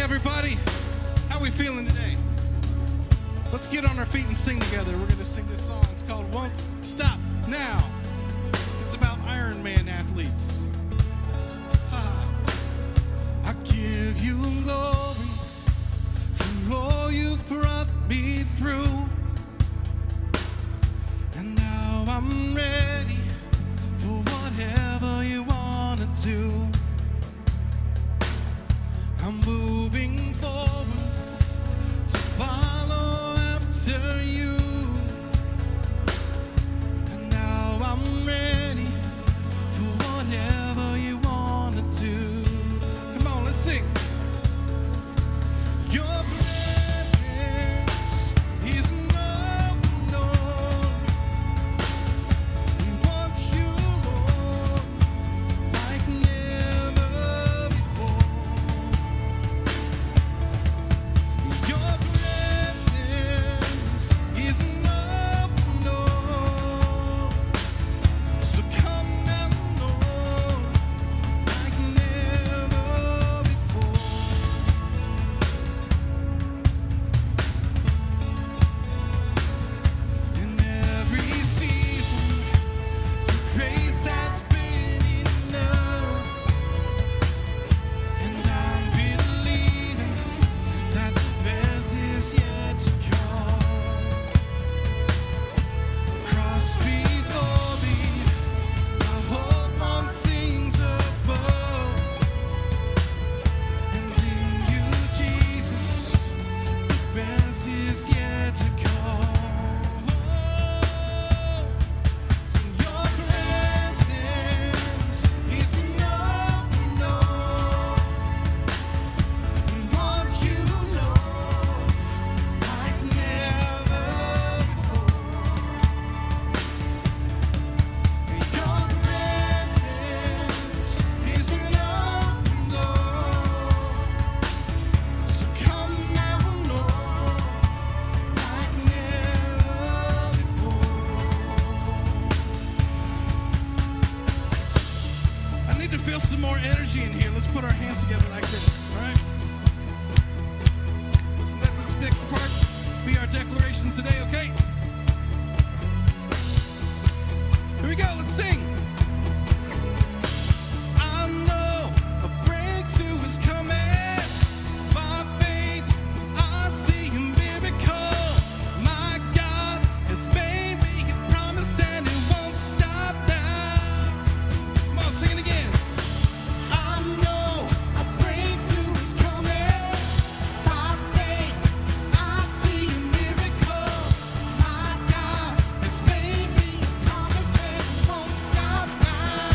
everybody. How we feeling today? Let's get on our feet and sing together. We're going to sing this song. It's called Won't Stop Now. It's about Iron Man athletes. I give you glory for all you've brought me through. And now I'm ready for whatever you want to do. I'm moving forward to follow after you. And now I'm ready for whatever you want to do. Come on, let's sing. Your presence is an open door. We want you, Lord, like never before. Your presence is an open door. So come now, Lord, like never before. In every season, your grace has been enough. And I'm believing that the best is yet to come. Cross before me, I hope on things above. And in you, Jesus, the best is yet to come. So your presence is an open door. We want you, Lord, like never before. Your presence is an open door. So come now, Lord, like never before. I need to feel some more energy in here. Let's put our hands together like this, all right? Let's let this next part be our declaration today, okay? Here we go, let's sing. I know a breakthrough is coming. By faith, I see a miracle. My God has made me a promise and it won't stop now. Come on, sing it again. I know a breakthrough is coming. By faith, I see a miracle. My God has made me a promise and it won't stop now.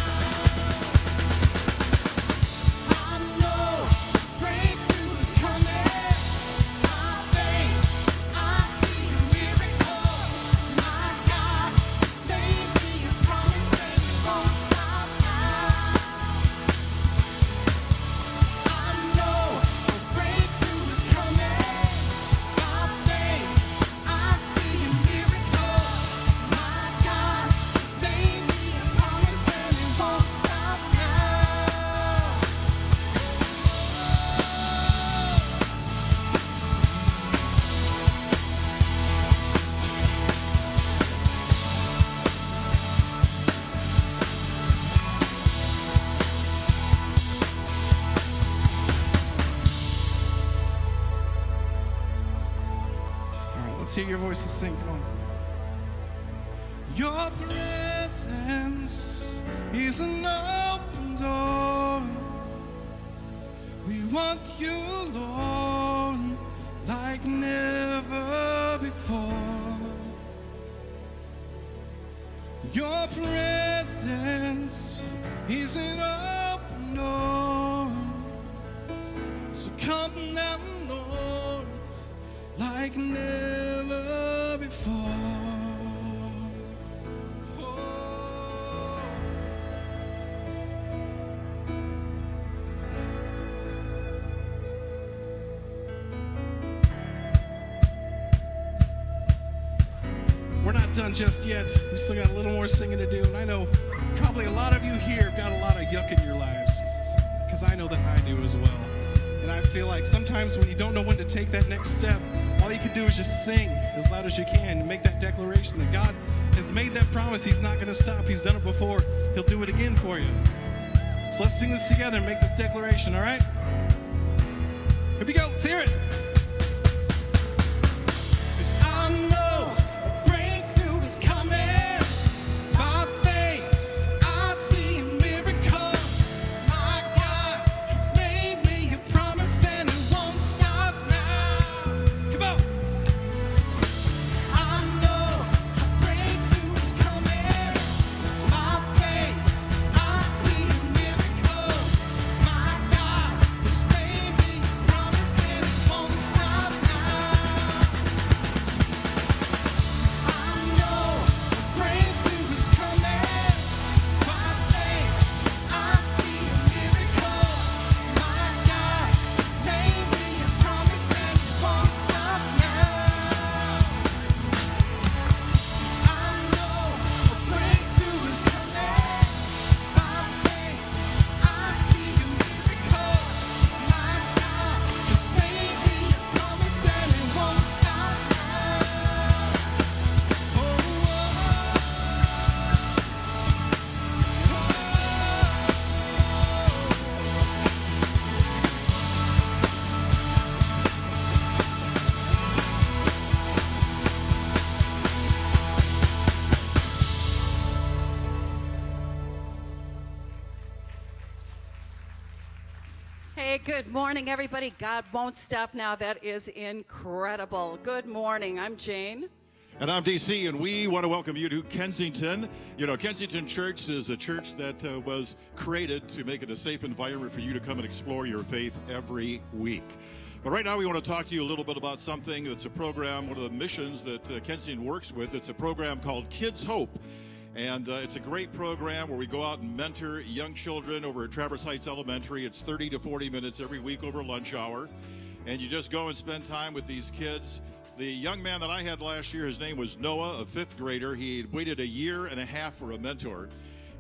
I know a breakthrough is coming. By faith, I see a miracle. My God has made me a promise and it won't stop now. I know a breakthrough is coming. By faith, I see a miracle. My God has made me a promise and it won't stop now. All right, let's hear your voices sing. Come on. Your presence is an open door. We want you, Lord, like never before. Your presence is an open door. So come now, Lord, like never before. Oh. We're not done just yet. We still got a little more singing to do. And I know probably a lot of you here have got a lot of yuck in your lives, because I know that I do as well. And I feel like sometimes when you don't know when to take that next step, all you can do is just sing as loud as you can and make that declaration that God has made that promise. He's not going to stop. He's done it before. He'll do it again for you. So let's sing this together and make this declaration, all right? Here we go. Let's hear it. 'Cause I know a breakthrough is coming. By faith, I see a miracle. My God has made me a promise and it won't stop now. Come on. I know a breakthrough is coming. By faith, I see a miracle. My God has made me a promise and it won't stop now. I know a breakthrough is coming. By faith, I see a miracle. My God has made me a promise and it won't stop now. I know a breakthrough is coming. By faith, I see a miracle. My God has made me a promise and it won't stop now. Hey, good morning, everybody. God won't stop now. That is incredible. Good morning. I'm Jane. And I'm DC, and we want to welcome you to Kensington. You know, Kensington Church is a church that was created to make it a safe environment for you to come and explore your faith every week. But right now we want to talk to you a little bit about something that's a program, one of the missions that Kensington works with. It's a program called Kids Hope. And it's a great program where we go out and mentor young children over at Traverse Heights Elementary. It's 30 to 40 minutes every week over lunch hour. And you just go and spend time with these kids. The young man that I had last year, his name was Noah, a fifth grader. He had waited a year and a half for a mentor.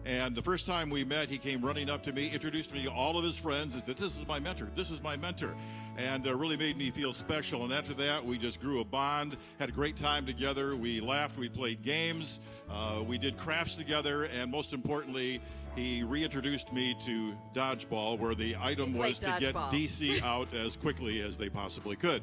And the first time we met, he came running up to me, introduced me to all of his friends, and said, "This is my mentor, this is my mentor." And really made me feel special. And after that, we just grew a bond, had a great time together. We laughed, we played games, we did crafts together, and most importantly, he reintroduced me to dodgeball, where the item was to get DC out as quickly as they possibly could.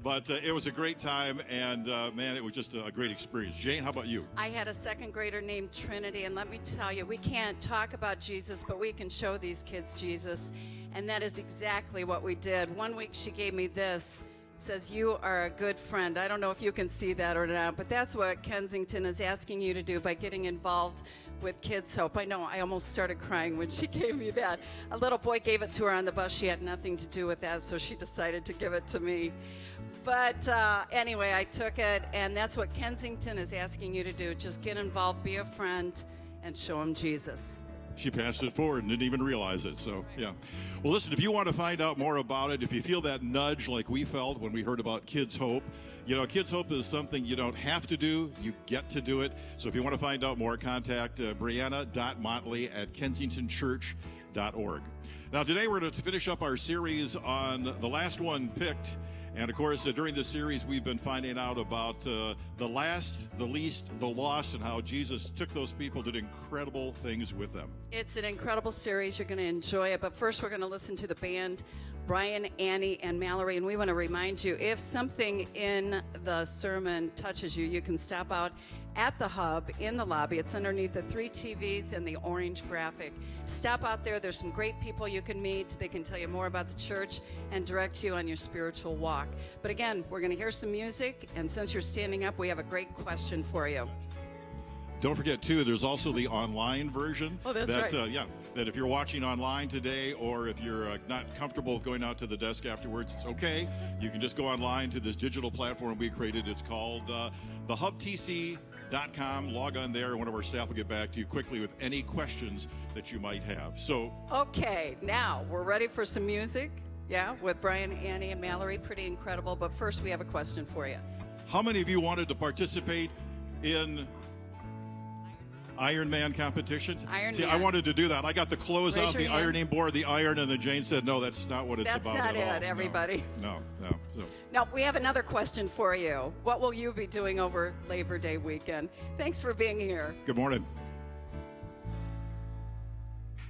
But it was a great time, and man, it was just a great experience. Jane, how about you? I had a second grader named Trinity, and let me tell you, we can't talk about Jesus, but we can show these kids Jesus, and that is exactly what we did. One week she gave me this. It says, "You are a good friend." I don't know if you can see that or not, but that's what Kensington is asking you to do by getting involved with Kids Hope. I know, I almost started crying when she gave me that. A little boy gave it to her on the bus. She had nothing to do with that, so she decided to give it to me. But anyway, I took it, and that's what Kensington is asking you to do. Just get involved, be a friend, and show them Jesus. She passed it forward and didn't even realize it, so yeah. Well, listen, if you want to find out more about it, if you feel that nudge like we felt when we heard about Kids Hope, you know, Kids Hope is something you don't have to do, you get to do it. So if you want to find out more, contact Brianna.Motley@kensingtonchurch.org. Now, today we're going to finish up our series on The Last One Picked. And of course, during this series, we've been finding out about the last, the least, the lost, and how Jesus took those people, did incredible things with them. It's an incredible series. You're going to enjoy it. But first, we're going to listen to the band, Brian, Annie, and Mallory. And we want to remind you, if something in the sermon touches you, you can stop out at the hub in the lobby. It's underneath the 3 TVs and the orange graphic. Stop out there. There's some great people you can meet. They can tell you more about the church and direct you on your spiritual walk. But again, we're going to hear some music, and since you're standing up, we have a great question for you. Don't forget, too, there's also the online version. Oh, that's right. That if you're watching online today, or if you're not comfortable with going out to the desk afterwards, it's okay. You can just go online to this digital platform we created. It's called thehubtc.com. Log on there, and one of our staff will get back to you quickly with any questions that you might have. So, okay, now we're ready for some music. Yeah, with Brian, Annie, and Mallory. Pretty incredible. But first, we have a question for you. How many of you wanted to participate in Iron Man competitions? Iron See, Man. I wanted to do that. I got the clothes Raise out, your the hand. ironing board, the iron, and then Jane said, no, that's not what it's That's about not at all. it, everybody. No. So, Now, we have another question for you. What will you be doing over Labor Day weekend? Thanks for being here. good morning.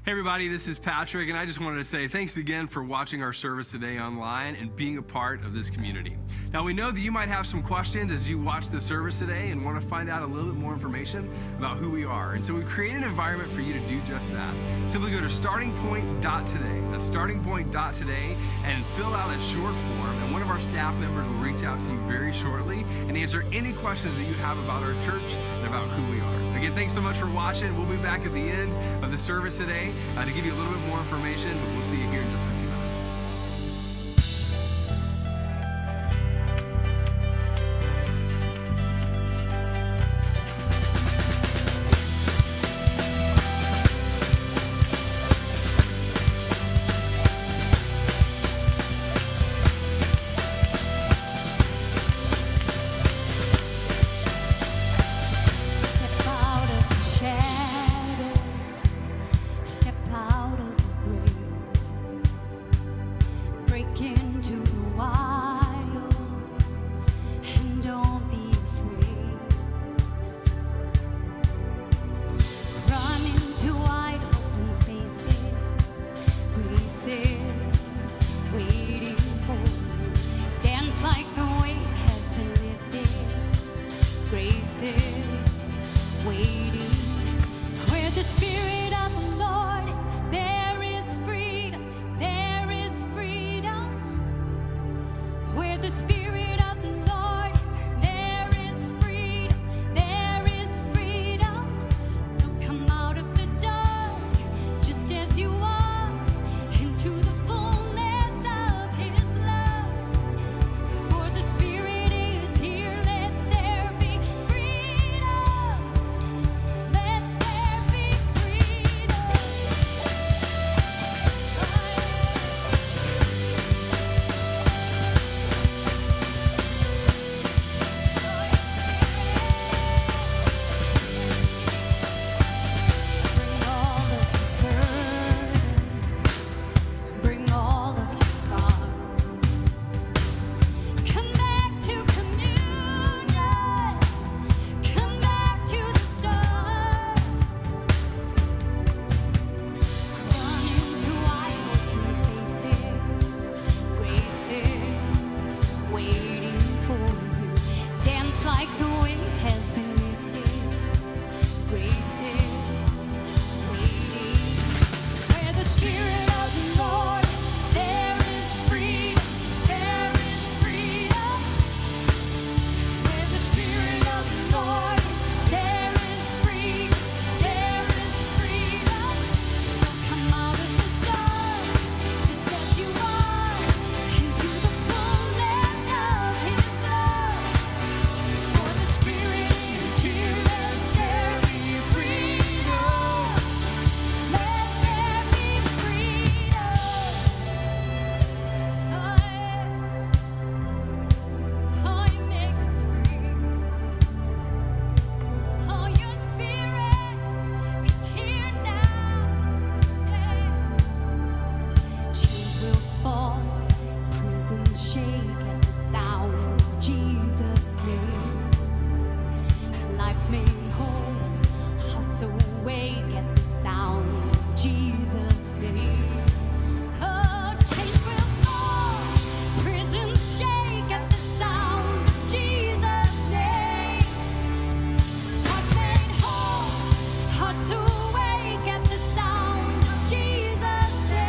Hey everybody, this is Patrick, and I just wanted to say thanks again for watching our service today online and being a part of this community. Now we know that you might have some questions as you watch the service today and want to find out a little bit more information about who we are. And so we've created an environment for you to do just that. Simply go to startingpoint.today. That's startingpoint.today and fill out a short form, and one of our staff members will reach out to you very shortly and answer any questions that you have about our church and about who we are. Again, thanks so much for watching. We'll be back at the end of the service today to give you a little bit more information, but we'll see you here in just a few minutes. Step out of the shadows, step out of the grave, break into the wild, and don't be afraid. Run into wide open spaces, graces waiting for you. Dance like the weight has been lifted. Graces waiting. Where the Spirit of the Lord is, there is freedom. There is freedom. Where the Spirit of the Lord is, there is freedom. There is freedom. So come out of the dark, just as you are, into the fullness of His love. For the Spirit is here, let there be freedom. Let there be freedom. Bring all of your burdens, bring all of your scars. Come back to communion. Come back to the start. Run into wide open spaces, graces waiting for you. Dance like the weight has been lifted. Graces waiting. Where the Spirit of the Lord is, there is freedom. There is freedom. Where the Spirit of the Lord is, there is freedom. There is freedom. So come out of the dark, just as you are, into the fullness of His love. For the Spirit is here, let there be freedom. Let there be freedom. Oh, you make us free. Oh, your Spirit, it's here now. Yeah. Chains will fall, prisons shake at the sound of Jesus' name. Lives made whole, hearts awake at the sound of Jesus' name. Oh, chains will fall, prisons shake at the sound of Jesus' name. Hearts made whole, hearts awake at the sound of Jesus' name.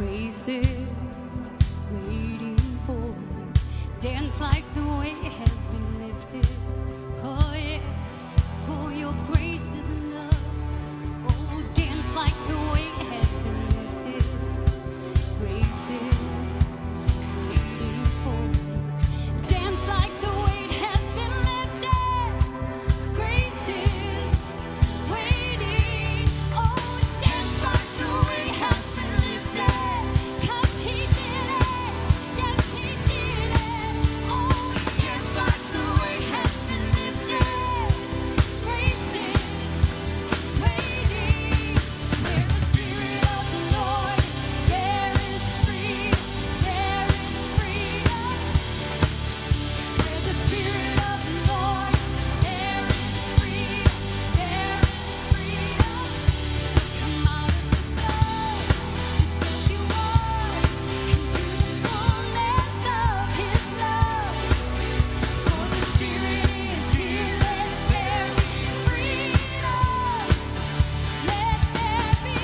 Grace is waiting for you. Dance like the weight has been lifted. Oh yeah, oh your grace is enough. Oh, dance like the weight has been lifted. Grace is waiting for you. Dance like the weight has been lifted. Grace is waiting. Oh, dance like the weight has been lifted. 'Cause he did it. Yes, he did it. Oh, dance like the weight has been lifted. Grace is waiting. Where the Spirit of the Lord is, there is freedom. There is freedom. Where the Spirit of the Lord is, there is freedom. There is freedom. So come out of the mud, just as you are, into the fullness of His love. For the Spirit is here, let there be freedom. Let there be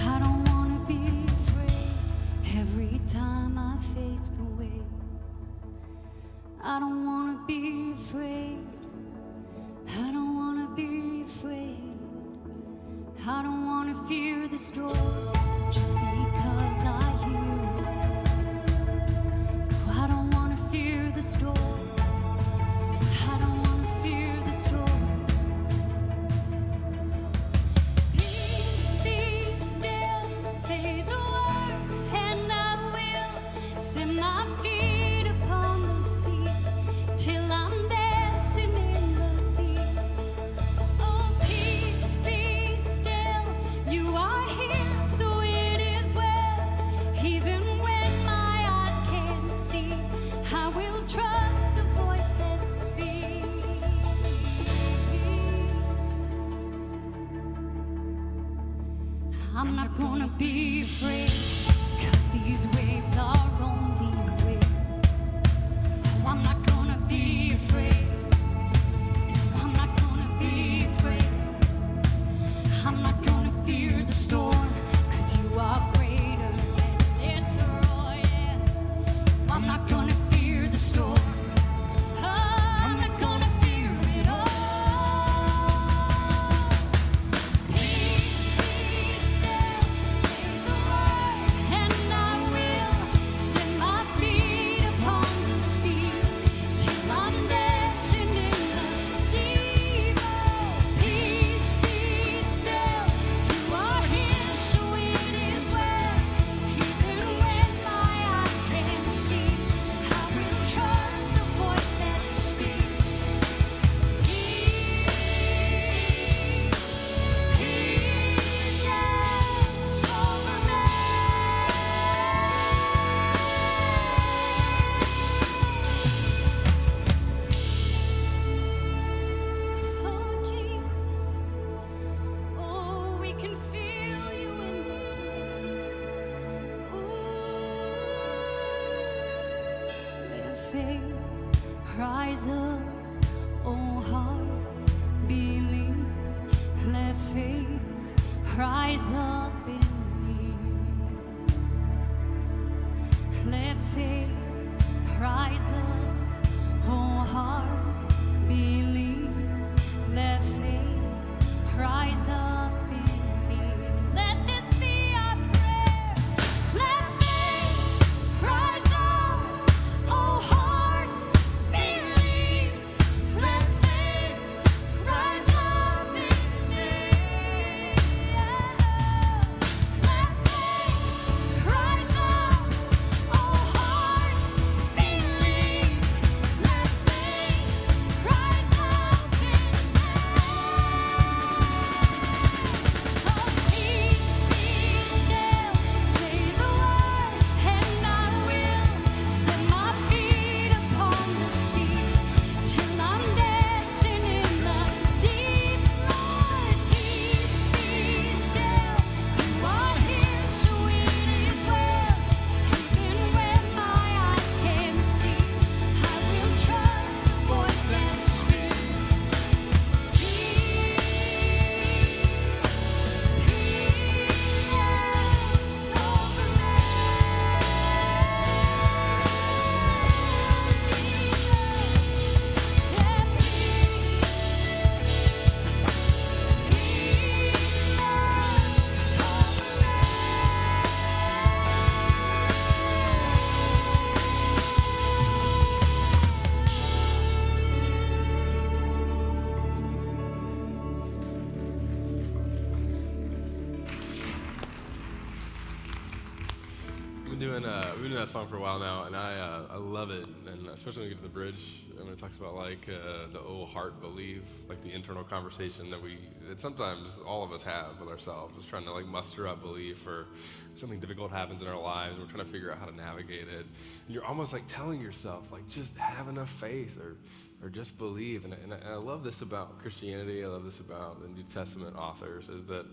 I don't wanna be afraid every time I face the waves. I don't wanna be afraid. I don't wanna be afraid. I don't wanna fear the storm just because I hear it. No, I don't wanna fear the storm. I don't wanna fear the storm. Peace, be still, say the word, and I will set my feet upon the sea till I'm dancing in the deep. Oh, peace, be still, you are here, so it is well. Even when my eyes can't see, I will trust the voice that speaks. I'm not gonna be afraid, 'cause these waves are only waves. Oh, I'm not gonna be afraid. No, I'm not gonna be afraid. I'm not gonna fear the storm, 'cause you are greater than its roar, yes. I'm not gonna fear the storm. I'm not gonna fear it all. Peace, be still, say the word, and I will set my feet upon the sea till I'm dancing in the deep. Oh, peace, be still, you are here, so it is well. Even when my eyes can't see, I will trust the voice that speaks. Peace, yes, over me. Oh, Jesus, oh, we can feel you in this place. Ooh, let faith rise up, oh heart, believe. Let faith rise up in me. Let faith rise up, oh heart, believe. Let faith rise up in me. Let this We've been doing that song for a while now, and I love it, and especially when we get to the bridge, and it talks about like the "oh heart believe," like the internal conversation that sometimes all of us have with ourselves, just trying to like muster up belief, or something difficult happens in our lives, and we're trying to figure out how to navigate it. And you're almost like telling yourself, like, just have enough faith, or just believe. And I love this about Christianity. I love this about the New Testament authors, is that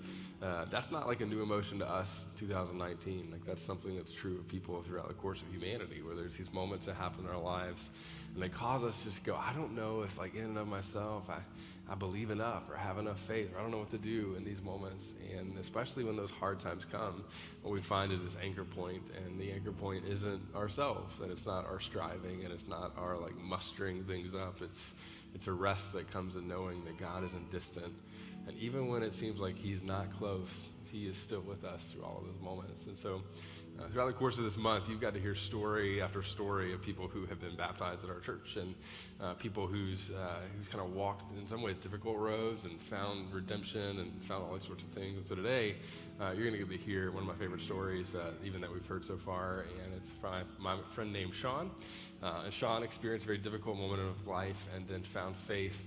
that's not like a new emotion to us 2019. Like, that's something that's true of people throughout the course of humanity, where there's these moments that happen in our lives and they cause us just go, I don't know if like in and of myself I believe enough or have enough faith, or I don't know what to do in these moments. And especially when those hard times come, what we find is this anchor point, and the anchor point isn't ourselves, and it's not our striving, and it's not our like mustering things up. It's a rest that comes in knowing that God isn't distant, and even when it seems like he's not close, he is still with us through all of those moments. And so throughout the course of this month, you've got to hear story after story of people who have been baptized at our church, and people who's kind of walked in some ways difficult roads and found redemption and found all these sorts of things. And so today, you're going to get to hear one of my favorite stories, even that we've heard so far, and it's from my friend named Sean. And Sean experienced a very difficult moment of life, and then found faith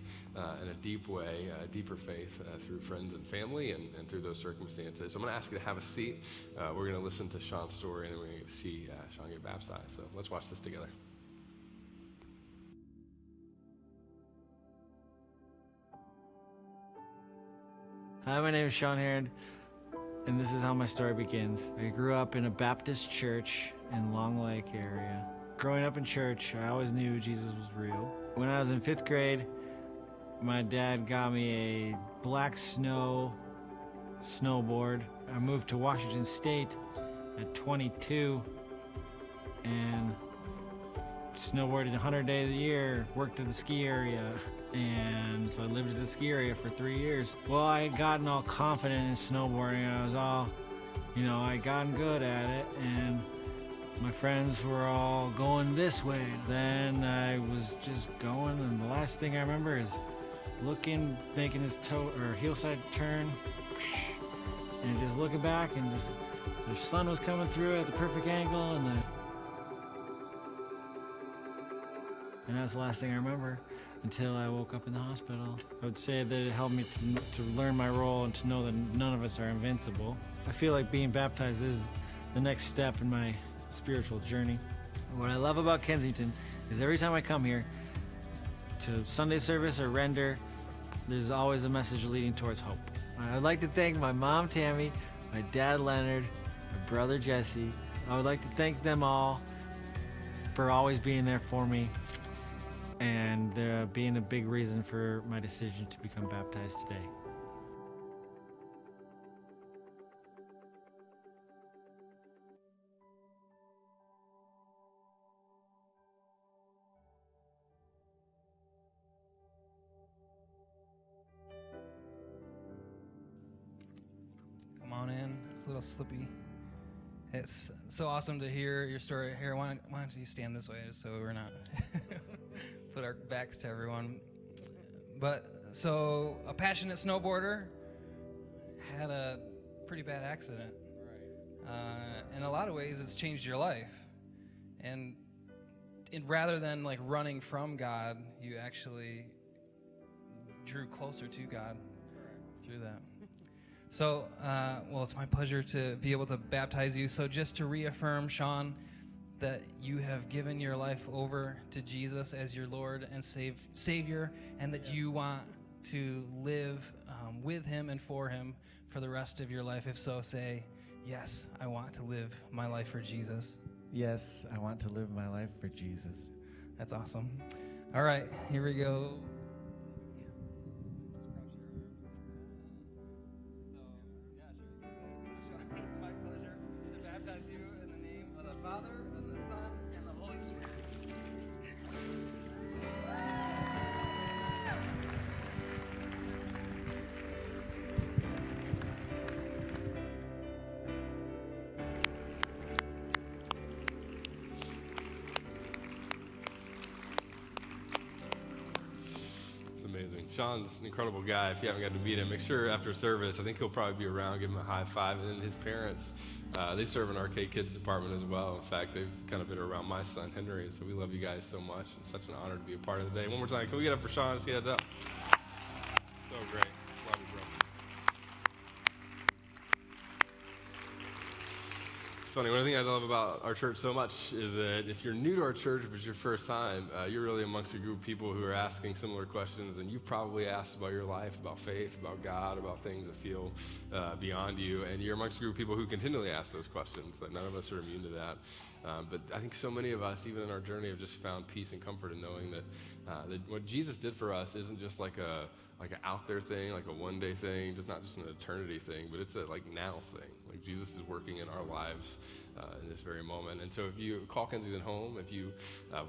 in a deep way, a deeper faith through friends and family, and through those circumstances. So I'm going to ask you to have a seat. We're going to listen to Sean's story, and then we're going to see Sean get baptized. So let's watch this together. Hi, my name is Sean Heron, and this is how my story begins. I grew up in a Baptist church in Long Lake area. Growing up in church, I always knew Jesus was real. When I was in 5th grade, my dad got me a black snowboard. I moved to Washington State at 22 and snowboarded 100 days a year, worked at the ski area, and so I lived at the ski area for 3 years. Well, I had gotten all confident in snowboarding. I was all, I'd gotten good at it, and my friends were all going this way. Then I was just going, and the last thing I remember is looking, making this hillside turn, and just looking back, and just the sun was coming through at the perfect angle, and that's the last thing I remember until I woke up in the hospital. I would say that it helped me to learn my role and to know that none of us are invincible. I feel like being baptized is the next step in my spiritual journey. What I love about Kensington is every time I come here to Sunday service or render, there's always a message leading towards hope. I would like to thank my mom, Tammy, my dad, Leonard, my brother, Jesse. I would like to thank them all for always being there for me, and being a big reason for my decision to become baptized today. Come on in. It's a little slippy. It's so awesome to hear your story. Here, why don't you stand this way so we're not put our backs to everyone. But so a passionate snowboarder had a pretty bad accident. In a lot of ways, it's changed your life. And rather than like running from God, you actually drew closer to God through that. So, it's my pleasure to be able to baptize you. So just to reaffirm, Sean, that you have given your life over to Jesus as your Lord and Savior, and that you want to live with him and for him for the rest of your life. If so, say, yes, I want to live my life for Jesus. Yes, I want to live my life for Jesus. That's awesome. All right, here we go. It's my pleasure to baptize you in the name of the Father, and the Son, and the Holy Spirit. Sean's an incredible guy. If you haven't got to meet him, make sure after service, I think he'll probably be around, give him a high five. And then his parents, they serve in our K-Kids department as well. In fact, they've kind of been around my son, Henry, so we love you guys so much. It's such an honor to be a part of the day. One more time, can we get up for Sean? Let's get heads up. So great. Love you, bro. Funny, one of the things I love about our church so much is that if you're new to our church, if it's your first time, you're really amongst a group of people who are asking similar questions, and you've probably asked about your life, about faith, about God, about things that feel beyond you, and you're amongst a group of people who continually ask those questions. Like, none of us are immune to that. But I think so many of us, even in our journey, have just found peace and comfort in knowing that, that what Jesus did for us isn't just like an out there thing, like a one day thing, just not just an eternity thing, but it's a like now thing. Like Jesus is working in our lives in this very moment. And so if you call Kensington home, if you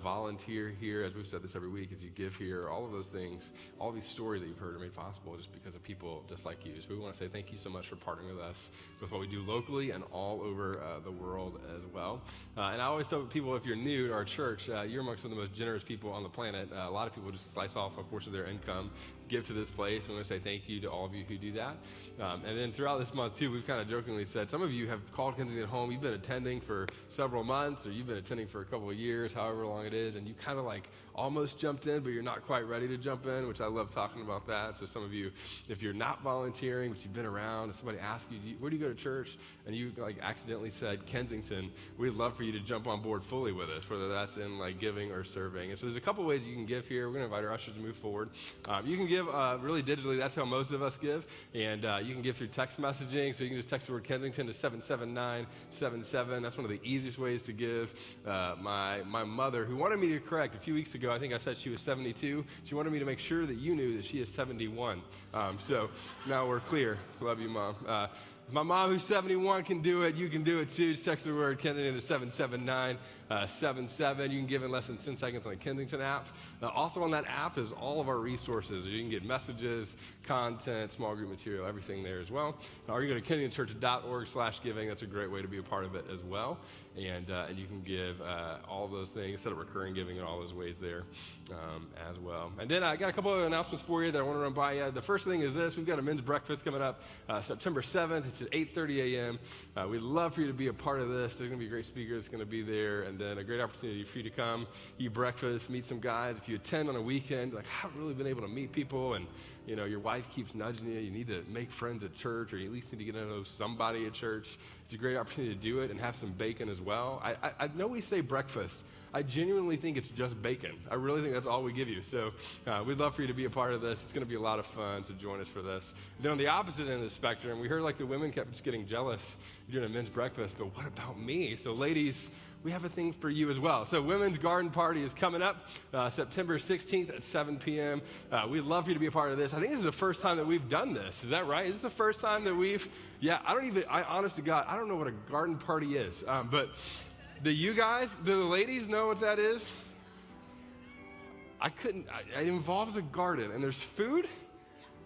volunteer here, as we've said this every week, as you give here, all of those things, all these stories that you've heard are made possible just because of people just like you. So we want to say thank you so much for partnering with us with what we do locally and all over the world as well. And I always tell people, if you're new to our church, you're amongst some of the most generous people on the planet. A lot of people just slice off a portion of their income, give to this place. And we want to say thank you to all of you who do that. And then throughout this month, too, we've kind of jokingly said, some of you have called Kensington home. You've been attending for several months, or you've been attending for a couple of years, however long it is, and you kind of like almost jumped in, but you're not quite ready to jump in, which I love talking about that. So some of you, if you're not volunteering, but you've been around, and somebody asks you, where do you go to church? And you like accidentally said Kensington, we'd love for you to jump on board fully with us, whether that's in like giving or serving. And so there's a couple ways you can give here. We're going to invite our ushers to move forward. You can give really digitally. That's how most of us give. And you can give through text messaging. So you can just text the word Kensington to 77977. That's one of the easiest ways to give. My mother, who wanted me to correct a few weeks ago, I think I said she was 72. She wanted me to make sure that you knew that she is 71. So now we're clear. Love you, Mom. If my mom, who's 71, can do it, you can do it too. Just text the word Kensington to 77977. You can give in less than 10 seconds on the Kensington app. Also on that app is all of our resources. You can get messages, content, small group material, everything there as well. Or you can go to kensingtonchurch.org/giving. That's a great way to be a part of it as well. And you can give all of those things instead of recurring giving in all those ways there as well. And then I got a couple of announcements for you that I want to run by you. The first thing is this. We've got a men's breakfast coming up September 7th. It's at 8:30 a.m. We'd love for you to be a part of this. There's going to be a great speaker that's going to be there, and then a great opportunity for you to come, eat breakfast, meet some guys. If you attend on a weekend, like, I haven't really been able to meet people, and you know, your wife keeps nudging you, you need to make friends at church, or you at least need to get to know somebody at church. It's a great opportunity to do it and have some bacon as well. I know we say breakfast. I genuinely think it's just bacon. I really think that's all we give you. So we'd love for you to be a part of this. It's going to be a lot of fun, so join us for this. Then on the opposite end of the spectrum, we heard like the women kept just getting jealous during a men's breakfast, but what about me? So ladies, we have a thing for you as well. So Women's Garden Party is coming up September 16th at 7 p.m. We'd love for you to be a part of this. I think this is the first time that we've done this. Is that right? Is this the first time that I honest to God, I don't know what a garden party is. But do the ladies know what that is? It involves a garden, and there's food,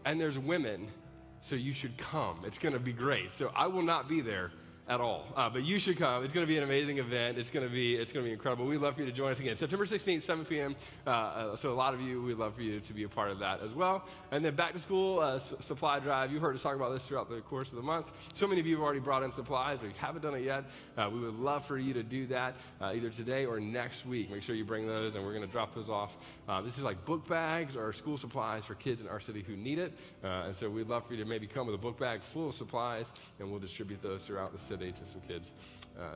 and there's women, so you should come. It's going to be great. So I will not be there at all, but you should come. It's going to be an amazing event. It's going to be incredible. We'd love for you to join us again. September 16th, 7 p.m. So a lot of you, we'd love for you to be a part of that as well. And then back to school supply drive. You've heard us talk about this throughout the course of the month. So many of you have already brought in supplies, but if you haven't done it yet, we would love for you to do that either today or next week. Make sure you bring those, and we're going to drop those off. This is like book bags or school supplies for kids in our city who need it. And so we'd love for you to maybe come with a book bag full of supplies, and we'll distribute those throughout the city to some kids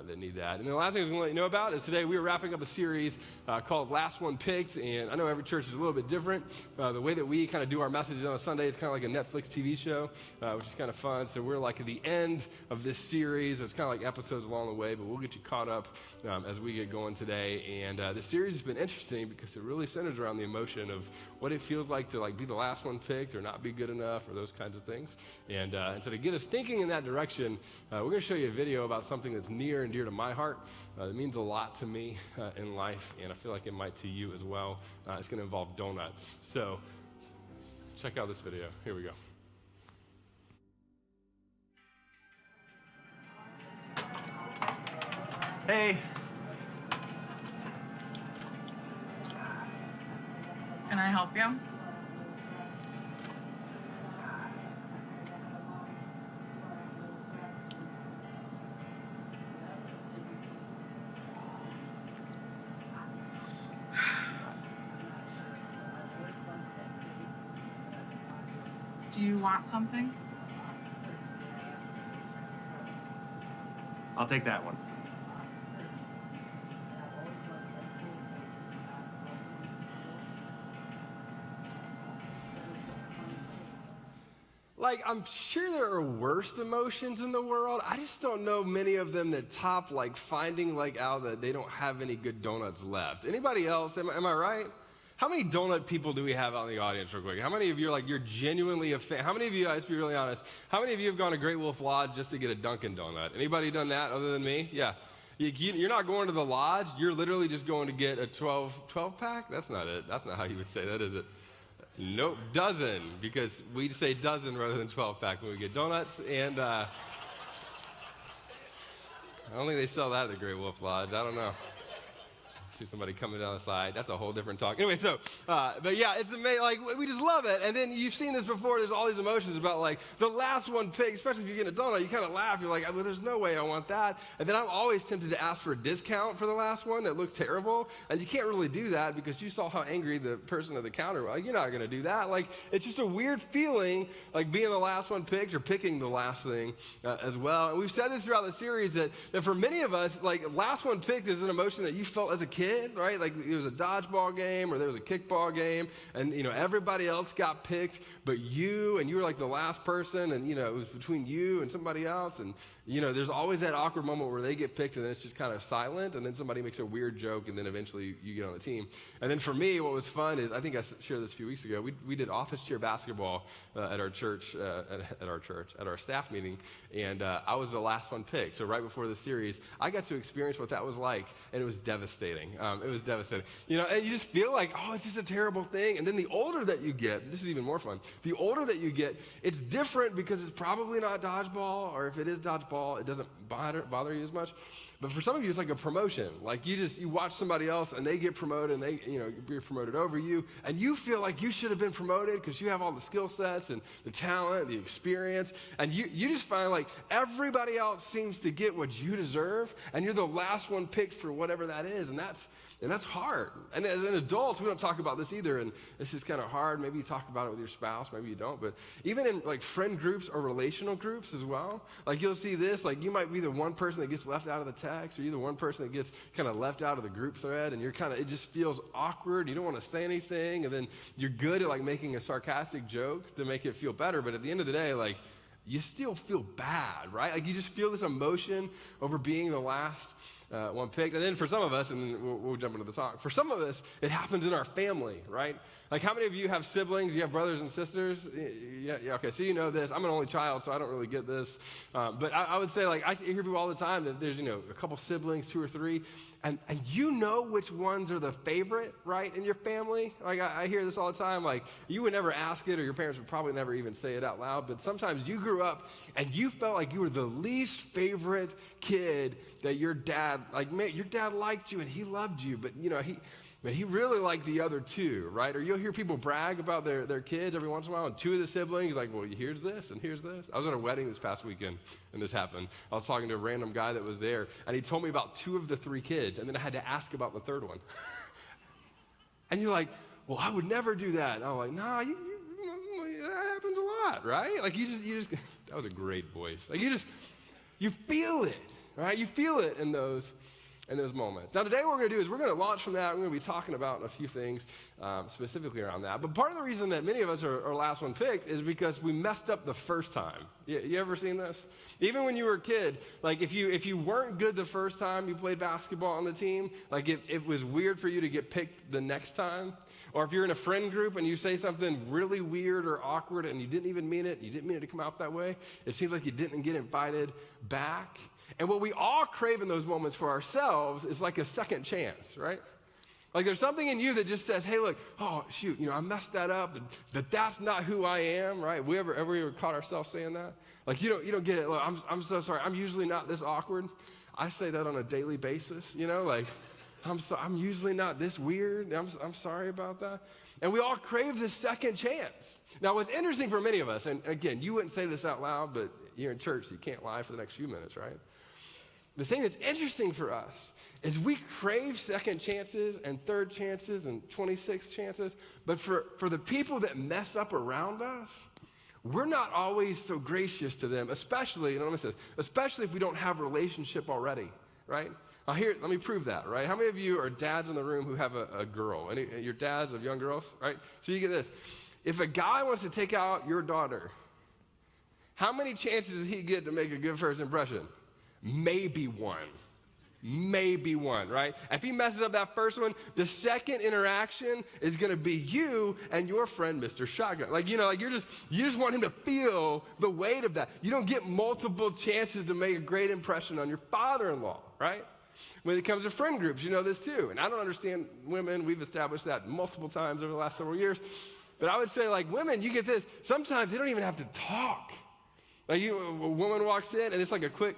that need that. And the last thing I was going to let you know about is today we are wrapping up a series called Last One Picked, and I know every church is a little bit different. The way that we kind of do our messages on a Sunday is kind of like a Netflix TV show, which is kind of fun. So we're like at the end of this series. It's kind of like episodes along the way, but we'll get you caught up as we get going today. And this series has been interesting because it really centers around the emotion of what it feels like to like be the last one picked or not be good enough or those kinds of things. And so to get us thinking in that direction, we're going to show you a video about something that's near and dear to my heart. It means a lot to me in life, and I feel like it might to you as well. It's going to involve donuts. So check out this video. Here we go. Hey. Can I help you? Do you want something? I'll take that one. Like, I'm sure there are worse emotions in the world. I just don't know many of them that top, like, finding, like, out that they don't have any good donuts left. Anybody else? Am I right? How many donut people do we have out in the audience real quick? How many of you are like, you're genuinely a fan? How many of you, let's be really honest, how many of you have gone to Great Wolf Lodge just to get a Dunkin' Donut? Anybody done that other than me? Yeah. You're not going to the lodge. You're literally just going to get a 12-pack? That's not it. That's not how you would say that, is it? Nope, dozen, because we say dozen rather than 12-pack when we get donuts. And I don't think they sell that at the Great Wolf Lodge. I don't know. See somebody coming down the side. That's a whole different talk. Anyway, so, but yeah, it's amazing. Like, we just love it. And then you've seen this before. There's all these emotions about, like, the last one picked, especially if you get a donut, you kind of laugh. You're like, well, there's no way I want that. And then I'm always tempted to ask for a discount for the last one that looks terrible. And you can't really do that because you saw how angry the person at the counter was. Like, you're not going to do that. Like, it's just a weird feeling, like being the last one picked or picking the last thing as well. And we've said this throughout the series that for many of us, like, last one picked is an emotion that you felt as a kid. Right? Like it was a dodgeball game or there was a kickball game and, everybody else got picked but you, and you were like the last person, and, it was between you and somebody else, and, there's always that awkward moment where they get picked and then it's just kind of silent, and then somebody makes a weird joke, and then eventually you get on the team. And then for me, what was fun is, I think I shared this a few weeks ago, we did office chair basketball at our church, at our staff meeting, and I was the last one picked. So right before the series, I got to experience what that was like, and it was devastating. It was devastating. And you just feel like, oh, it's just a terrible thing. And then the older that you get, this is even more fun, the older that you get, it's different because it's probably not dodgeball, or if it is dodgeball, it doesn't bother you as much. But for some of you, it's like a promotion. Like you watch somebody else and they get promoted and they, get promoted over you, and you feel like you should have been promoted because you have all the skill sets and the talent, the experience, and you just find like everybody else seems to get what you deserve, and you're the last one picked for whatever that is, and that's hard. And as an adult, we don't talk about this either, and this is kind of hard. Maybe you talk about it with your spouse, maybe you don't, but even in like friend groups or relational groups as well, like you'll see this, like you might be the one person that gets left out of the text, or you're the one person that gets kind of left out of the group thread, and it just feels awkward. You don't want to say anything, and then you're good at like making a sarcastic joke to make it feel better, but at the end of the day, like you still feel bad, right? Like you just feel this emotion over being the last one picked. And then for some of us, and then we'll jump into the talk, for some of us, it happens in our family, right? Like how many of you have siblings? You have brothers and sisters? Yeah, okay, so you know this. I'm an only child, so I don't really get this. But I would say, like, I hear people all the time that there's, a couple siblings, 2 or 3, and you know which ones are the favorite, right, in your family? Like, I hear this all the time. Like, you would never ask it, or your parents would probably never even say it out loud, but sometimes you grew up and you felt like you were the least favorite kid that your dad, like, man, your dad liked you and he loved you, but, he really liked the other 2, right? Or you'll hear people brag about their kids every once in a while, and 2 of the siblings, like, well, here's this and here's this. I was at a wedding this past weekend, and this happened. I was talking to a random guy that was there, and he told me about 2 of the 3 kids, and then I had to ask about the 3rd one. And you're like, well, I would never do that. And I'm like, nah, that happens a lot, right? Like, you just, that was a great voice. Like, you feel it, right? You feel it in those moments. Now, today what we're going to do is we're going to launch from that. We're going to be talking about a few things specifically around that. But part of the reason that many of us are last one picked is because we messed up the first time. You ever seen this? Even when you were a kid, like if you weren't good the first time you played basketball on the team, like it was weird for you to get picked the next time. Or if you're in a friend group and you say something really weird or awkward and you didn't even mean it, you didn't mean it to come out that way, it seems like you didn't get invited back. And what we all crave in those moments for ourselves is like a second chance, right? Like there's something in you that just says, hey, look, oh, shoot, I messed that up, that's not who I am, right? We ever caught ourselves saying that? Like you don't get it. Look, I'm so sorry. I'm usually not this awkward. I say that on a daily basis, like I'm usually not this weird. I'm sorry about that. And we all crave this second chance. Now, what's interesting for many of us, and again, you wouldn't say this out loud, but you're in church, so you can't lie for the next few minutes, right? The thing that's interesting for us is we crave second chances and third chances and 26 chances, but for the people that mess up around us, we're not always so gracious to them, especially, and let me say this, especially if we don't have a relationship already, right? Here, let me prove that, right? How many of you are dads in the room who have a girl? Any your dads of young girls, right? So you get this. If a guy wants to take out your daughter, how many chances does he get to make a good first impression? Maybe one. Maybe one, right? If he messes up that first one, the second interaction is going to be you and your friend, Mr. Shotgun. You just want him to feel the weight of that. You don't get multiple chances to make a great impression on your father-in-law, right? When it comes to friend groups, you know this too. And I don't understand women. We've established that multiple times over the last several years. But I would say, like, women, you get this. Sometimes they don't even have to talk. Like, a woman walks in, and it's like a quick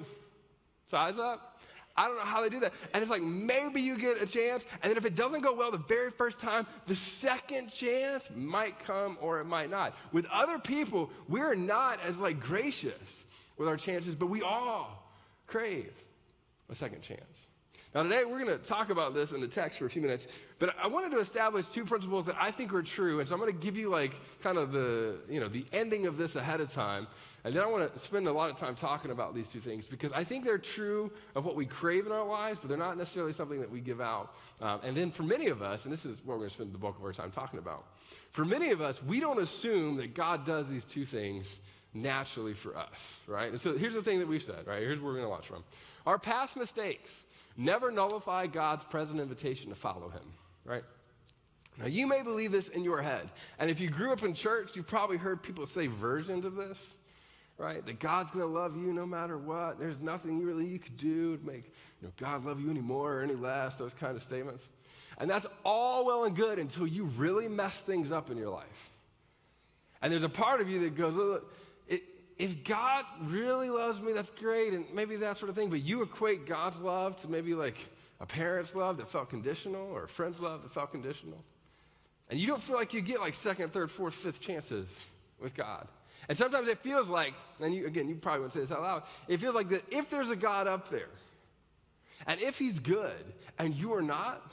size up. I don't know how they do that. And it's like, maybe you get a chance, and then if it doesn't go well the very first time, the second chance might come or it might not. With other people, we're not as, like, gracious with our chances, but we all crave a second chance. Now today we're going to talk about this in the text for a few minutes, but I wanted to establish two principles that I think are true, and so I'm going to give you like kind of the ending of this ahead of time, and then I want to spend a lot of time talking about these two things because I think they're true of what we crave in our lives, but they're not necessarily something that we give out. And then for many of us, and this is what we're going to spend the bulk of our time talking about, for many of us, we don't assume that God does these two things naturally for us, right? And so here's the thing that we've said, right? Here's where we're going to launch from. Our past mistakes never nullify God's present invitation to follow him, right? Now, you may believe this in your head. And if you grew up in church, you've probably heard people say versions of this, right? That God's going to love you no matter what. There's nothing you could do to make God love you any more or any less, those kind of statements. And that's all well and good until you really mess things up in your life. And there's a part of you that goes, look, if God really loves me, that's great, and maybe that sort of thing, but you equate God's love to maybe like a parent's love that felt conditional or a friend's love that felt conditional. And you don't feel like you get like second, third, fourth, fifth chances with God. And sometimes it feels like, and you probably wouldn't say this out loud, it feels like that if there's a God up there, and if he's good, and you are not,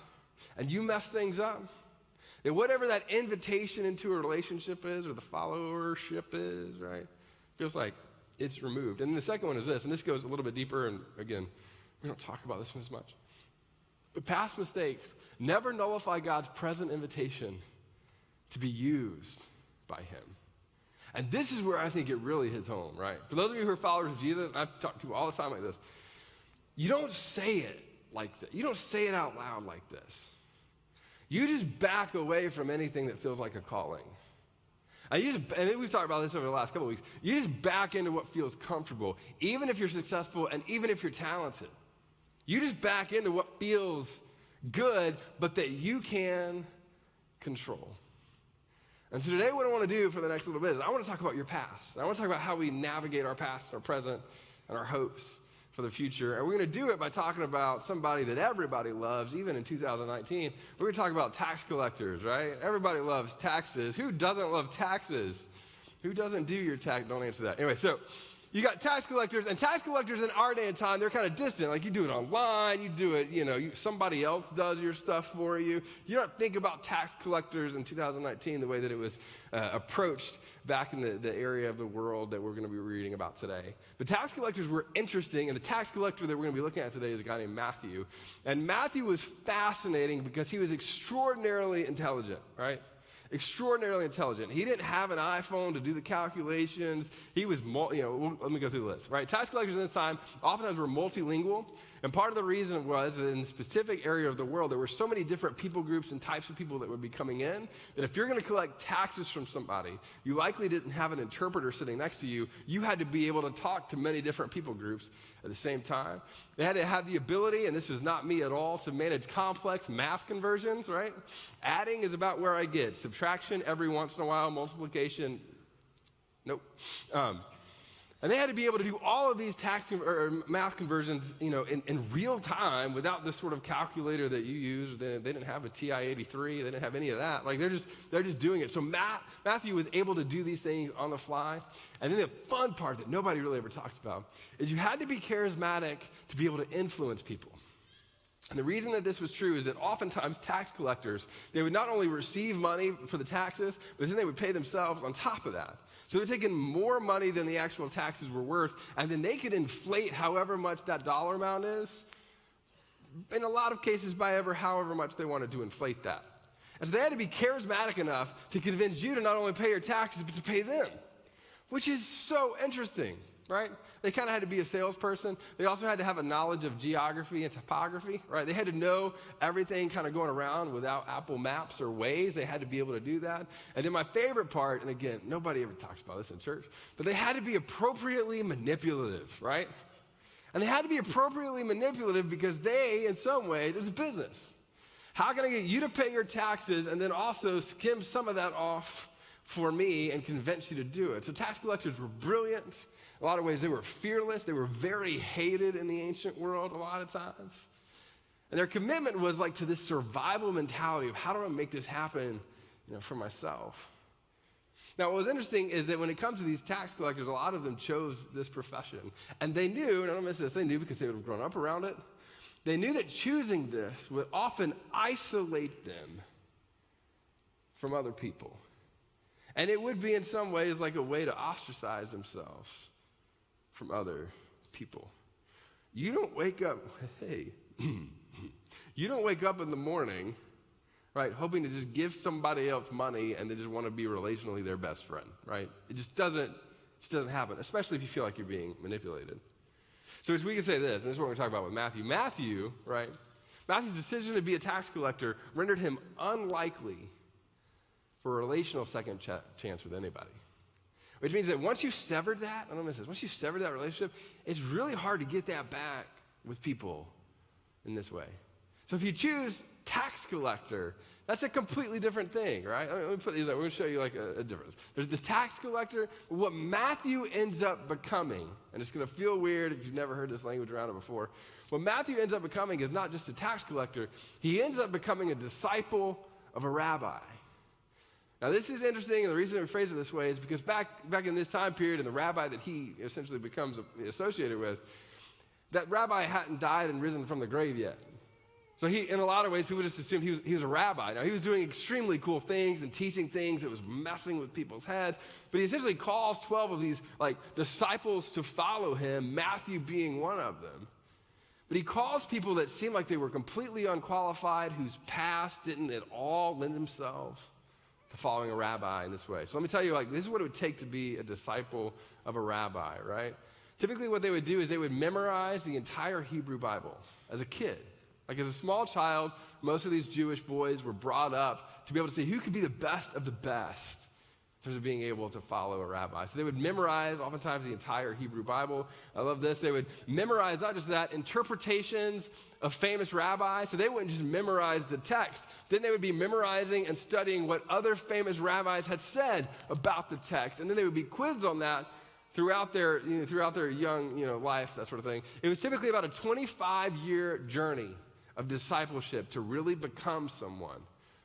and you mess things up, that whatever that invitation into a relationship is, or the followership is, right, feels like it's removed. And the second one is this, and this goes a little bit deeper, and again, we don't talk about this one as much. But past mistakes never nullify God's present invitation to be used by him. And this is where I think it really hits home, right? For those of you who are followers of Jesus, and I've talked to people all the time like this, you don't say it like this. You don't say it out loud like this. You just back away from anything that feels like a calling. And we've talked about this over the last couple of weeks. You just back into what feels comfortable, even if you're successful and even if you're talented. You just back into what feels good, but that you can control. And so today what I want to do for the next little bit is I want to talk about your past. I want to talk about how we navigate our past, our present, and our hopes for the future. And we're going to do it by talking about somebody that everybody loves, even in 2019. We're going to talk about tax collectors, right? Everybody loves taxes. Who doesn't love taxes? Who doesn't do your tax? Don't answer that. Anyway, so you got tax collectors, and tax collectors in our day and time, they're kind of distant. Like you do it online, you do it, somebody else does your stuff for you. You don't think about tax collectors in 2019 the way that it was approached back in the area of the world that we're going to be reading about today. But tax collectors were interesting, and the tax collector that we're going to be looking at today is a guy named Matthew. And Matthew was fascinating because he was extraordinarily intelligent, right? Extraordinarily intelligent. He didn't have an iPhone to do the calculations. He was, let me go through the list, right? Tax collectors in this time oftentimes were multilingual, and part of the reason was that in a specific area of the world, there were so many different people groups and types of people that would be coming in, that if you're going to collect taxes from somebody, you likely didn't have an interpreter sitting next to you. You had to be able to talk to many different people groups at the same time. They had to have the ability, and this is not me at all, to manage complex math conversions, right? Adding is about where I get. Subtraction every once in a while, multiplication, nope. And they had to be able to do all of these math conversions, in real time without this sort of calculator that you use. They didn't have a TI-83. They didn't have any of that. Like they're just doing it. So Matthew was able to do these things on the fly. And then the fun part that nobody really ever talks about is you had to be charismatic to be able to influence people. And the reason that this was true is that oftentimes tax collectors, they would not only receive money for the taxes, but then they would pay themselves on top of that. So they're taking more money than the actual taxes were worth, and then they could inflate however much that dollar amount is, in a lot of cases by however much they wanted to inflate that. And so they had to be charismatic enough to convince you to not only pay your taxes, but to pay them, which is so interesting, right? They kind of had to be a salesperson. They also had to have a knowledge of geography and topography, right? They had to know everything kind of going around without Apple Maps or Waze. They had to be able to do that. And then my favorite part, and again, nobody ever talks about this in church, but they had to be appropriately manipulative, right? And they had to be appropriately manipulative because they, in some way, it was a business. How can I get you to pay your taxes and then also skim some of that off for me and convince you to do it? So tax collectors were brilliant. A lot of ways, they were fearless. They were very hated in the ancient world a lot of times. And their commitment was like to this survival mentality of how do I make this happen, for myself. Now, what was interesting is that when it comes to these tax collectors, a lot of them chose this profession. And they knew, and I don't miss this, they knew because they would have grown up around it, they knew that choosing this would often isolate them from other people. And it would be in some ways like a way to ostracize themselves from other people. You don't wake up, you don't wake up in the morning, right, hoping to just give somebody else money and they just want to be relationally their best friend, right? It just doesn't happen, especially if you feel like you're being manipulated. So as we can say this, and this is what we're going to talk about with Matthew. Matthew, right, Matthew's decision to be a tax collector rendered him unlikely for a relational second chance with anybody. Which means that once you severed that, I don't miss this, once you severed that relationship, it's really hard to get that back with people in this way. So if you choose tax collector, that's a completely different thing, right? Let me put these out. We're going to show you like a difference. There's the tax collector. What Matthew ends up becoming, and it's going to feel weird if you've never heard this language around it before, what Matthew ends up becoming is not just a tax collector. He ends up becoming a disciple of a rabbi. Now, this is interesting, and the reason we phrase it this way is because back in this time period, and the rabbi that he essentially becomes associated with, that rabbi hadn't died and risen from the grave yet. So he, in a lot of ways, people just assumed he was a rabbi. Now, he was doing extremely cool things and teaching things that was messing with people's heads, but he essentially calls 12 of these disciples to follow him, Matthew being one of them. But he calls people that seem like they were completely unqualified, whose past didn't at all lend themselves to following a rabbi in this way. So let me tell you, this is what it would take to be a disciple of a rabbi, right? Typically what they would do is they would memorize the entire Hebrew Bible as a kid. As a small child, most of these Jewish boys were brought up to be able to see who could be the best of the best in terms of being able to follow a rabbi. So they would memorize oftentimes the entire Hebrew Bible. I love this. They would memorize not just that, interpretations of famous rabbis. So they wouldn't just memorize the text. Then they would be memorizing and studying what other famous rabbis had said about the text. And then they would be quizzed on that throughout their young life, that sort of thing. It was typically about a 25-year journey of discipleship to really become someone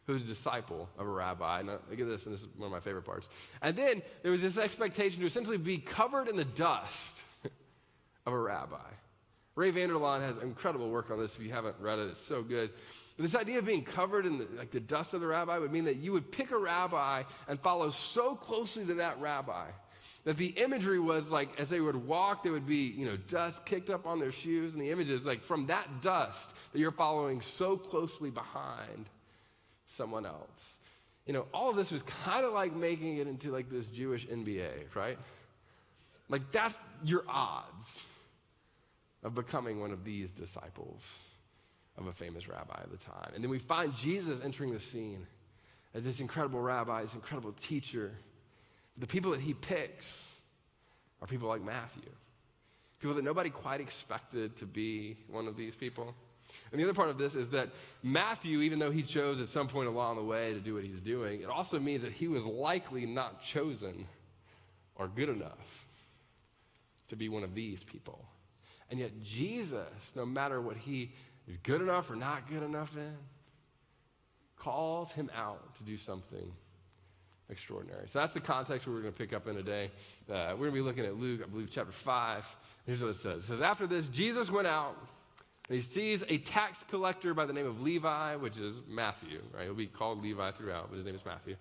who's a disciple of a rabbi. And look at this, and this is one of my favorite parts. And then there was this expectation to essentially be covered in the dust of a rabbi. Ray Vander Laan has incredible work on this. If you haven't read it, it's so good. But this idea of being covered in the dust of the rabbi would mean that you would pick a rabbi and follow so closely to that rabbi that the imagery was as they would walk, there would be, dust kicked up on their shoes. And the image is from that dust that you're following so closely behind someone else. All of this was kind of like making it into this Jewish NBA, right? That's your odds of becoming one of these disciples of a famous rabbi at the time. And then we find Jesus entering the scene as this incredible rabbi, this incredible teacher. The people that he picks are people like Matthew, people that nobody quite expected to be one of these people. And the other part of this is that Matthew, even though he chose at some point along the way to do what he's doing, it also means that he was likely not chosen or good enough to be one of these people. And yet Jesus, no matter what he is good enough or not good enough in, calls him out to do something extraordinary. So that's the context we're going to pick up in today. We're going to be looking at Luke, I believe, chapter 5. Here's what it says. It says, after this, Jesus went out, and he sees a tax collector by the name of Levi, which is Matthew, right? He'll be called Levi throughout, but his name is Matthew.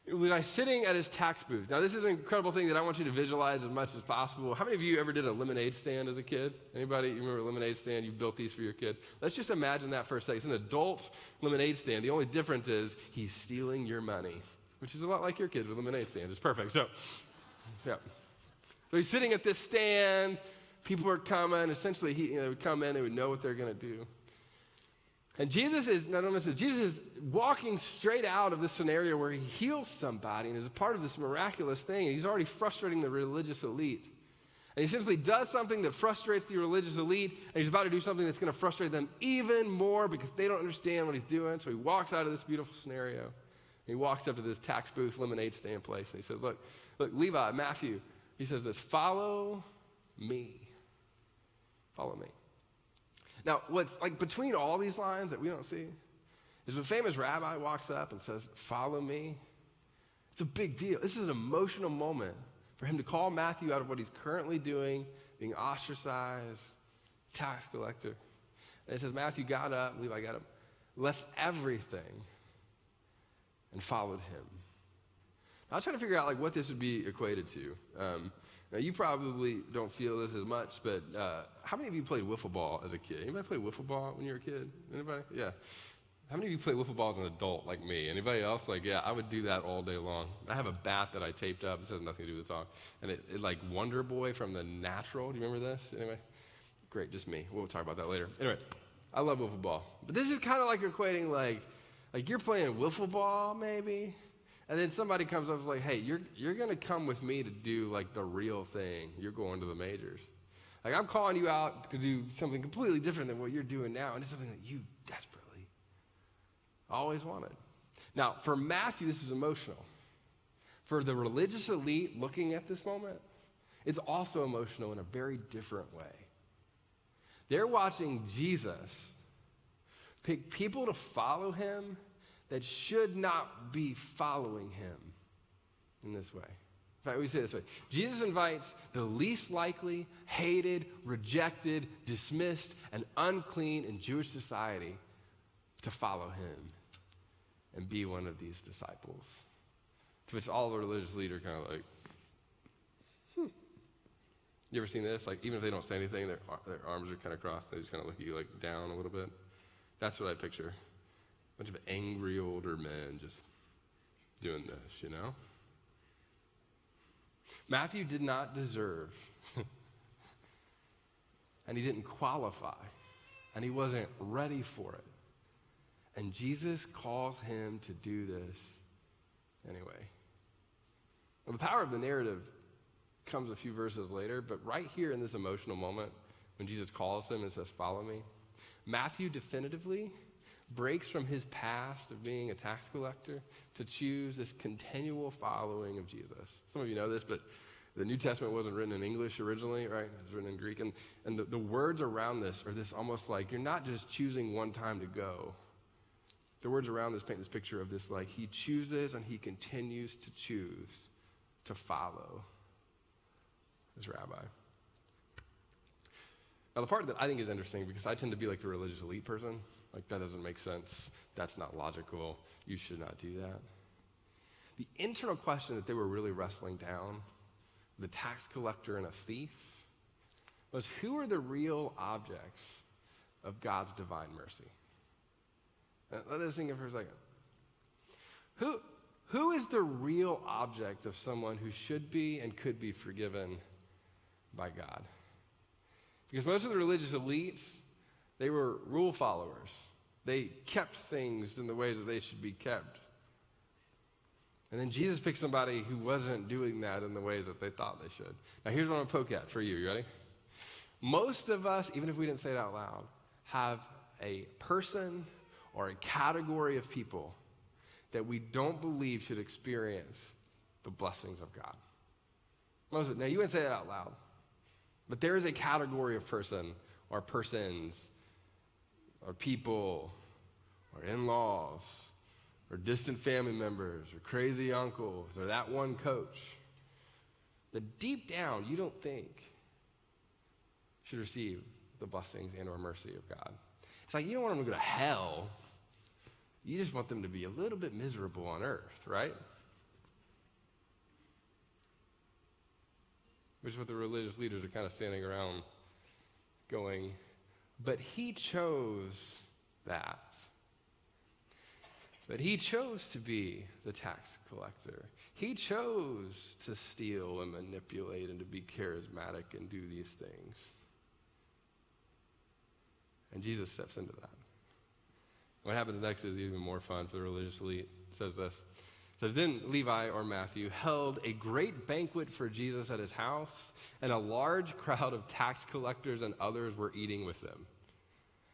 The guy sitting at his tax booth. Now, this is an incredible thing that I want you to visualize as much as possible. How many of you ever did a lemonade stand as a kid? Anybody? You remember a lemonade stand? You built these for your kids? Let's just imagine that for a second. It's an adult lemonade stand. The only difference is he's stealing your money, which is a lot like your kids with lemonade stands. It's perfect. So, yeah. So he's sitting at this stand. People are coming. Essentially, they would come in. They would know what they're going to do. And Jesus is walking straight out of this scenario where he heals somebody and is a part of this miraculous thing. And he's already frustrating the religious elite. And he essentially does something that frustrates the religious elite, and he's about to do something that's going to frustrate them even more because they don't understand what he's doing. So he walks out of this beautiful scenario. He walks up to this tax booth lemonade stand place, and he says, look, Levi, Matthew, he says this, follow me. Follow me. Now, what's like between all these lines that we don't see is when a famous rabbi walks up and says, follow me. It's a big deal. This is an emotional moment for him to call Matthew out of what he's currently doing, being ostracized, tax collector. And it says Matthew got up, Levi got up, left everything, and followed him. Now, I was trying to figure out like what this would be equated to. Now, you probably don't feel this as much, but how many of you played wiffle ball as a kid? Anybody play wiffle ball when you were a kid? Anybody? Yeah. How many of you play wiffle ball as an adult like me? Anybody else? Like, yeah, I would do that all day long. I have a bat that I taped up. This has nothing to do with the talk. And it like Wonder Boy from The Natural. Do you remember this? Anyway? Great, just me. We'll talk about that later. Anyway, I love wiffle ball. But this is kind of like equating like you're playing wiffle ball maybe, and then somebody comes up and is like, hey, you're going to come with me to do, like, the real thing. You're going to the majors. Like, I'm calling you out to do something completely different than what you're doing now, and it's something that you desperately always wanted. Now, for Matthew, this is emotional. For the religious elite looking at this moment, it's also emotional in a very different way. They're watching Jesus pick people to follow him that should not be following him in this way. In fact, we say it this way. Jesus invites the least likely, hated, rejected, dismissed, and unclean in Jewish society to follow him and be one of these disciples. To which all the religious leaders are kind of like, You ever seen this? Like, even if they don't say anything, their arms are kind of crossed. They just kind of look at you like down a little bit. That's what I picture. A bunch of angry older men just doing this, you know? Matthew did not deserve, and he didn't qualify, and he wasn't ready for it. And Jesus calls him to do this anyway. Well, the power of the narrative comes a few verses later, but right here in this emotional moment, when Jesus calls him and says, follow me, Matthew definitively breaks from his past of being a tax collector to choose this continual following of Jesus. Some of you know this, but the New Testament wasn't written in English originally, right? It was written in Greek. And the words around this are this almost like you're not just choosing one time to go. The words around this paint this picture of this like he chooses and he continues to choose to follow this rabbi. Now, the part that I think is interesting, because I tend to be like the religious elite person, like that doesn't make sense, that's not logical, you should not do that. The internal question that they were really wrestling down, the tax collector and a thief, was who are the real objects of God's divine mercy? Let us think of it for a second. Who is the real object of someone who should be and could be forgiven by God? Because most of the religious elites, they were rule followers. They kept things in the ways that they should be kept. And then Jesus picked somebody who wasn't doing that in the ways that they thought they should. Now here's what I'm going to poke at for you. You ready? Most of us, even if we didn't say it out loud, have a person or a category of people that we don't believe should experience the blessings of God. Most of it. Now you wouldn't say it out loud. But there is a category of person or persons or people or in-laws or distant family members or crazy uncles or that one coach that deep down you don't think should receive the blessings and or mercy of God. It's like you don't want them to go to hell. You just want them to be a little bit miserable on earth, right? which is what the religious leaders are kind of standing around going, but he chose that. But he chose to be the tax collector. He chose to steal and manipulate and to be charismatic and do these things. And Jesus steps into that. What happens next is even more fun for the religious elite. It says this. It says, then Levi, or Matthew, held a great banquet for Jesus at his house, and a large crowd of tax collectors and others were eating with them.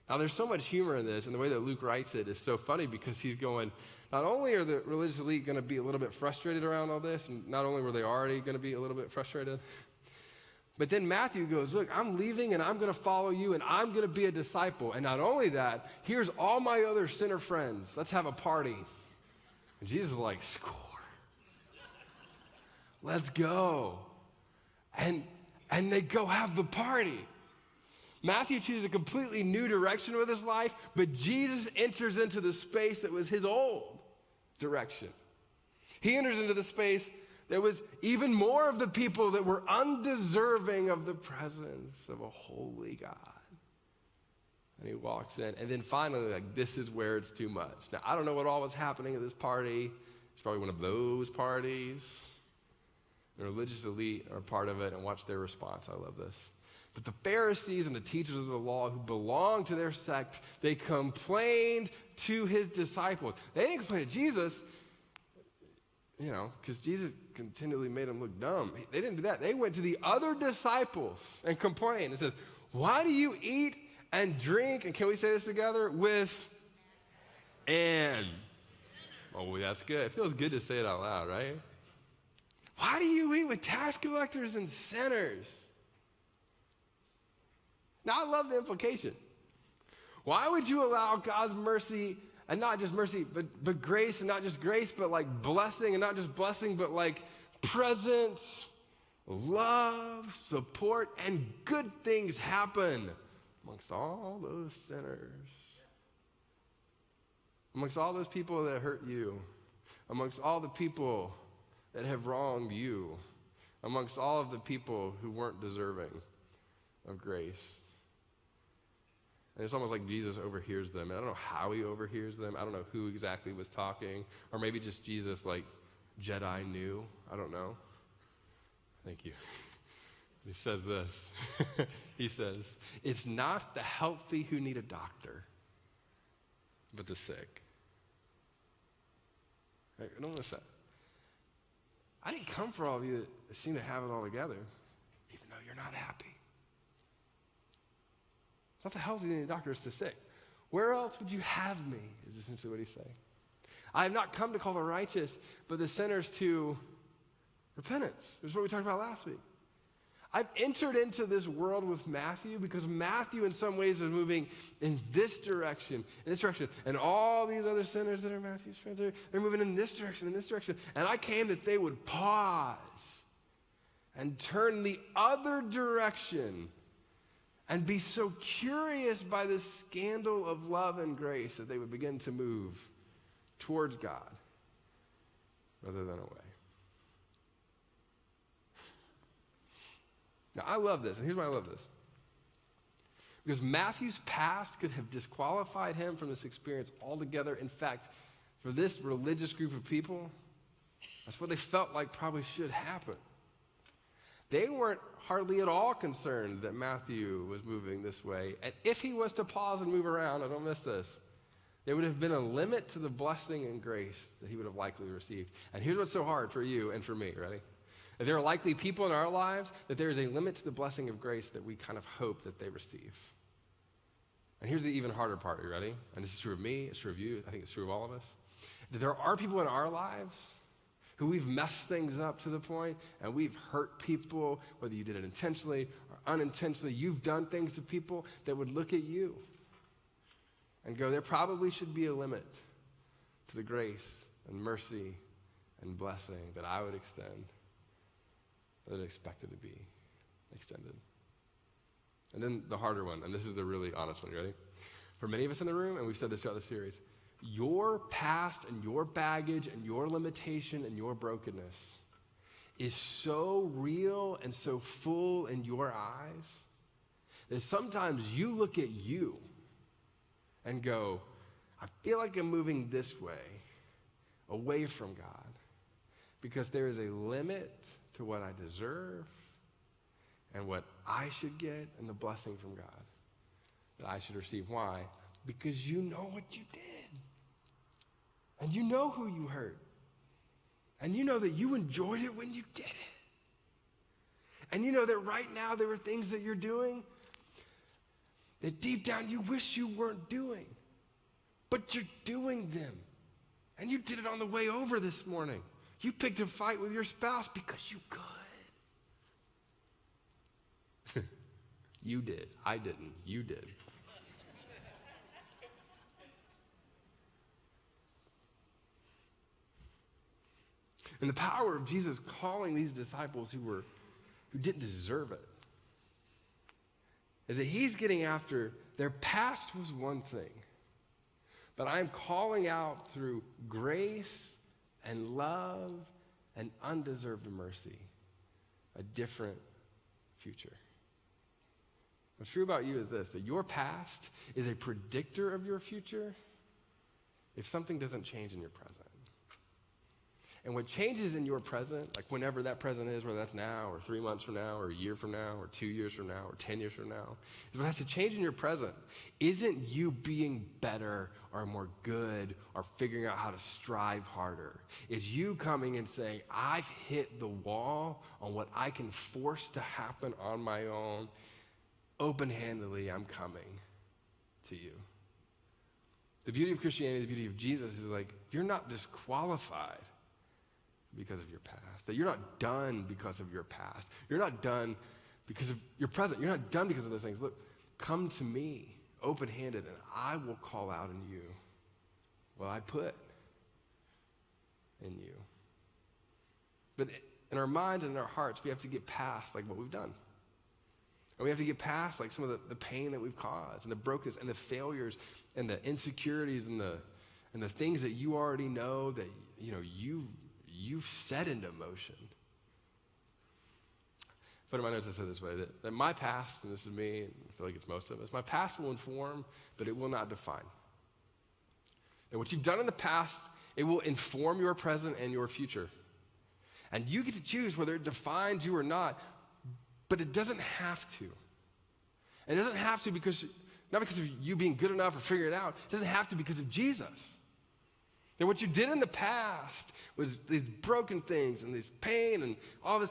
Now, there's so much humor in this, and the way that Luke writes it is so funny because he's going, not only are the religious elite going to be a little bit frustrated around all this, and not only were they already going to be a little bit frustrated, but then Matthew goes, look, I'm leaving and I'm going to follow you and I'm going to be a disciple. And not only that, here's all my other sinner friends. Let's have a party. And Jesus is like, score. Let's go. And they go have the party. Matthew chooses a completely new direction with his life, but Jesus enters into the space that was his old direction. He enters into the space that was even more of the people that were undeserving of the presence of a holy God. And he walks in, and then finally, like, this is where it's too much. Now, I don't know what all was happening at this party. It's probably one of those parties. The religious elite are part of it, and watch their response. I love this. But the Pharisees and the teachers of the law who belonged to their sect, they complained to his disciples. They didn't complain to Jesus, because Jesus continually made them look dumb. They didn't do that. They went to the other disciples and complained. It says, why do you eat and drink, and can we say this together, with and? Oh, that's good. It feels good to say it out loud, right? Why do you eat with tax collectors and sinners? Now, I love the implication. Why would you allow God's mercy, and not just mercy, but grace, and not just grace, but like blessing, and not just blessing, but like presence, love, support, and good things happen amongst all those sinners, amongst all those people that hurt you, amongst all the people that have wronged you, amongst all of the people who weren't deserving of grace? And it's almost like Jesus overhears them. And I don't know how he overhears them. I don't know who exactly was talking. Or maybe just Jesus, like, Jedi knew. I don't know. Thank you. He says this. He says, it's not the healthy who need a doctor, but the sick. Hey, don't miss that. I didn't come for all of you that seem to have it all together, even though you're not happy. It's not the healthy who need a doctor, it's the sick. Where else would you have me, is essentially what he's saying. I have not come to call the righteous, but the sinners to repentance. This is what we talked about last week. I've entered into this world with Matthew because Matthew in some ways is moving in this direction, and all these other sinners that are Matthew's friends, they're moving in this direction, and I came that they would pause and turn the other direction and be so curious by this scandal of love and grace that they would begin to move towards God rather than away. Now, I love this, and here's why I love this. Because Matthew's past could have disqualified him from this experience altogether. In fact, for this religious group of people, that's what they felt like probably should happen. They weren't hardly at all concerned that Matthew was moving this way. And if he was to pause and move around, I don't miss this, there would have been a limit to the blessing and grace that he would have likely received. And here's what's so hard for you and for me, ready? That there are likely people in our lives that there is a limit to the blessing of grace that we kind of hope that they receive. And here's the even harder part, are you ready? And this is true of me, it's true of you, I think it's true of all of us. That there are people in our lives who we've messed things up to the point, and we've hurt people, whether you did it intentionally or unintentionally. You've done things to people that would look at you and go, there probably should be a limit to the grace and mercy and blessing that I would extend, that I expected to be extended. And then the harder one, and this is the really honest one, you ready? For many of us in the room, and we've said this throughout the series, your past and your baggage and your limitation and your brokenness is so real and so full in your eyes that sometimes you look at you and go, I feel like I'm moving this way, away from God, because there is a limit to what I deserve and what I should get and the blessing from God that I should receive. Why? Because you know what you did. And you know who you hurt. And you know that you enjoyed it when you did it. And you know that right now there are things that you're doing that deep down you wish you weren't doing. But you're doing them. And you did it on the way over this morning. You picked a fight with your spouse because you could. You did. I didn't. You did. And the power of Jesus calling these disciples who didn't deserve it is that he's getting after their past was one thing, but I'm calling out through grace and love and undeserved mercy a different future. What's true about you is this, that your past is a predictor of your future if something doesn't change in your present. And what changes in your present, like whenever that present is, whether that's now or 3 months from now or a year from now or 2 years from now or 10 years from now, is what has to change in your present isn't you being better or more good or figuring out how to strive harder. It's you coming and saying, I've hit the wall on what I can force to happen on my own. Open-handedly, I'm coming to you. The beauty of Christianity, the beauty of Jesus is like, you're not disqualified because of your past, that you're not done because of your past. You're not done because of your present. You're not done because of those things. Look, come to me open-handed and I will call out in you what I put in you. But in our minds and in our hearts, we have to get past like what we've done. And we have to get past like some of the pain that we've caused and the brokenness and the failures and the insecurities and the things that you already know that you've set into motion. Put in my notes, I said this way, that my past, and this is me, and I feel like it's most of us, my past will inform, but it will not define. That what you've done in the past, it will inform your present and your future. And you get to choose whether it defines you or not, but it doesn't have to. And it doesn't have to not because of you being good enough or figuring it out, it doesn't have to because of Jesus. And what you did in the past was these broken things and this pain and all this.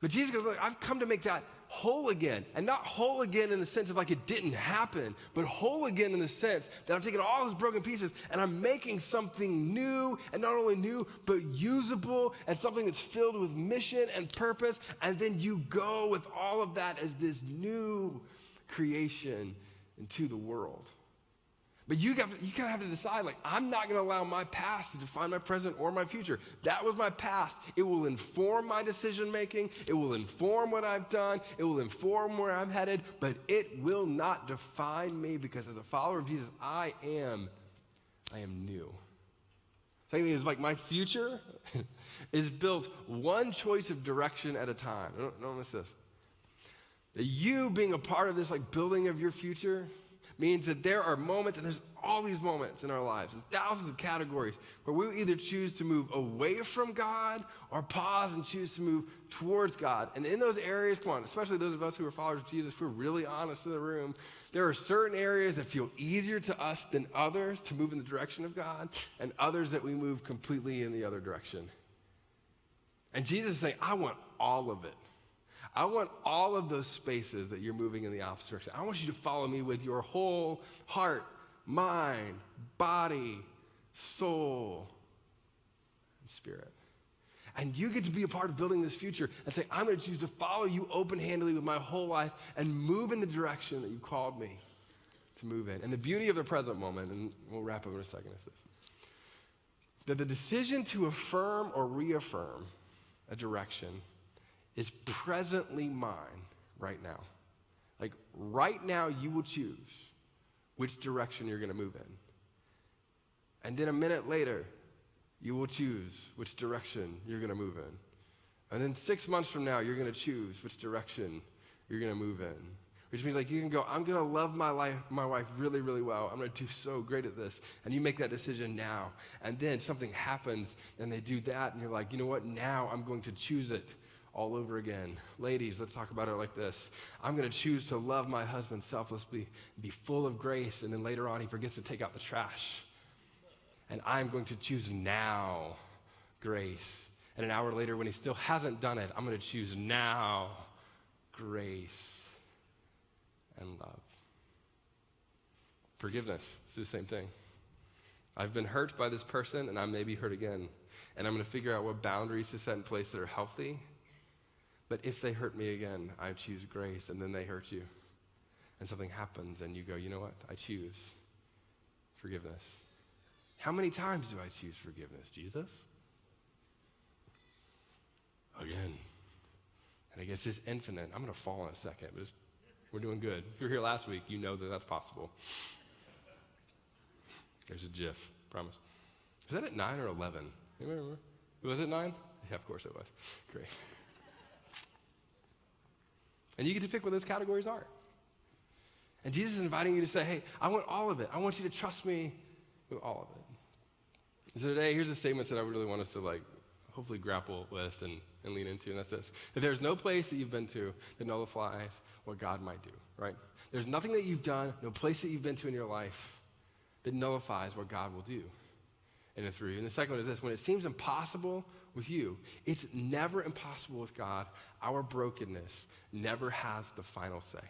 But Jesus goes, look, I've come to make that whole again. And not whole again in the sense of like it didn't happen, but whole again in the sense that I'm taking all those broken pieces and I'm making something new, and not only new, but usable, and something that's filled with mission and purpose. And then you go with all of that as this new creation into the world. But you kind of have to decide, like, I'm not going to allow my past to define my present or my future. That was my past. It will inform my decision making. It will inform what I've done. It will inform where I'm headed. But it will not define me, because as a follower of Jesus, I am new. Second thing is, like, my future is built one choice of direction at a time. Don't miss this. That you being a part of this, like, building of your future means that there are moments, and there's all these moments in our lives, in thousands of categories, where we either choose to move away from God or pause and choose to move towards God. And in those areas, come on, especially those of us who are followers of Jesus, if we're really honest in the room, there are certain areas that feel easier to us than others to move in the direction of God, and others that we move completely in the other direction. And Jesus is saying, I want all of it. I want all of those spaces that you're moving in the opposite direction. I want you to follow me with your whole heart, mind, body, soul, and spirit. And you get to be a part of building this future and say, I'm going to choose to follow you open-handedly with my whole life and move in the direction that you called me to move in. And the beauty of the present moment, and we'll wrap up in a second, is this: that the decision to affirm or reaffirm a direction is presently mine right now. Like right now, you will choose which direction you're going to move in. And then a minute later, you will choose which direction you're going to move in. And then 6 months from now, you're going to choose which direction you're going to move in. Which means like you can go, I'm going to love my wife really, really well. I'm going to do so great at this. And you make that decision now. And then something happens and they do that. And you're like, you know what? Now I'm going to choose it all over again. Ladies, let's talk about it like this. I'm going to choose to love my husband selflessly, be full of grace. And then later on, he forgets to take out the trash. And I'm going to choose now grace. And an hour later, when he still hasn't done it, I'm going to choose now grace and love. Forgiveness, it's the same thing. I've been hurt by this person, and I may be hurt again. And I'm going to figure out what boundaries to set in place that are healthy. But if they hurt me again, I choose grace, and then they hurt you. And something happens, and you go, you know what? I choose forgiveness. How many times do I choose forgiveness, Jesus? Again. And I guess it's infinite. I'm going to fall in a second, but we're doing good. If you were here last week, you know that that's possible. There's a GIF, promise. Was that at 9 or 11? Anybody remember? Was it 9? Yeah, of course it was. Great. And you get to pick what those categories are. And Jesus is inviting you to say, hey, I want all of it. I want you to trust me with all of it. So today, here's the statements that I really want us to hopefully grapple with and lean into, and that's this. That there's no place that you've been to that nullifies what God might do, right? There's nothing that you've done, no place that you've been to in your life that nullifies what God will do in and through you. And the second one is this. When it seems impossible with you, it's never impossible with God. Our brokenness never has the final say.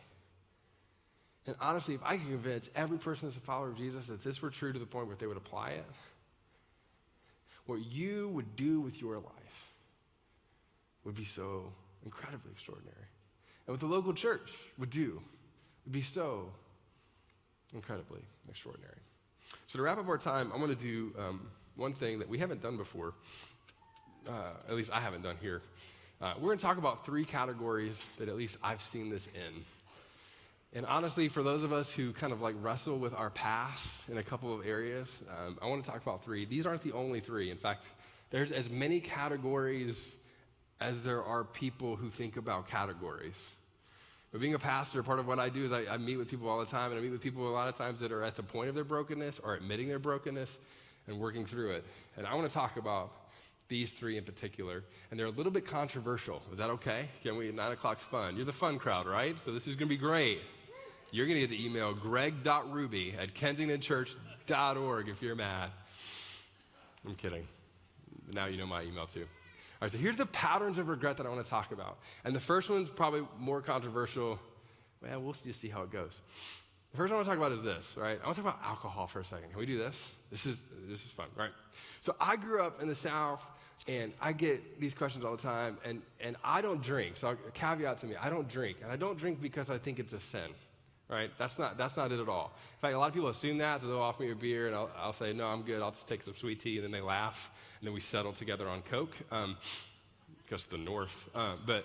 And honestly, if I could convince every person that's a follower of Jesus that this were true to the point where they would apply it, what you would do with your life would be so incredibly extraordinary. And what the local church would do would be so incredibly extraordinary. So to wrap up our time, I'm going to do one thing that we haven't done before, at least I haven't done here. We're going to talk about 3 categories that at least I've seen this in. And honestly, for those of us who kind of wrestle with our past in a couple of areas, I want to talk about 3. These aren't the only 3. In fact, there's as many categories as there are people who think about categories. But being a pastor, part of what I do is I meet with people all the time, and I meet with people a lot of times that are at the point of their brokenness or admitting their brokenness and working through it. And I want to talk about these 3 in particular, and they're a little bit controversial. Is that okay? Can we? 9 o'clock's fun. You're the fun crowd, right? So this is going to be great. You're going to get the email greg.ruby@kensingtonchurch.org if you're mad. I'm kidding. Now you know my email too. All right, so here's the patterns of regret that I want to talk about. And the first one's probably more controversial. Well, we'll just see how it goes. The first one I want to talk about is this, right? I want to talk about alcohol for a second. Can we do this? This is fun, right? So I grew up in the South, and I get these questions all the time, and I don't drink. So caveat to me, I don't drink. And I don't drink because I think it's a sin. Right? That's not it at all. In fact, a lot of people assume that, so they'll offer me a beer, and I'll say, no, I'm good. I'll just take some sweet tea, and then they laugh, and then we settle together on Coke, because the North. But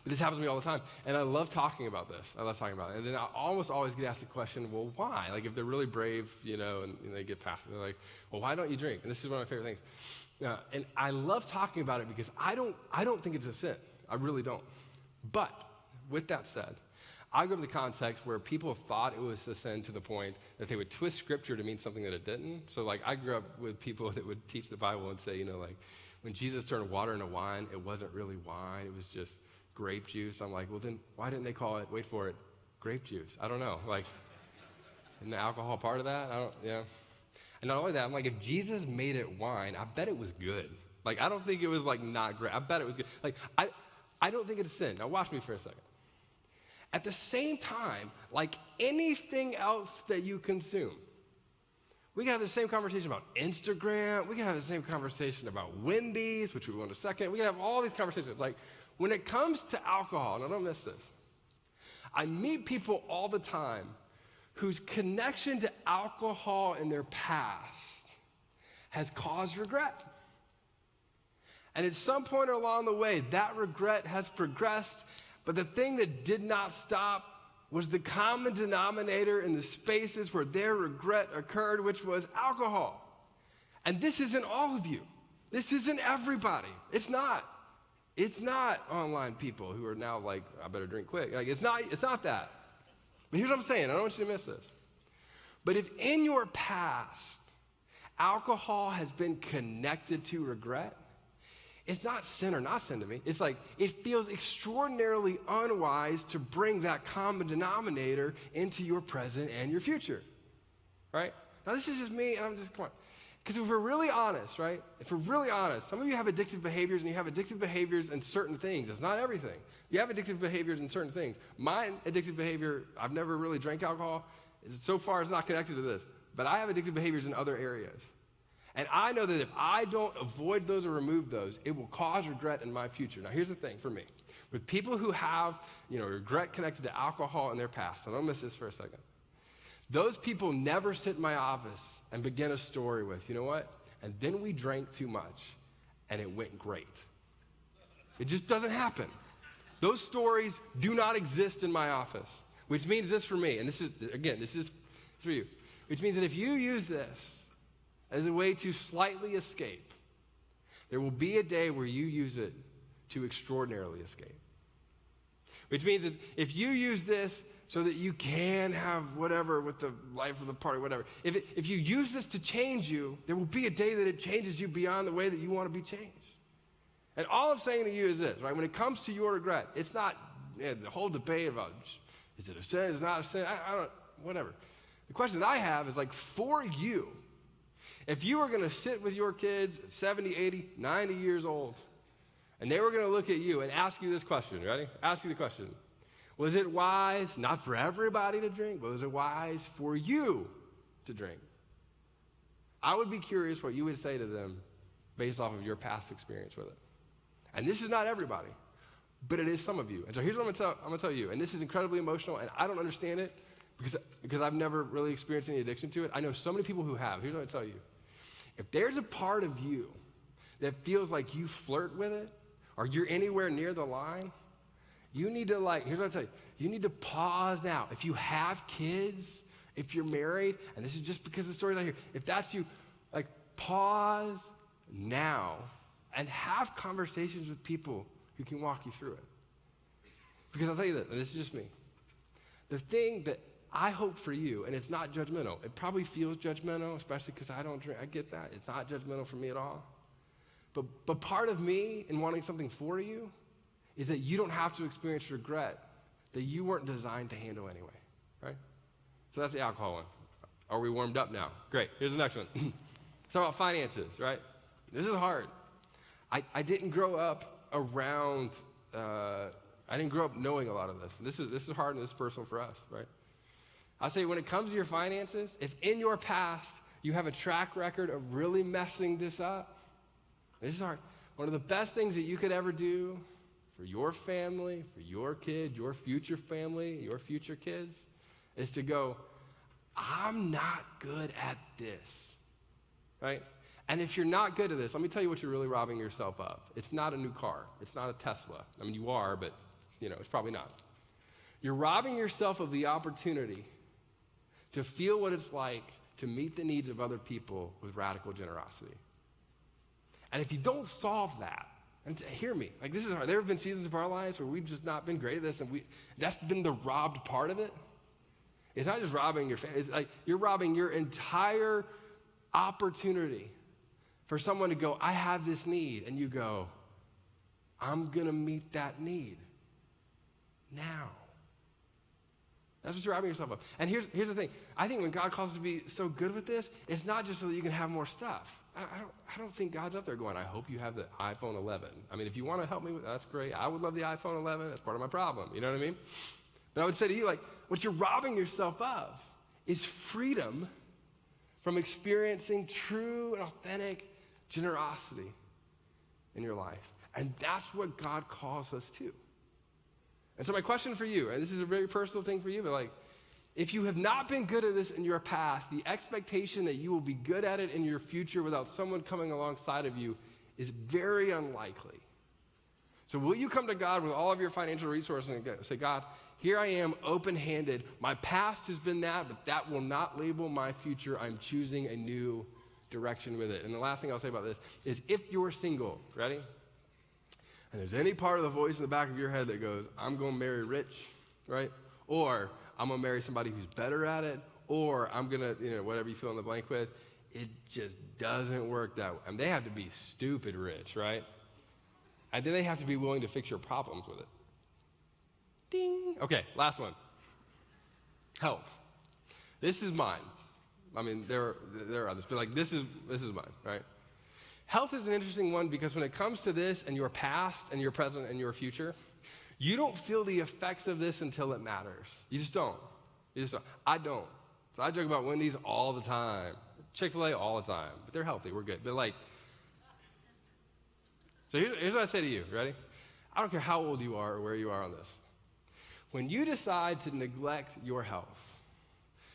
this happens to me all the time, and I love talking about this. I love talking about it. And then I almost always get asked the question, well, why? If they're really brave, and they get past it, they're like, well, why don't you drink? And this is one of my favorite things. And I love talking about it because I don't think it's a sin. I really don't. But with that said, I grew up in the context where people thought it was a sin to the point that they would twist scripture to mean something that it didn't. So I grew up with people that would teach the Bible and say, when Jesus turned water into wine, it wasn't really wine, it was just grape juice. I'm like, well then why didn't they call it, wait for it, grape juice? I don't know. Isn't the alcohol part of that? And not only that, I'm like, if Jesus made it wine, I bet it was good. I don't think it was not great. I bet it was good. I don't think it's a sin. Now watch me for a second. At the same time, like anything else that you consume, we can have the same conversation about Instagram. We can have the same conversation about Wendy's, which we will in a second. We can have all these conversations. When it comes to alcohol, and I don't miss this, I meet people all the time whose connection to alcohol in their past has caused regret. And at some point along the way, that regret has progressed. But the thing that did not stop was the common denominator in the spaces where their regret occurred, which was alcohol. And this isn't all of you. This isn't everybody. It's not. It's not online people who are now like, I better drink quick. Like, it's not that. But here's what I'm saying. I don't want you to miss this. But if in your past, alcohol has been connected to regret, it's not sin or not sin to me. It's like, it feels extraordinarily unwise to bring that common denominator into your present and your future, right? Now, this is just me, and I'm just, come on. Because if we're really honest, right? If we're really honest, some of you have addictive behaviors, and you have addictive behaviors in certain things. It's not everything. You have addictive behaviors in certain things. My addictive behavior, I've never really drank alcohol. So far, it's not connected to this. But I have addictive behaviors in other areas. And I know that if I don't avoid those or remove those, it will cause regret in my future. Now, here's the thing for me. With people who have, regret connected to alcohol in their past, and don't miss this for a second. Those people never sit in my office and begin a story with, you know what? And then we drank too much, and it went great. It just doesn't happen. Those stories do not exist in my office, which means this for me, and this is for you, which means that if you use this as a way to slightly escape, there will be a day where you use it to extraordinarily escape. Which means that if you use this so that you can have whatever with the life of the party, whatever. If you use this to change you, there will be a day that it changes you beyond the way that you want to be changed. And all I'm saying to you is this, right? When it comes to your regret, it's not the whole debate about is it a sin, is it not a sin, I don't, whatever. The question that I have is like, for you, if you were going to sit with your kids at 70, 80, 90 years old, and they were going to look at you and ask you this question, ready? Ask you the question. Was it wise, not for everybody to drink, but was it wise for you to drink? I would be curious what you would say to them based off of your past experience with it. And this is not everybody, but it is some of you. And so here's what I'm going to tell you, and this is incredibly emotional, and I don't understand it because I've never really experienced any addiction to it. I know so many people who have. Here's what I tell you. If there's a part of you that feels like you flirt with it, or you're anywhere near the line, you need to here's what I tell you. You need to pause now. If you have kids, if you're married, and this is just because the story's not here, if that's you, pause now and have conversations with people who can walk you through it. Because I'll tell you this, and this is just me. The thing that I hope for you, and it's not judgmental. It probably feels judgmental, especially because I don't drink. I get that. It's not judgmental for me at all. But part of me in wanting something for you is that you don't have to experience regret that you weren't designed to handle anyway, right? So that's the alcohol one. Are we warmed up now? Great. Here's the next one. It's about finances, right? This is hard. I didn't grow up around, I didn't grow up knowing a lot of this. This is hard and this is personal for us, right? I'll say when it comes to your finances, if in your past you have a track record of really messing this up, this is hard. One of the best things that you could ever do for your family, for your kids, your future family, your future kids, is to go, I'm not good at this, right? And if you're not good at this, let me tell you what you're really robbing yourself of. It's not a new car. It's not a Tesla. I mean, you are, but, it's probably not. You're robbing yourself of the opportunity to feel what it's like to meet the needs of other people with radical generosity. And if you don't solve that, and hear me, this is hard. There have been seasons of our lives where we've just not been great at this, and that's been the robbed part of it. It's not just robbing your family. It's like you're robbing your entire opportunity for someone to go, I have this need, and you go, I'm going to meet that need now. That's what you're robbing yourself of. And here's the thing. I think when God calls us to be so good with this, it's not just so that you can have more stuff. I don't think God's up there going, I hope you have the iPhone 11. I mean, if you want to help me with that's great. I would love the iPhone 11. That's part of my problem. You know what I mean? But I would say to you, what you're robbing yourself of is freedom from experiencing true and authentic generosity in your life. And that's what God calls us to. And so my question for you, and this is a very personal thing for you, but if you have not been good at this in your past, the expectation that you will be good at it in your future without someone coming alongside of you is very unlikely. So will you come to God with all of your financial resources and say, God, here I am open-handed. My past has been that, but that will not label my future. I'm choosing a new direction with it. And the last thing I'll say about this is if you're single, ready? And there's any part of the voice in the back of your head that goes, I'm going to marry rich, right? Or I'm going to marry somebody who's better at it, or I'm going to, whatever you fill in the blank with, it just doesn't work that way. I mean, they have to be stupid rich, right? And then they have to be willing to fix your problems with it. Ding. Okay, last one. Health. This is mine. I mean, there are others, but like this is mine, right? Health is an interesting one because when it comes to this and your past and your present and your future, you don't feel the effects of this until it matters. You just don't. I don't. So I joke about Wendy's all the time. Chick-fil-A all the time. But they're healthy. We're good. But so here's what I say to you. Ready? I don't care how old you are or where you are on this. When you decide to neglect your health,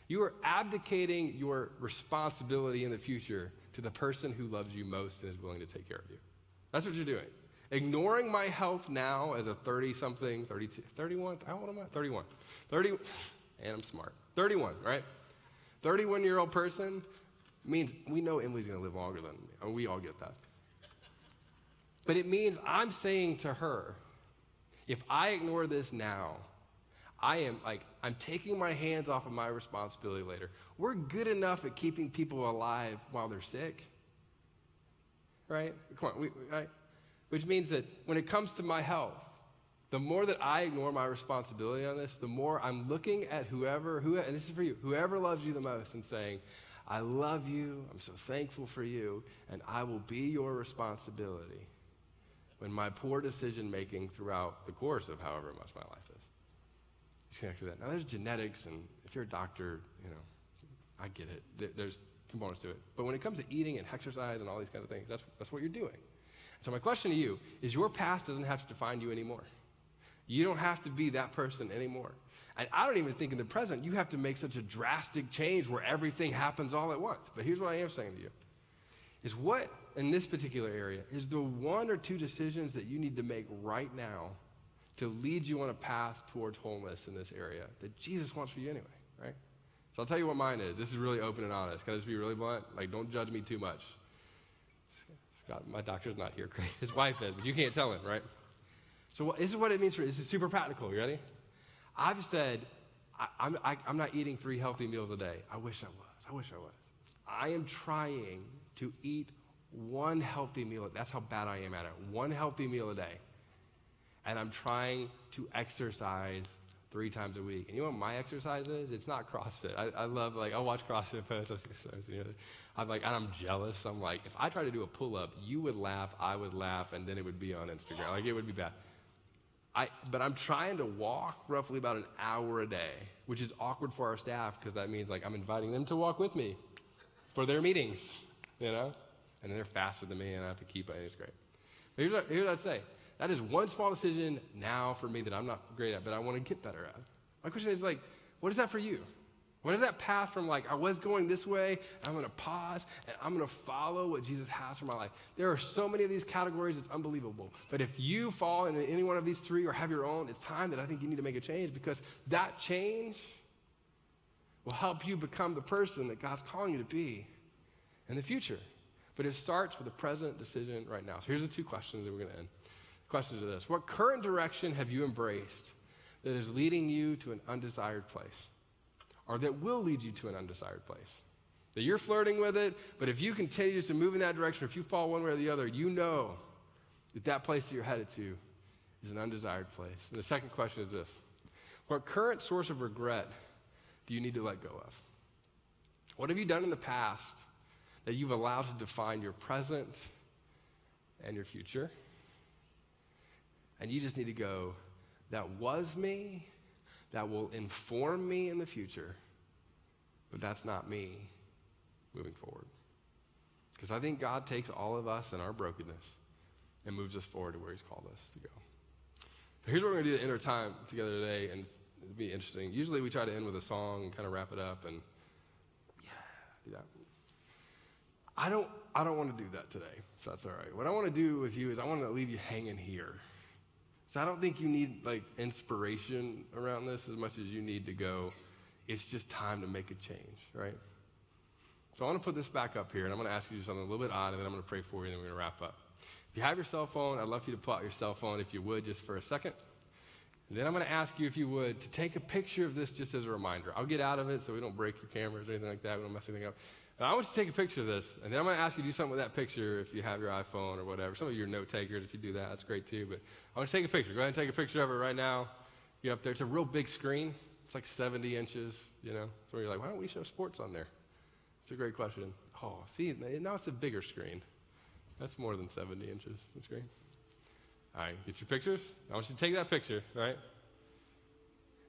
you are abdicating your responsibility in the future to the person who loves you most and is willing to take care of you. That's what you're doing. Ignoring my health now as a 30-something, 32, 31, how old am I? 31. 30, and I'm smart. 31, right? 31-year-old person means we know Emily's going to live longer than me. I mean, we all get that. But it means I'm saying to her, if I ignore this now, I'm taking my hands off of my responsibility later. We're good enough at keeping people alive while they're sick, right? Come on, right? Which means that when it comes to my health, the more that I ignore my responsibility on this, the more I'm looking at whoever, and this is for you, whoever loves you the most and saying, I love you, I'm so thankful for you, and I will be your responsibility when my poor decision-making throughout the course of however much my life is. Disconnect with that. Now, there's genetics, and if you're a doctor, I get it. There's components to it. But when it comes to eating and exercise and all these kind of things, that's what you're doing. So my question to you is your past doesn't have to define you anymore. You don't have to be that person anymore. And I don't even think in the present you have to make such a drastic change where everything happens all at once. But here's what I am saying to you, is what, in this particular area, is the one or two decisions that you need to make right now to lead you on a path towards wholeness in this area that Jesus wants for you anyway, right? So I'll tell you what mine is. This is really open and honest. Can I just be really blunt? Don't judge me too much. Scott, my doctor's not here. His wife is, but you can't tell him, right? So this is what it means for you. This is super practical. You ready? I've said, I'm not eating 3 healthy meals a day. I wish I was. I am trying to eat 1 healthy meal. That's how bad I am at it. 1 healthy meal a day. And I'm trying to exercise 3 times a week. And you know what my exercise is? It's not CrossFit. I love, I'll watch CrossFit posts. I'm and I'm jealous. I'm like, if I try to do a pull-up, you would laugh, I would laugh, and then it would be on Instagram. It would be bad. But I'm trying to walk roughly about an hour a day, which is awkward for our staff because that means, I'm inviting them to walk with me for their meetings, And then they're faster than me, and I have to keep it. It's great. But here's what I'd say. That is one small decision now for me that I'm not great at, but I want to get better at. My question is what is that for you? What is that path from I was going this way, and I'm going to pause, and I'm going to follow what Jesus has for my life? There are so many of these categories, it's unbelievable. But if you fall into any one of these 3 or have your own, it's time that I think you need to make a change because that change will help you become the person that God's calling you to be in the future. But it starts with a present decision right now. So here's the 2 questions that we're going to end. Questions are this. What current direction have you embraced that is leading you to an undesired place? Or that will lead you to an undesired place? That you're flirting with it, but if you continue to move in that direction, if you fall one way or the other, you know that place that you're headed to is an undesired place. And the second question is this. What current source of regret do you need to let go of? What have you done in the past that you've allowed to define your present and your future? And you just need to go, that was me, that will inform me in the future, but that's not me moving forward. Because I think God takes all of us and our brokenness and moves us forward to where he's called us to go. So here's what we're going to do to end our time together today, and it'll be interesting. Usually we try to end with a song and kind of wrap it up, and do that. I don't want to do that today, if that's all right. What I want to do with you is I want to leave you hanging here. So I don't think you need inspiration around this as much as you need to go, it's just time to make a change, right? So I want to put this back up here, and I'm going to ask you to do something a little bit odd, and then I'm going to pray for you, and then we're going to wrap up. If you have your cell phone, I'd love for you to pull out your cell phone, if you would, just for a second. And then I'm going to ask you, if you would, to take a picture of this just as a reminder. I'll get out of it so we don't break your cameras or anything like that. We don't mess anything up. And I want you to take a picture of this. And then I'm going to ask you to do something with that picture if you have your iPhone or whatever. Some of you are note takers. If you do that, that's great too. But I want you to take a picture. Go ahead and take a picture of it right now. Get up there. It's a real big screen. It's like 70 inches, you know. So you're like, why don't we show sports on there? It's a great question. Oh, see, now it's a bigger screen. That's more than 70 inches, the screen. All right, get your pictures. I want you to take that picture, right?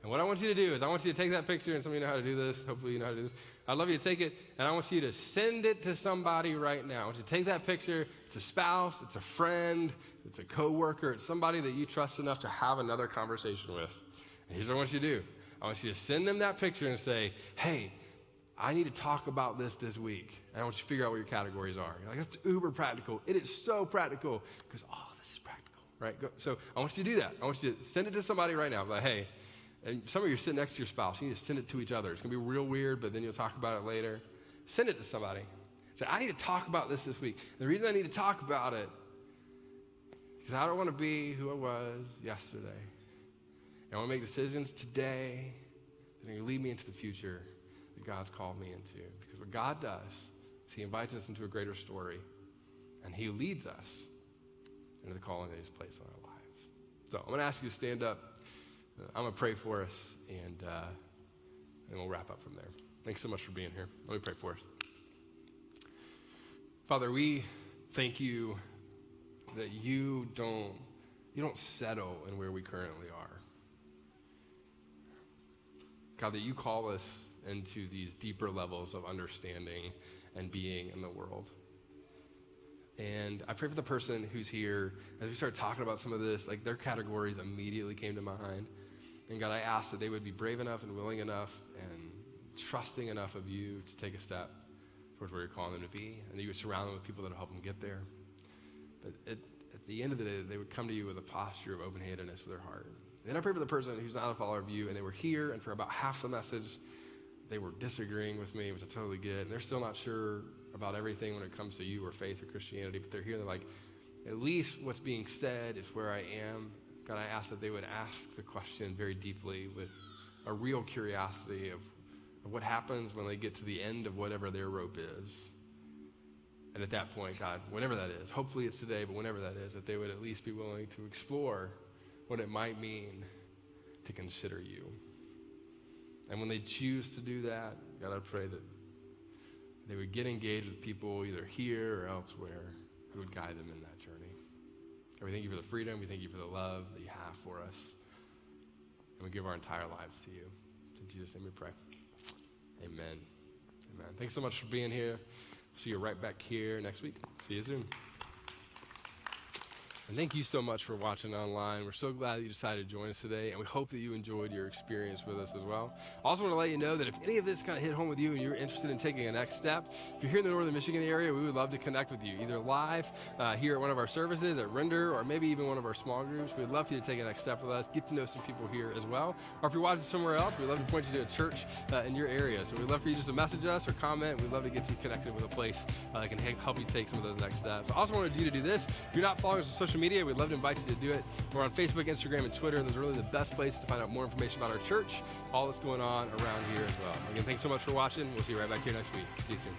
And what I want you to do is I want you to take that picture, and some of you know how to do this. Hopefully you know how to do this. I'd love you to take it, and I want you to send it to somebody right now. I want you to take that picture. It's a spouse. It's a friend. It's a coworker. It's somebody that you trust enough to have another conversation with. And here's what I want you to do. I want you to send them that picture and say, hey, I need to talk about this week. And I want you to figure out what your categories are. You're like, that's uber practical. It is so practical because all of this is practical, right? So I want you to do that. I want you to send it to somebody right now. Like, hey, and some of you are sitting next to your spouse. You need to send it to each other. It's going to be real weird, but then you'll talk about it later. Send it to somebody. Say, I need to talk about this week. And the reason I need to talk about it is I don't want to be who I was yesterday. And I want to make decisions today that are going to lead me into the future that God's called me into. Because what God does is he invites us into a greater story, and he leads us into the calling that he's placed on our lives. So I'm going to ask you to stand up. I'm going to pray for us, and we'll wrap up from there. Thanks so much for being here. Let me pray for us. Father, we thank you that you don't settle in where we currently are. God, that you call us into these deeper levels of understanding and being in the world. And I pray for the person who's here, as we start talking about some of this, like their categories immediately came to mind. And God, I ask that they would be brave enough and willing enough and trusting enough of you to take a step towards where you're calling them to be, and that you would surround them with people that will help them get there. But at the end of the day, they would come to you with a posture of open-handedness for their heart. And I pray for the person who's not a follower of you, and they were here, and for about half the message, they were disagreeing with me, which I totally get, and they're still not sure about everything when it comes to you or faith or Christianity, but they're here, and they're like, at least what's being said is where I am. God, I ask that they would ask the question very deeply with a real curiosity of what happens when they get to the end of whatever their rope is. And at that point, God, whenever that is, hopefully it's today, but whenever that is, that they would at least be willing to explore what it might mean to consider you. And when they choose to do that, God, I pray that they would get engaged with people either here or elsewhere who would guide them in that journey. And we thank you for the freedom. We thank you for the love that you have for us. And we give our entire lives to you. In Jesus' name we pray. Amen. Amen. Thanks so much for being here. See you right back here next week. See you soon. And thank you so much for watching online. We're so glad that you decided to join us today, and we hope that you enjoyed your experience with us as well. I also want to let you know that if any of this kind of hit home with you and you're interested in taking a next step, if you're here in the northern Michigan area, we would love to connect with you, either live here at one of our services at Render, or maybe even one of our small groups. We'd love for you to take a next step with us, get to know some people here as well. Or if you're watching somewhere else, we'd love to point you to a church in your area. So we'd love for you just to message us or comment. We'd love to get you connected with a place that can help you take some of those next steps. I also wanted you to do this. If you're not following us on social media, we'd love to invite you to do it. We're on Facebook, Instagram, and Twitter. Those are really the best places to find out more information about our church, all that's going on around here as well. Again, thanks so much for watching. We'll see you right back here next week. See you soon.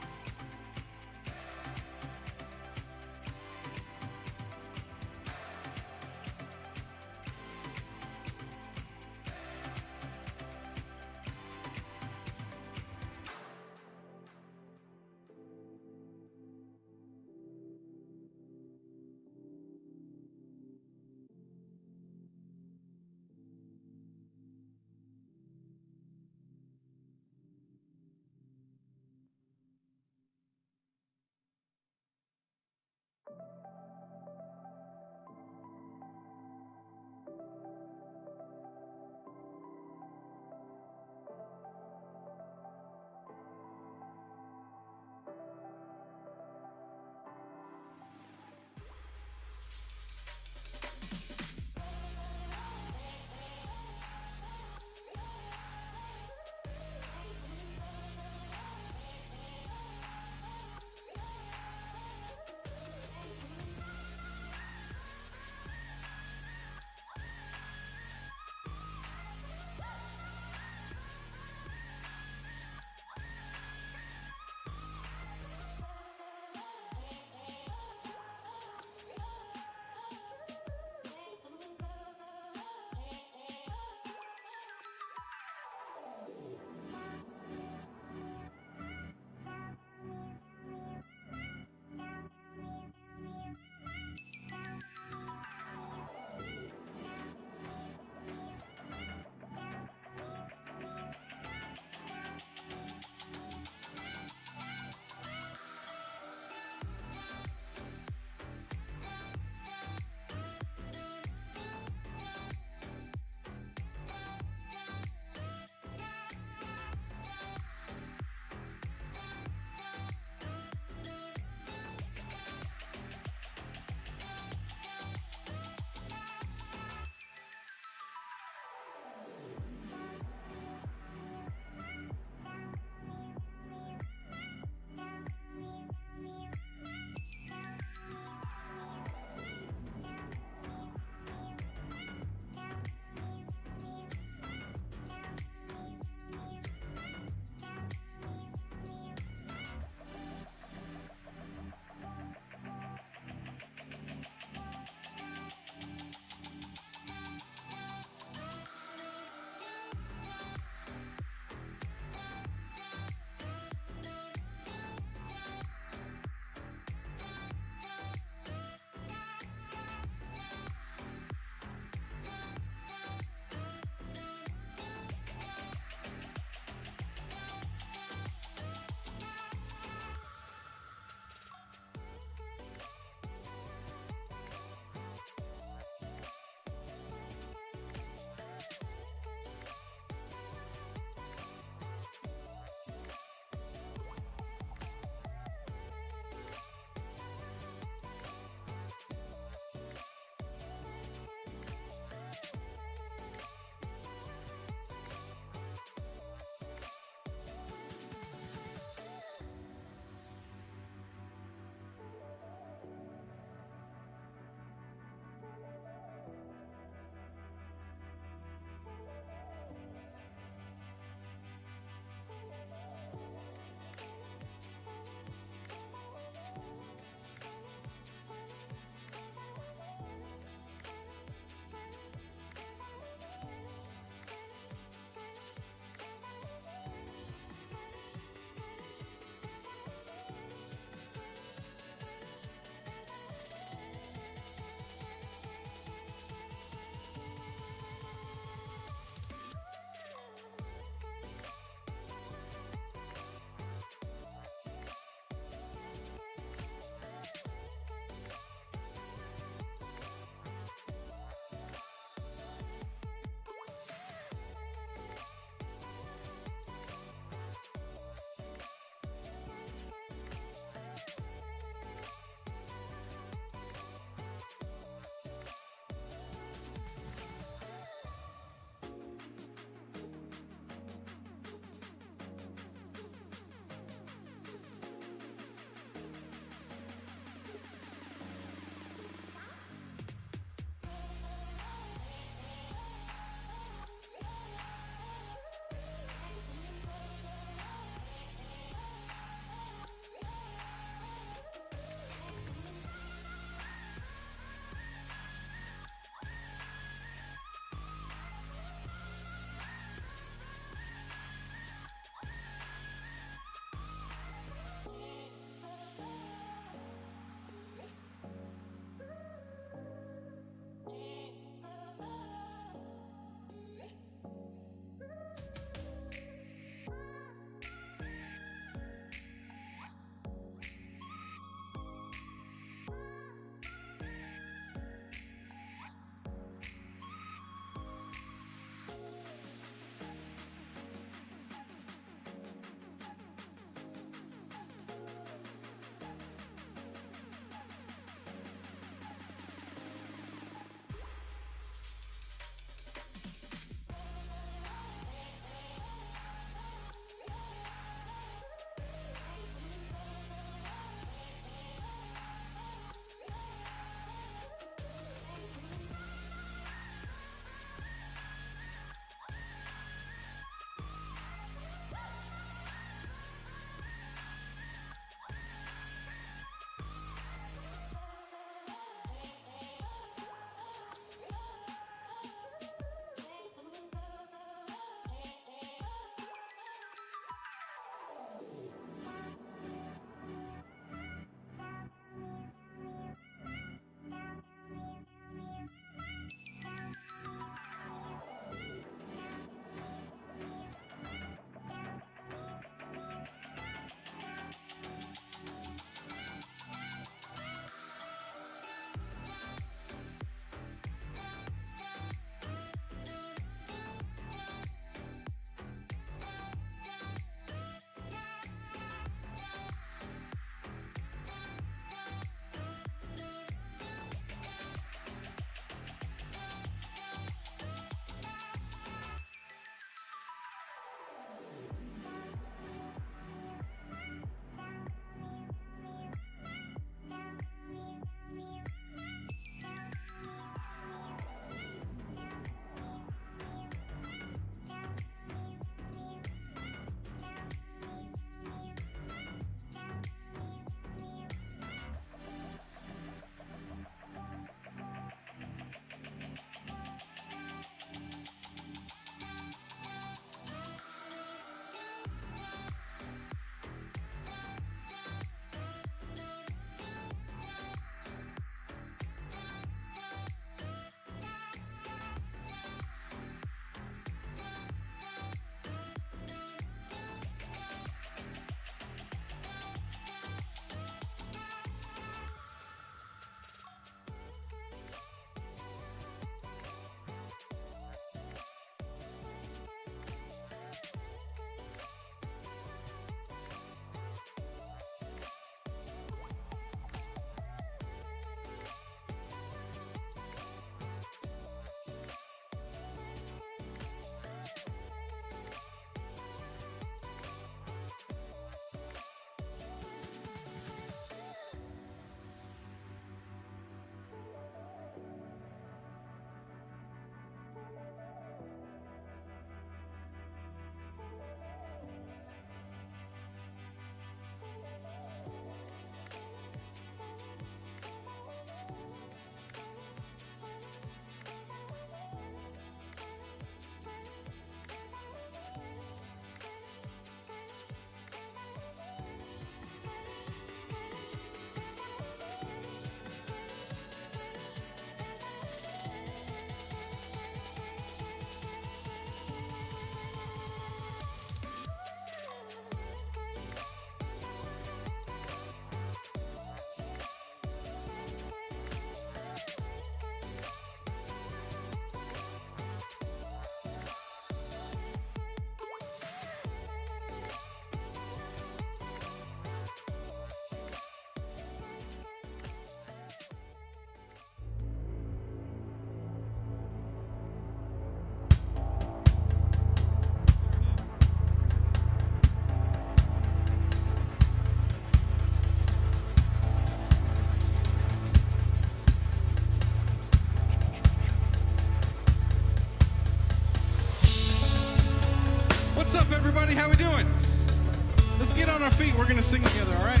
our feet. We're going to sing together, all right?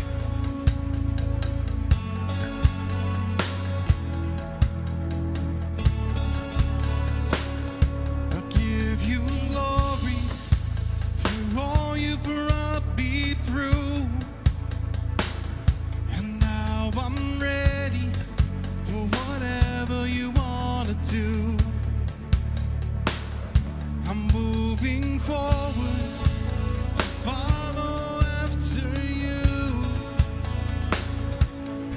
I'll give you glory for all you brought me through. And now I'm ready for whatever you want to do. I'm moving forward to follow after you.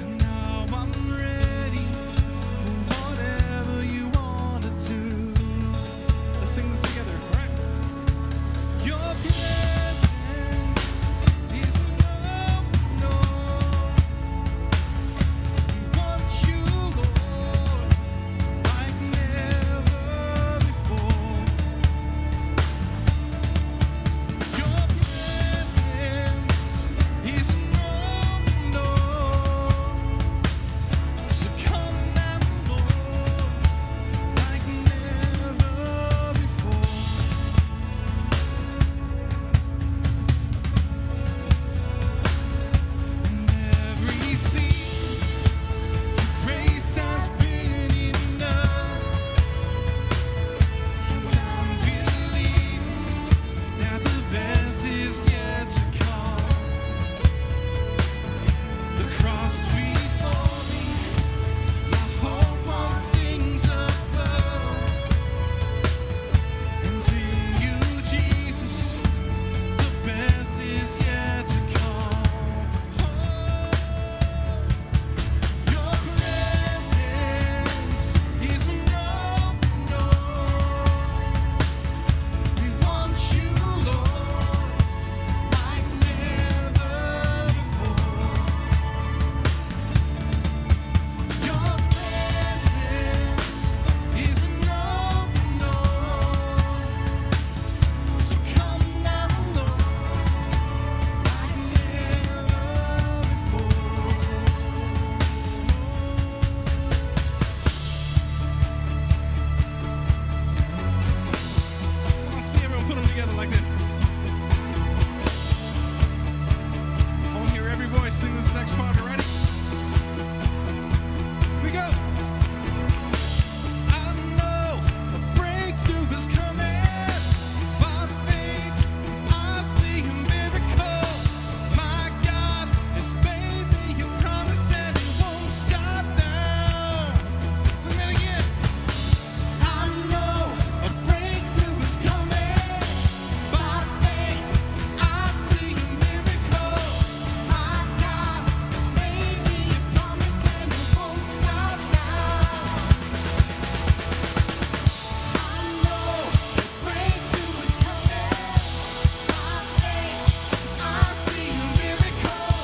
And now I'm ready for whatever you want to do. Let's sing this together, all right? Your presence is an open door. We want you, Lord, like never before. Your presence is an open door. So come now, Lord, like never before. In every season, your grace has been enough. And I'm believing that the best is yet to come. The cross before me, my hope on things above. And in you, Jesus, the best is yet to come. Your presence is an open door. We want you, Lord, like never before. Your presence is an open door. So come now, Lord, like never before. Let's see everyone put them together like this. I want to hear every voice sing this next part. Are you ready? Here we go. I know a breakthrough is coming. By faith, I see a miracle. My God has made me a promise and it won't stop now. Sing that again. I know a breakthrough is coming. By faith, I see a miracle. My God has made me a promise and it won't stop now. I know a breakthrough is coming. By faith, I see a miracle.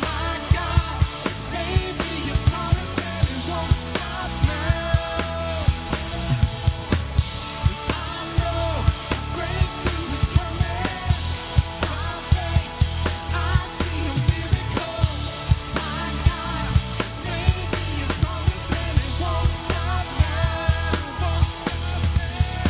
My God has made me a promise and it won't stop now. I know a breakthrough is coming. By faith, I see a miracle. My God has made me a promise and it won't stop now. Won't stop now.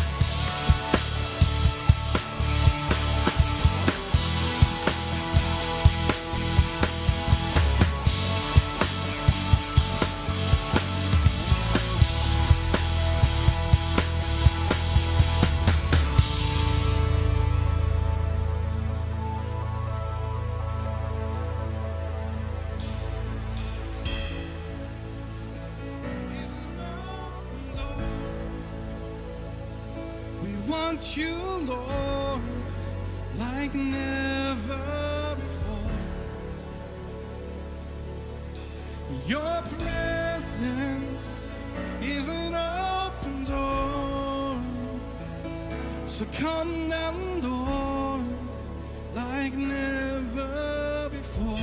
We want you, Lord, like never before. Your presence is an open door. So come now, Lord, like never before.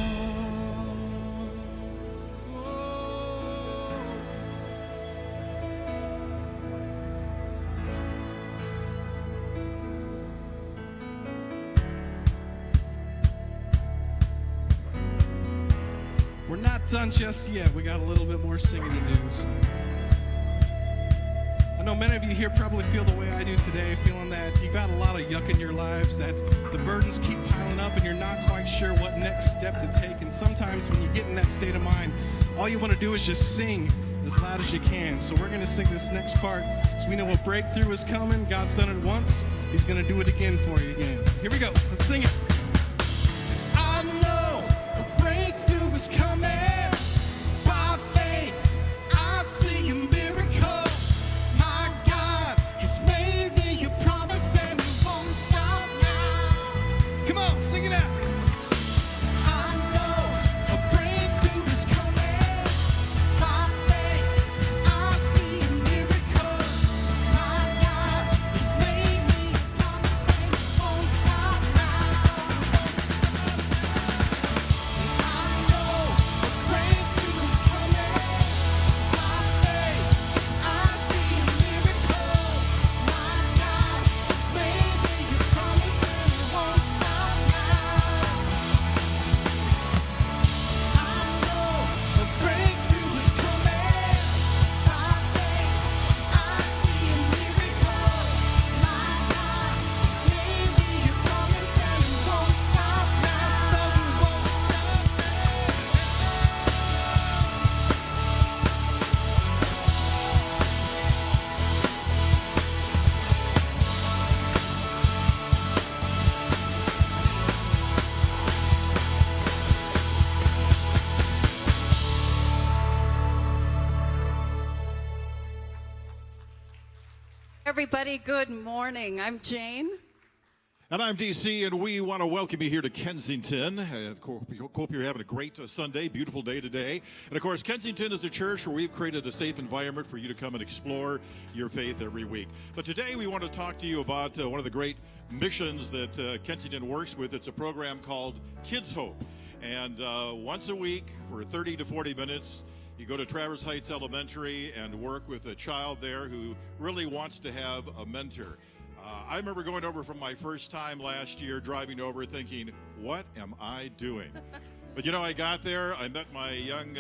We're not done just yet. We got a little bit more singing to do. So. I know many of you here probably feel the way I do today, feeling that you got a lot of yuck in your lives, that the burdens keep piling up and you're not quite sure what next step to take. And sometimes when you get in that state of mind, all you want to do is just sing as loud as you can. So we're going to sing this next part so we know a breakthrough is coming. God's done it once. He's going to do it again for you again. So here we go. Let's sing it. 'Cause I know a breakthrough is coming. By faith, I see a miracle. My God has made me a promise and it won't stop now. Come on, sing it out. I know a breakthrough is coming. By faith, I see a miracle. My God has made me a promise and it won't stop now. I know a breakthrough is coming. By faith, I see a miracle. My God has made me a promise and it won't stop now. I know a breakthrough is coming. By faith, I see a miracle. My God has made me a promise and it won't stop now. No, it won't stop Everybody, good morning. I'm Jane. And I'm DC, and we want to welcome you here to Kensington. Hope you're having a great Sunday, beautiful day today. And of course, Kensington is a church where we've created a safe environment for you to come and explore your faith every week. But today we want to talk to you about one of the great missions that Kensington works with. It's a program called Kids Hope. And once a week for 30 to 40 minutes, you go to Traverse Heights Elementary and work with a child there who really wants to have a mentor. I remember going over from my first time last year, driving over thinking, what am I doing? But you know, I got there, I met my young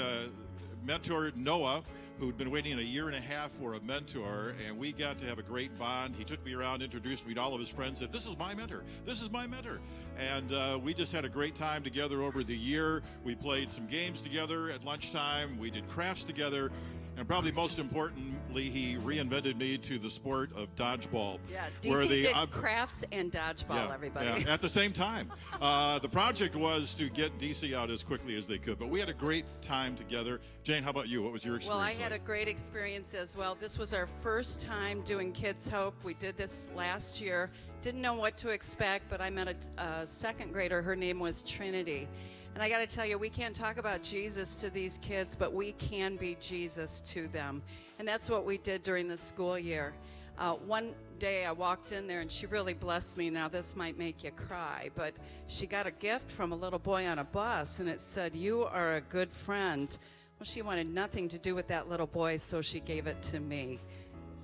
mentor, Noah, who'd been waiting a year and a half for a mentor, and we got to have a great bond. He took me around, introduced me to all of his friends, said, this is my mentor, this is my mentor. And we just had a great time together over the year. We played some games together at lunchtime, we did crafts together, and probably most importantly, he reinvented me to the sport of dodgeball. Yeah, where DC the- did crafts and dodgeball, everybody. yeah, at the same time. The project was to get DC out as quickly as they could, but we had a great time together. Jane, how about you? What was your experience Well, I had a like? great experience as well. This was our first time doing Kids Hope. We did this last year. Didn't know what to expect, but I met a second grader. Her name was Trinity. And I got to tell you, we can't talk about Jesus to these kids, but we can be Jesus to them. And that's what we did during the school year. One day I walked in there and she really blessed me. Now this might make you cry, but she got a gift from a little boy on a bus and it said, "You are a good friend." Well, she wanted nothing to do with that little boy, so she gave it to me.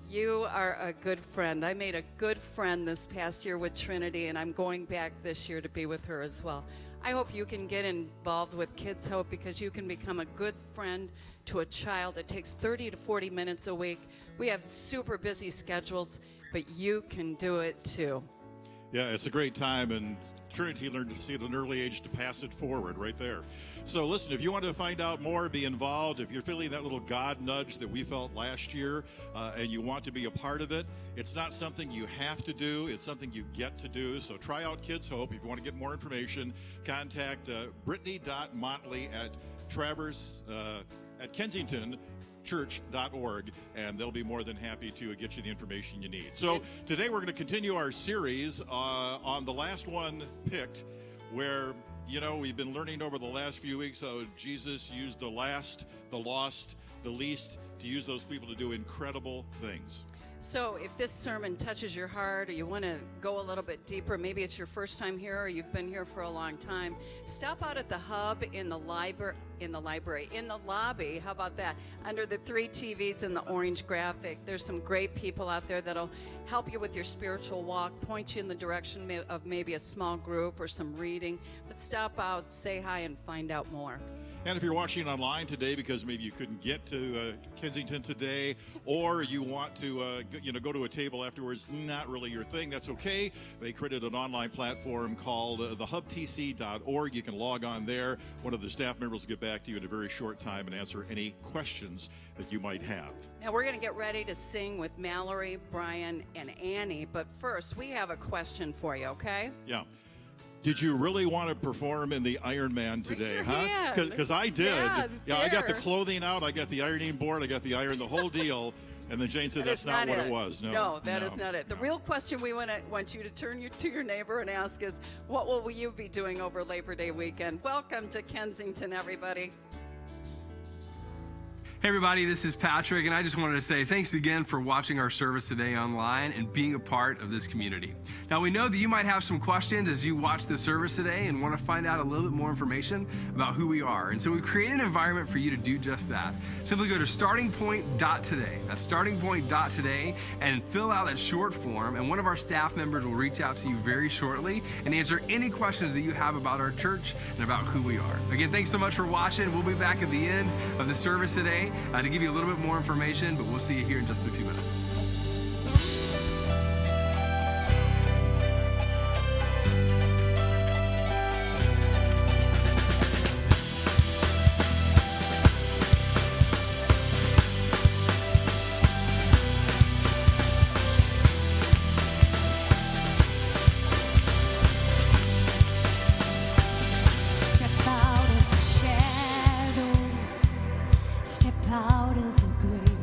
You are a good friend. I made a good friend this past year with Trinity, and I'm going back this year to be with her as well. I hope you can get involved with Kids Hope because you can become a good friend to a child. It takes 30 to 40 minutes a week. We have super busy schedules, but you can do it too. Yeah, it's a great time, and Trinity learned to see at an early age to pass it forward right there. So listen, if you want to find out more, be involved, if you're feeling that little God nudge that we felt last year and you want to be a part of it, it's not something you have to do, it's something you get to do. So try out Kids Hope. If you want to get more information, contact Brittany.Motley at Traverse at KensingtonChurch.org, and they'll be more than happy to get you the information you need. So today we're going to continue our series on the last one picked, where, you know, we've been learning over the last few weeks how Jesus used the last, the lost, the least to use those people to do incredible things. So if this sermon touches your heart or you want to go a little bit deeper, maybe it's your first time here or you've been here for a long time, stop out at the hub in the library in the library. In the lobby, how about that? Under the 3 TVs and the orange graphic, there's some great people out there that'll help you with your spiritual walk, point you in the direction of maybe a small group or some reading. But stop out, say hi, and find out more. And if you're watching online today because maybe you couldn't get to Kensington today, or you want to go to a table afterwards, not really your thing, that's okay. They created an online platform called thehubtc.org. You can log on there. One of the staff members will get back to you in a very short time and answer any questions that you might have. Now we're going to get ready to sing with Mallory, Brian, and Annie. But first, we have a question for you, okay? Yeah. Did you really want to perform in the Iron Man today, your huh? hand. Because I did. Yeah, I got the there. clothing out, I got the ironing board, I got the iron, the whole deal. And then Jane said that's not what it was. No, that is not it. The real question we want you to turn to your neighbor and ask is, what will you be doing over Labor Day weekend? Welcome to Kensington, everybody. Hey everybody, this is Patrick, and I just wanted to say thanks again for watching our service today online and being a part of this community. Now we know that you might have some questions as you watch the service today and want to find out a little bit more information about who we are. And so we've created an environment for you to do just that. Simply go to startingpoint.today. That's startingpoint.today and fill out that short form, and one of our staff members will reach out to you very shortly and answer any questions that you have about our church and about who we are. Again, thanks so much for watching. We'll be back at the end of the service today to give you a little bit more information, but we'll see you here in just a few minutes. Step out of the shadows, step out of the grave.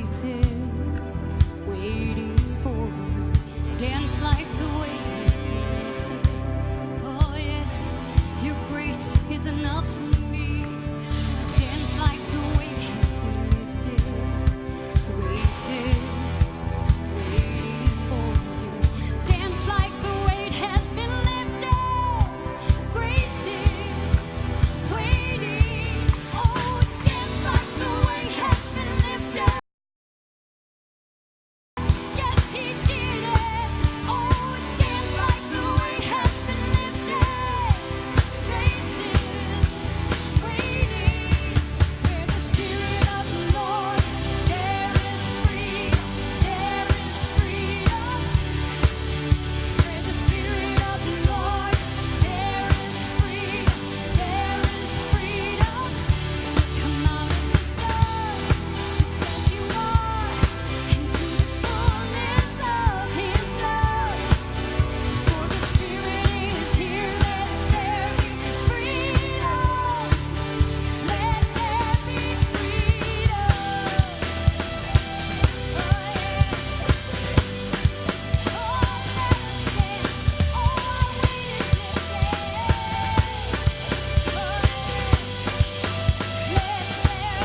Grace is waiting for you. Dance like the weight has been lifted. Oh yes, your grace is enough for me. Dance like the weight has been lifted. Grace is waiting for you. Dance like the weight has been lifted. Grace is waiting. Oh, dance like the weight has been lifted. Yes, he did it. Oh, dance like the weight has been lifted. Grace is waiting. Where the Spirit of the Lord, there is freedom. There is freedom. Where the Spirit of the Lord, there is freedom. There is freedom. So come out of the dark, just as you are, into the fullness of His love. For the Spirit is here, let there be freedom. Let there be freedom. Oh yeah. Oh, let us dance. Oh, our weight is lifted. Oh, let there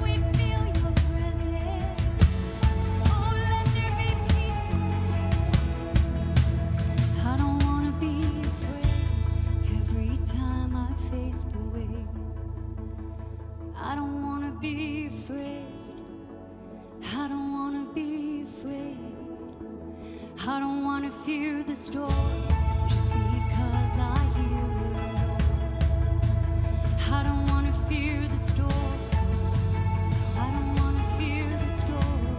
we feel your presence. Oh, let there be peace in this place. I don't want to be afraid every time I face the waves. I don't want to be afraid. I don't want to be afraid. I don't want to fear the storm just because I hear it roar. I don't want to fear the storm. I don't want to fear the storm.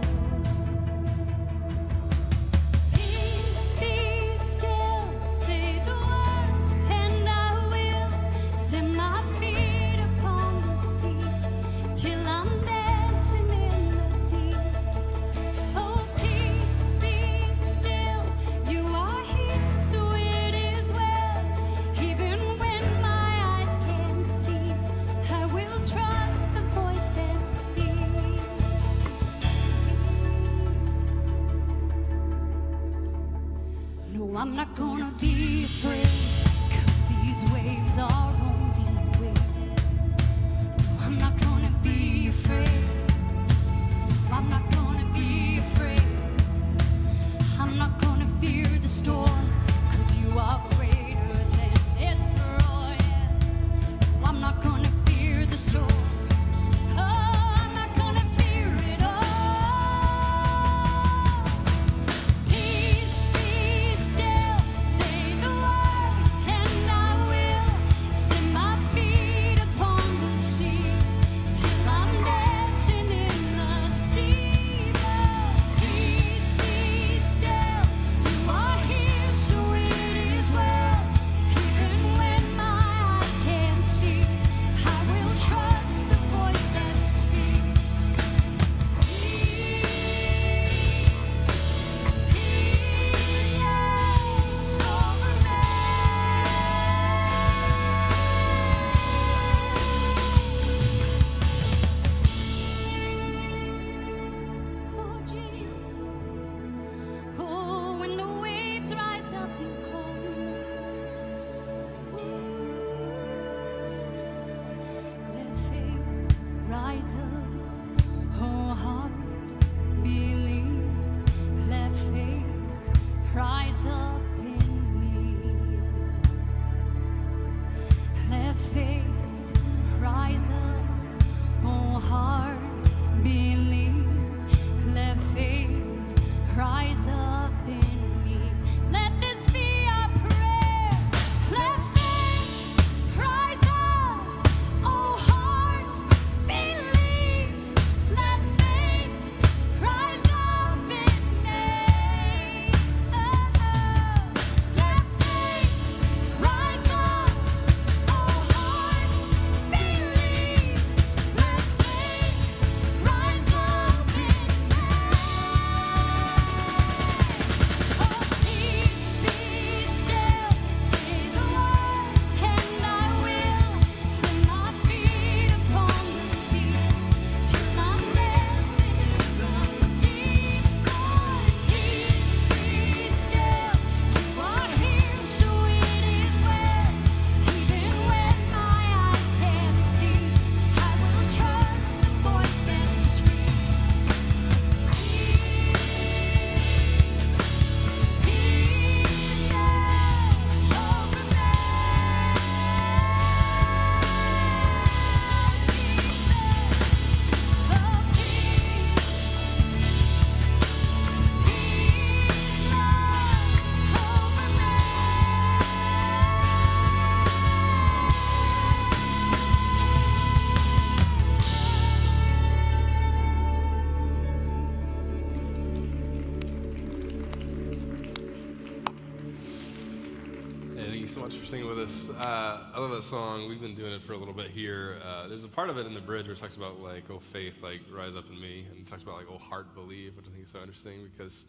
Peace, be still, say the word, and I will set my feet upon the sea till I'm dancing in the deep. Oh, peace, be still, you are here, so it is well. Even when my eyes can't see, I will trust the voice that speaks. No, I'm not gonna be afraid, 'cause these waves are only waves. No, I'm not gonna be afraid. I'm not gonna be afraid. I'm not gonna fear the storm, 'cause you are greater than its roar, yes. No, I'm not gonna fear the storm. Oh, I'm not gonna fear it all. Peace, be still, say the word, and I will set my feet upon the sea till I'm dancing in the deep. so much for singing with us. I love that song. We've been doing it for a little bit here. There's a part of it in the bridge where it talks about like, oh faith, like rise up in me, and it talks about like, oh heart believe, which I think is so interesting because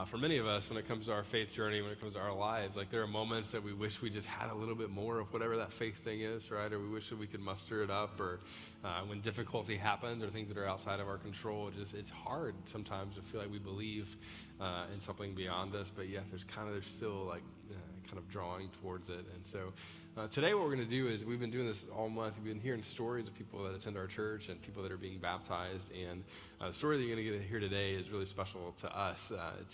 for many of us, when it comes to our faith journey, when it comes to our lives, like there are moments that we wish we just had a little bit more of whatever that faith thing is, right? Or we wish that we could muster it up, or when difficulty happens or things that are outside of our control, it's hard sometimes to feel like we believe in something beyond us, but yet there's still like kind of drawing towards it. And so today what we're going to do is we've been doing this all month. We've been hearing stories of people that attend our church and people that are being baptized. And the story that you're going to get to hear today is really special to us.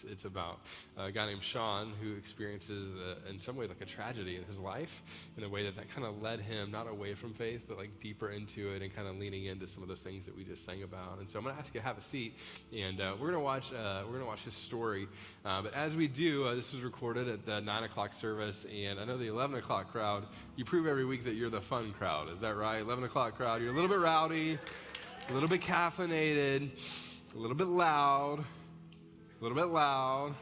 It's about a guy named Sean who experiences in some ways like a tragedy in his life in a way that kind of led him not away from faith, but like deeper into it and kind of leaning into some of those things that we just sang about. And so I'm going to ask you to have a seat, and we're going to watch his story. But as we do, this was recorded at the 9 o'clock service, and I know the 11 o'clock crowd, you prove every week that you're the fun crowd. Is that right? 11 o'clock crowd, you're a little bit rowdy, a little bit caffeinated, a little bit loud, a little bit loud.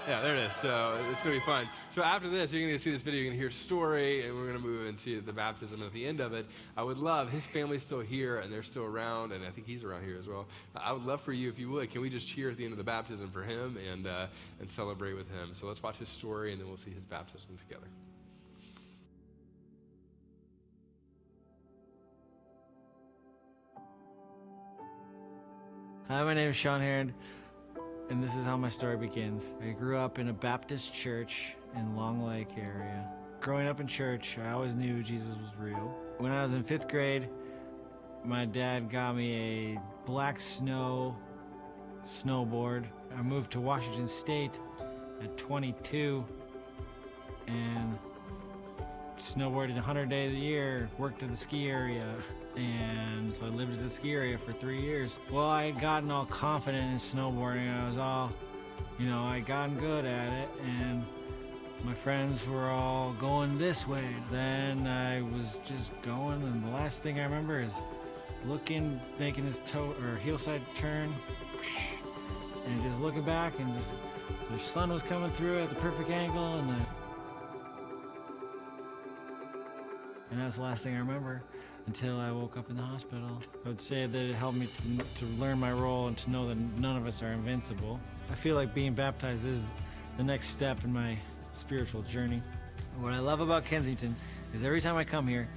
Yeah, there it is. So it's going to be fun. So after this, you're going to see this video, you're going to hear a story, and we're going to move into the baptism. And at the end of it, I would love, his family's still here, and they're still around, and I think he's around here as well. I would love for you, if you would, can we just cheer at the end of the baptism for him and celebrate with him? So let's watch his story, and then we'll see his baptism together. Hi, my name is Sean Heron, and this is how my story begins. I grew up in a Baptist church in Long Lake area. Growing up in church, I always knew Jesus was real. When I was in 5th grade, my dad got me a black snowboard. I moved to Washington State at 22 and snowboarded 100 days a year, worked at the ski area, and so I lived at the ski area for 3 years. Well, I had gotten all confident in snowboarding. I was all, I'd gotten good at it, and my friends were all going this way. Then I was just going, and the last thing I remember is looking, making this hillside turn, and just looking back, and the sun was coming through at the perfect angle, and that's the last thing I remember until I woke up in the hospital. I would say that it helped me to learn my role and to know that none of us are invincible. I feel like being baptized is the next step in my spiritual journey. What I love about Kensington is every time I come here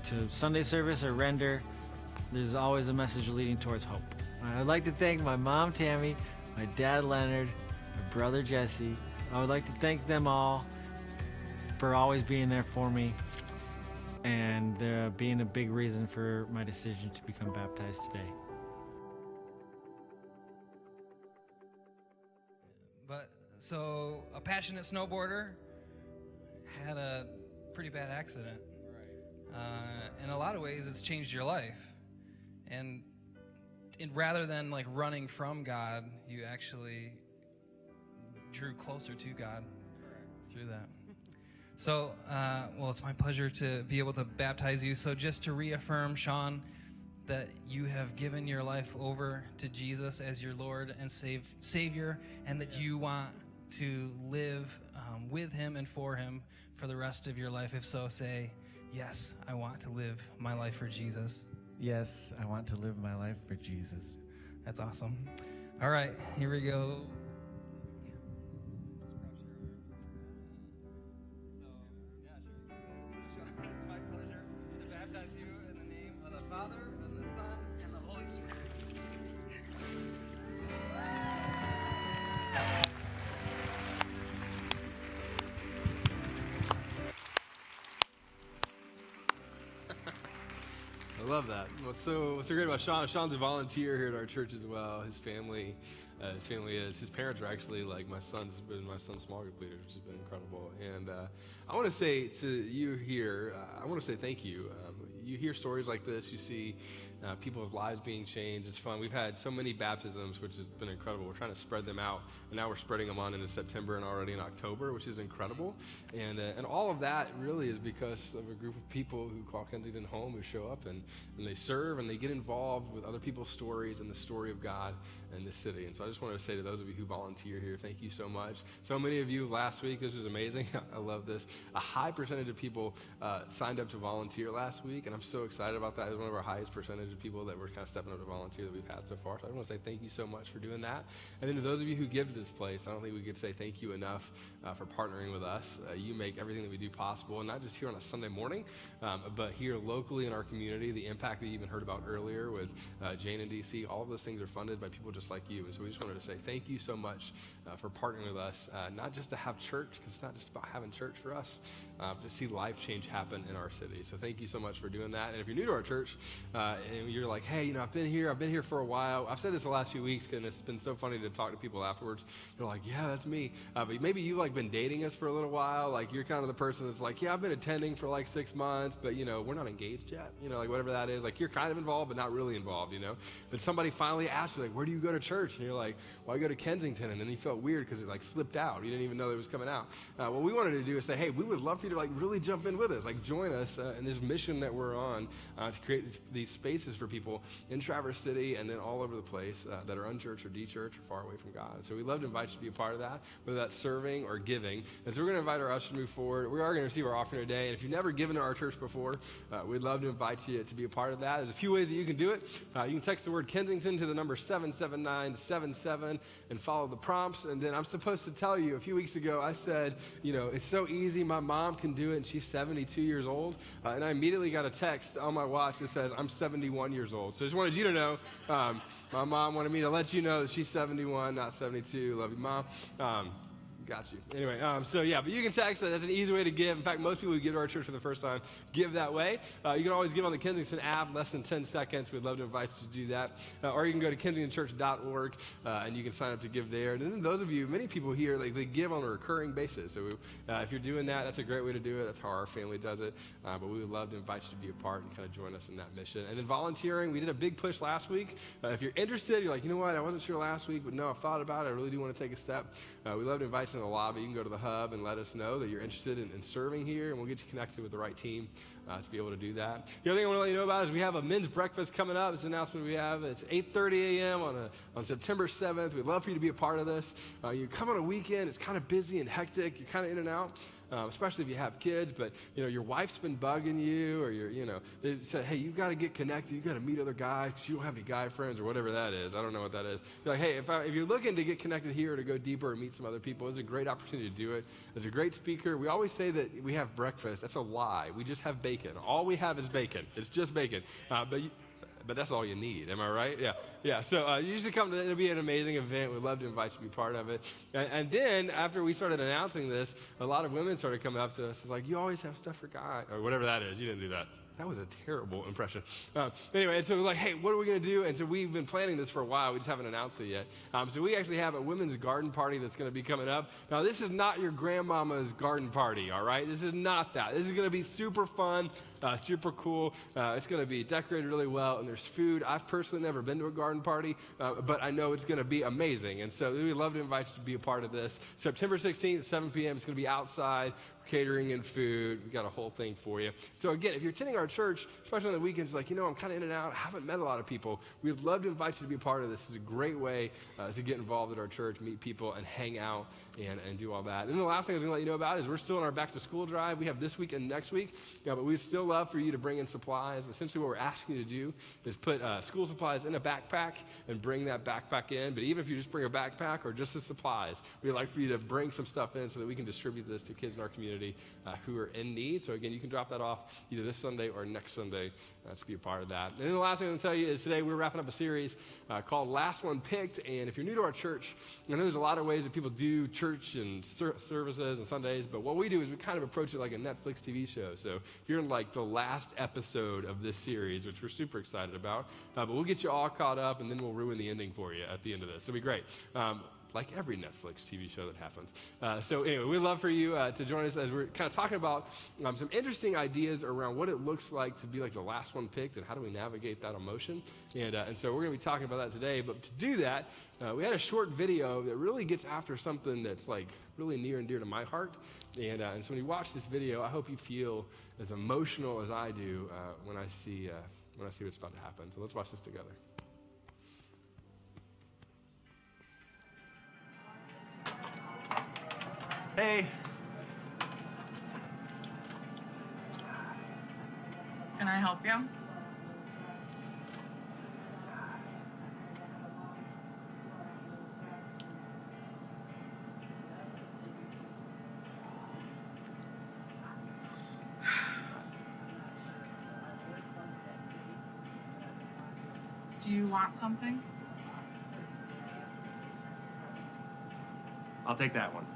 to Sunday service or render, there's always a message leading towards hope. I'd like to thank my mom, Tammy, my dad, Leonard, my brother, Jesse. I would like to thank them all for always being there for me and being a big reason for my decision to become baptized today. So a passionate snowboarder had a pretty bad accident. In a lot of ways, it's changed your life. And rather than like running from God, you actually drew closer to God through that. So, it's my pleasure to be able to baptize you. So just to reaffirm, Sean, that you have given your life over to Jesus as your Lord and Savior, and that you want to live with him and for him for the rest of your life. If so, say, yes, I want to live my life for Jesus. Yes, I want to live my life for Jesus. That's awesome. All right, here we go. It's my pleasure to baptize you in the name of the Father, and the Son, and the Holy Spirit. I love that. What's so great about Sean? Sean's a volunteer here at our church as well. His family is. His parents are actually like my son's small group leaders, which has been incredible. And I want to say to you here, I want to say thank you. You hear stories like this, you see people's lives being changed. It's fun. We've had so many baptisms, which has been incredible. We're trying to spread them out, and now we're spreading them on into September and already in October, which is incredible. And all of that really is because of a group of people who call Kensington home, who show up and they serve and they get involved with other people's stories and the story of God and the city. And so I just wanted to say to those of you who volunteer here, thank you so much. So many of you last week, this is amazing. I love this. a high percentage of people signed up to volunteer last week, and I'm so excited about that. It was one of our highest percentage of people that were kind of stepping up to volunteer that we've had so far. So I want to say thank you so much for doing that. And then to those of you who give to this place, I don't think we could say thank you enough for partnering with us. You make everything that we do possible, and not just here on a Sunday morning, but here locally in our community. The impact that you even heard about earlier with Jane in DC, all of those things are funded by people just like you. And so we just wanted to say thank you so much for partnering with us, not just to have church, because it's not just about having church for us, but to see life change happen in our city. So thank you so much for doing that. And if you're new to our church and you're like, hey, I've been here for a while. I've said this the last few weeks, and it's been so funny to talk to people afterwards. They're like, yeah, that's me. But maybe you've like been dating us for a little while. Like you're kind of the person that's like, yeah, I've been attending for like 6 months, but we're not engaged yet. Like whatever that is. Like you're kind of involved, but not really involved. But somebody finally asked you, like, where do you go to church? And you're like, well, I go to Kensington. And then you felt weird because it like slipped out. You didn't even know it was coming out. What we wanted to do is say, hey, we would love for you to like really jump in with us, like join us in this mission that we're on to create these spaces for people in Traverse City and then all over the place that are unchurched or de-churched or far away from God. So we'd love to invite you to be a part of that, whether that's serving or giving. And so we're going to invite our ushers to move forward. We are going to receive our offering today. And if you've never given to our church before, we'd love to invite you to be a part of that. There's a few ways that you can do it. You can text the word Kensington to the number 77977 and follow the prompts. And then I'm supposed to tell you, a few weeks ago, I said, it's so easy. My mom can do it, and she's 72 years old. And I immediately got a text on my watch that says, I'm 71 years old. So I just wanted you to know, my mom wanted me to let you know that she's 71, not 72. Love you, Mom. Got you. Anyway, but you can text. That's an easy way to give. In fact, most people who give to our church for the first time give that way. You can always give on the Kensington app, less than 10 seconds. We'd love to invite you to do that. Or you can go to kensingtonchurch.org, and you can sign up to give there. And then those of you, many people here, they give on a recurring basis. So if you're doing that, that's a great way to do it. That's how our family does it. But we would love to invite you to be a part and kind of join us in that mission. And then volunteering, we did a big push last week. If you're interested, you're like, you know what, I wasn't sure last week, but no, I've thought about it. I really do want to take a step. We'd love to invite you in the lobby. You can go to the hub and let us know that you're interested in serving here, and we'll get you connected with the right team to be able to do that. The other thing I want to let you know about is we have a men's breakfast coming up. It's an announcement we have. It's 8:30 a.m. on September 7th. We'd love for you to be a part of this. You come on a weekend. It's kind of busy and hectic. You're kind of in and out. Especially if you have kids, but your wife's been bugging you, or they said, hey, you got to get connected, you got to meet other guys because you don't have any guy friends or whatever that is. I don't know what that is. You're like, hey, if you're looking to get connected here, to go deeper and meet some other people, it's a great opportunity to do it. There's a great speaker. We always say that we have breakfast. That's a lie. We just have bacon. All we have is bacon. It's just bacon. But that's all you need. Am I right? Yeah. So you usually come to it. It'll be an amazing event. We'd love to invite you to be part of it. And then after we started announcing this, a lot of women started coming up to us. It's like, you always have stuff for guys, or whatever that is. You didn't do that. That was a terrible impression. Anyway, and so we're like, hey, what are we going to do? And so we've been planning this for a while. We just haven't announced it yet. So we actually have a women's garden party that's going to be coming up. Now, this is not your grandmama's garden party, all right? This is not that. This is going to be super fun, super cool. It's going to be decorated really well, and there's food. I've personally never been to a garden party, but I know it's going to be amazing. And so we'd love to invite you to be a part of this. September 16th at 7 p.m. It's going to be outside, catering and food. We got a whole thing for you. So again, if you're attending our church, especially on the weekends, like, I'm kind of in and out, I haven't met a lot of people, we'd love to invite you to be a part of this. It's a great way to get involved at our church, meet people, and hang out and do all that. And then the last thing I was going to let you know about is we're still in our back to school drive. We have this week and next week, but we'd still love for you to bring in supplies. Essentially what we're asking you to do is put school supplies in a backpack and bring that backpack in. But even if you just bring a backpack or just the supplies, we'd like for you to bring some stuff in so that we can distribute this to kids in our community who are in need. So again, you can drop that off either this Sunday or next Sunday to be a part of that. And then the last thing I'm going to tell you is today we're wrapping up a series called Last One Picked. And if you're new to our church, I know there's a lot of ways that people do church and services and Sundays, but what we do is we kind of approach it like a Netflix TV show. So you're in like the last episode of this series, which we're super excited about. But we'll get you all caught up, and then we'll ruin the ending for you at the end of this. It'll be great. Like every Netflix TV show that happens. So anyway, we'd love for you to join us as we're kind of talking about some interesting ideas around what it looks like to be like the last one picked and how do we navigate that emotion. And so we're going to be talking about that today. But to do that, we had a short video that really gets after something that's like really near and dear to my heart. And so when you watch this video, I hope you feel as emotional as I do when I see what's about to happen. So let's watch this together. Hey. Can I help you? Do you want something? I'll take that one.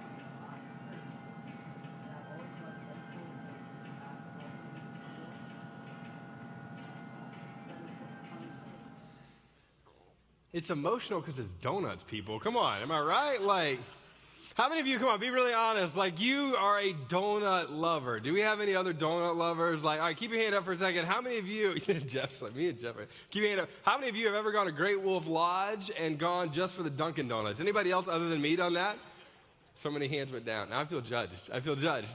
It's emotional because it's donuts, people. Come on, am I right? Like, how many of you, come on, be really honest, like you are a donut lover. Do we have any other donut lovers? Like, all right, keep your hand up for a second. How many of you, Jeff's like me and Jeff, keep your hand up. How many of you have ever gone to Great Wolf Lodge and gone just for the Dunkin' Donuts? Anybody else other than me done that? So many hands went down. Now I feel judged.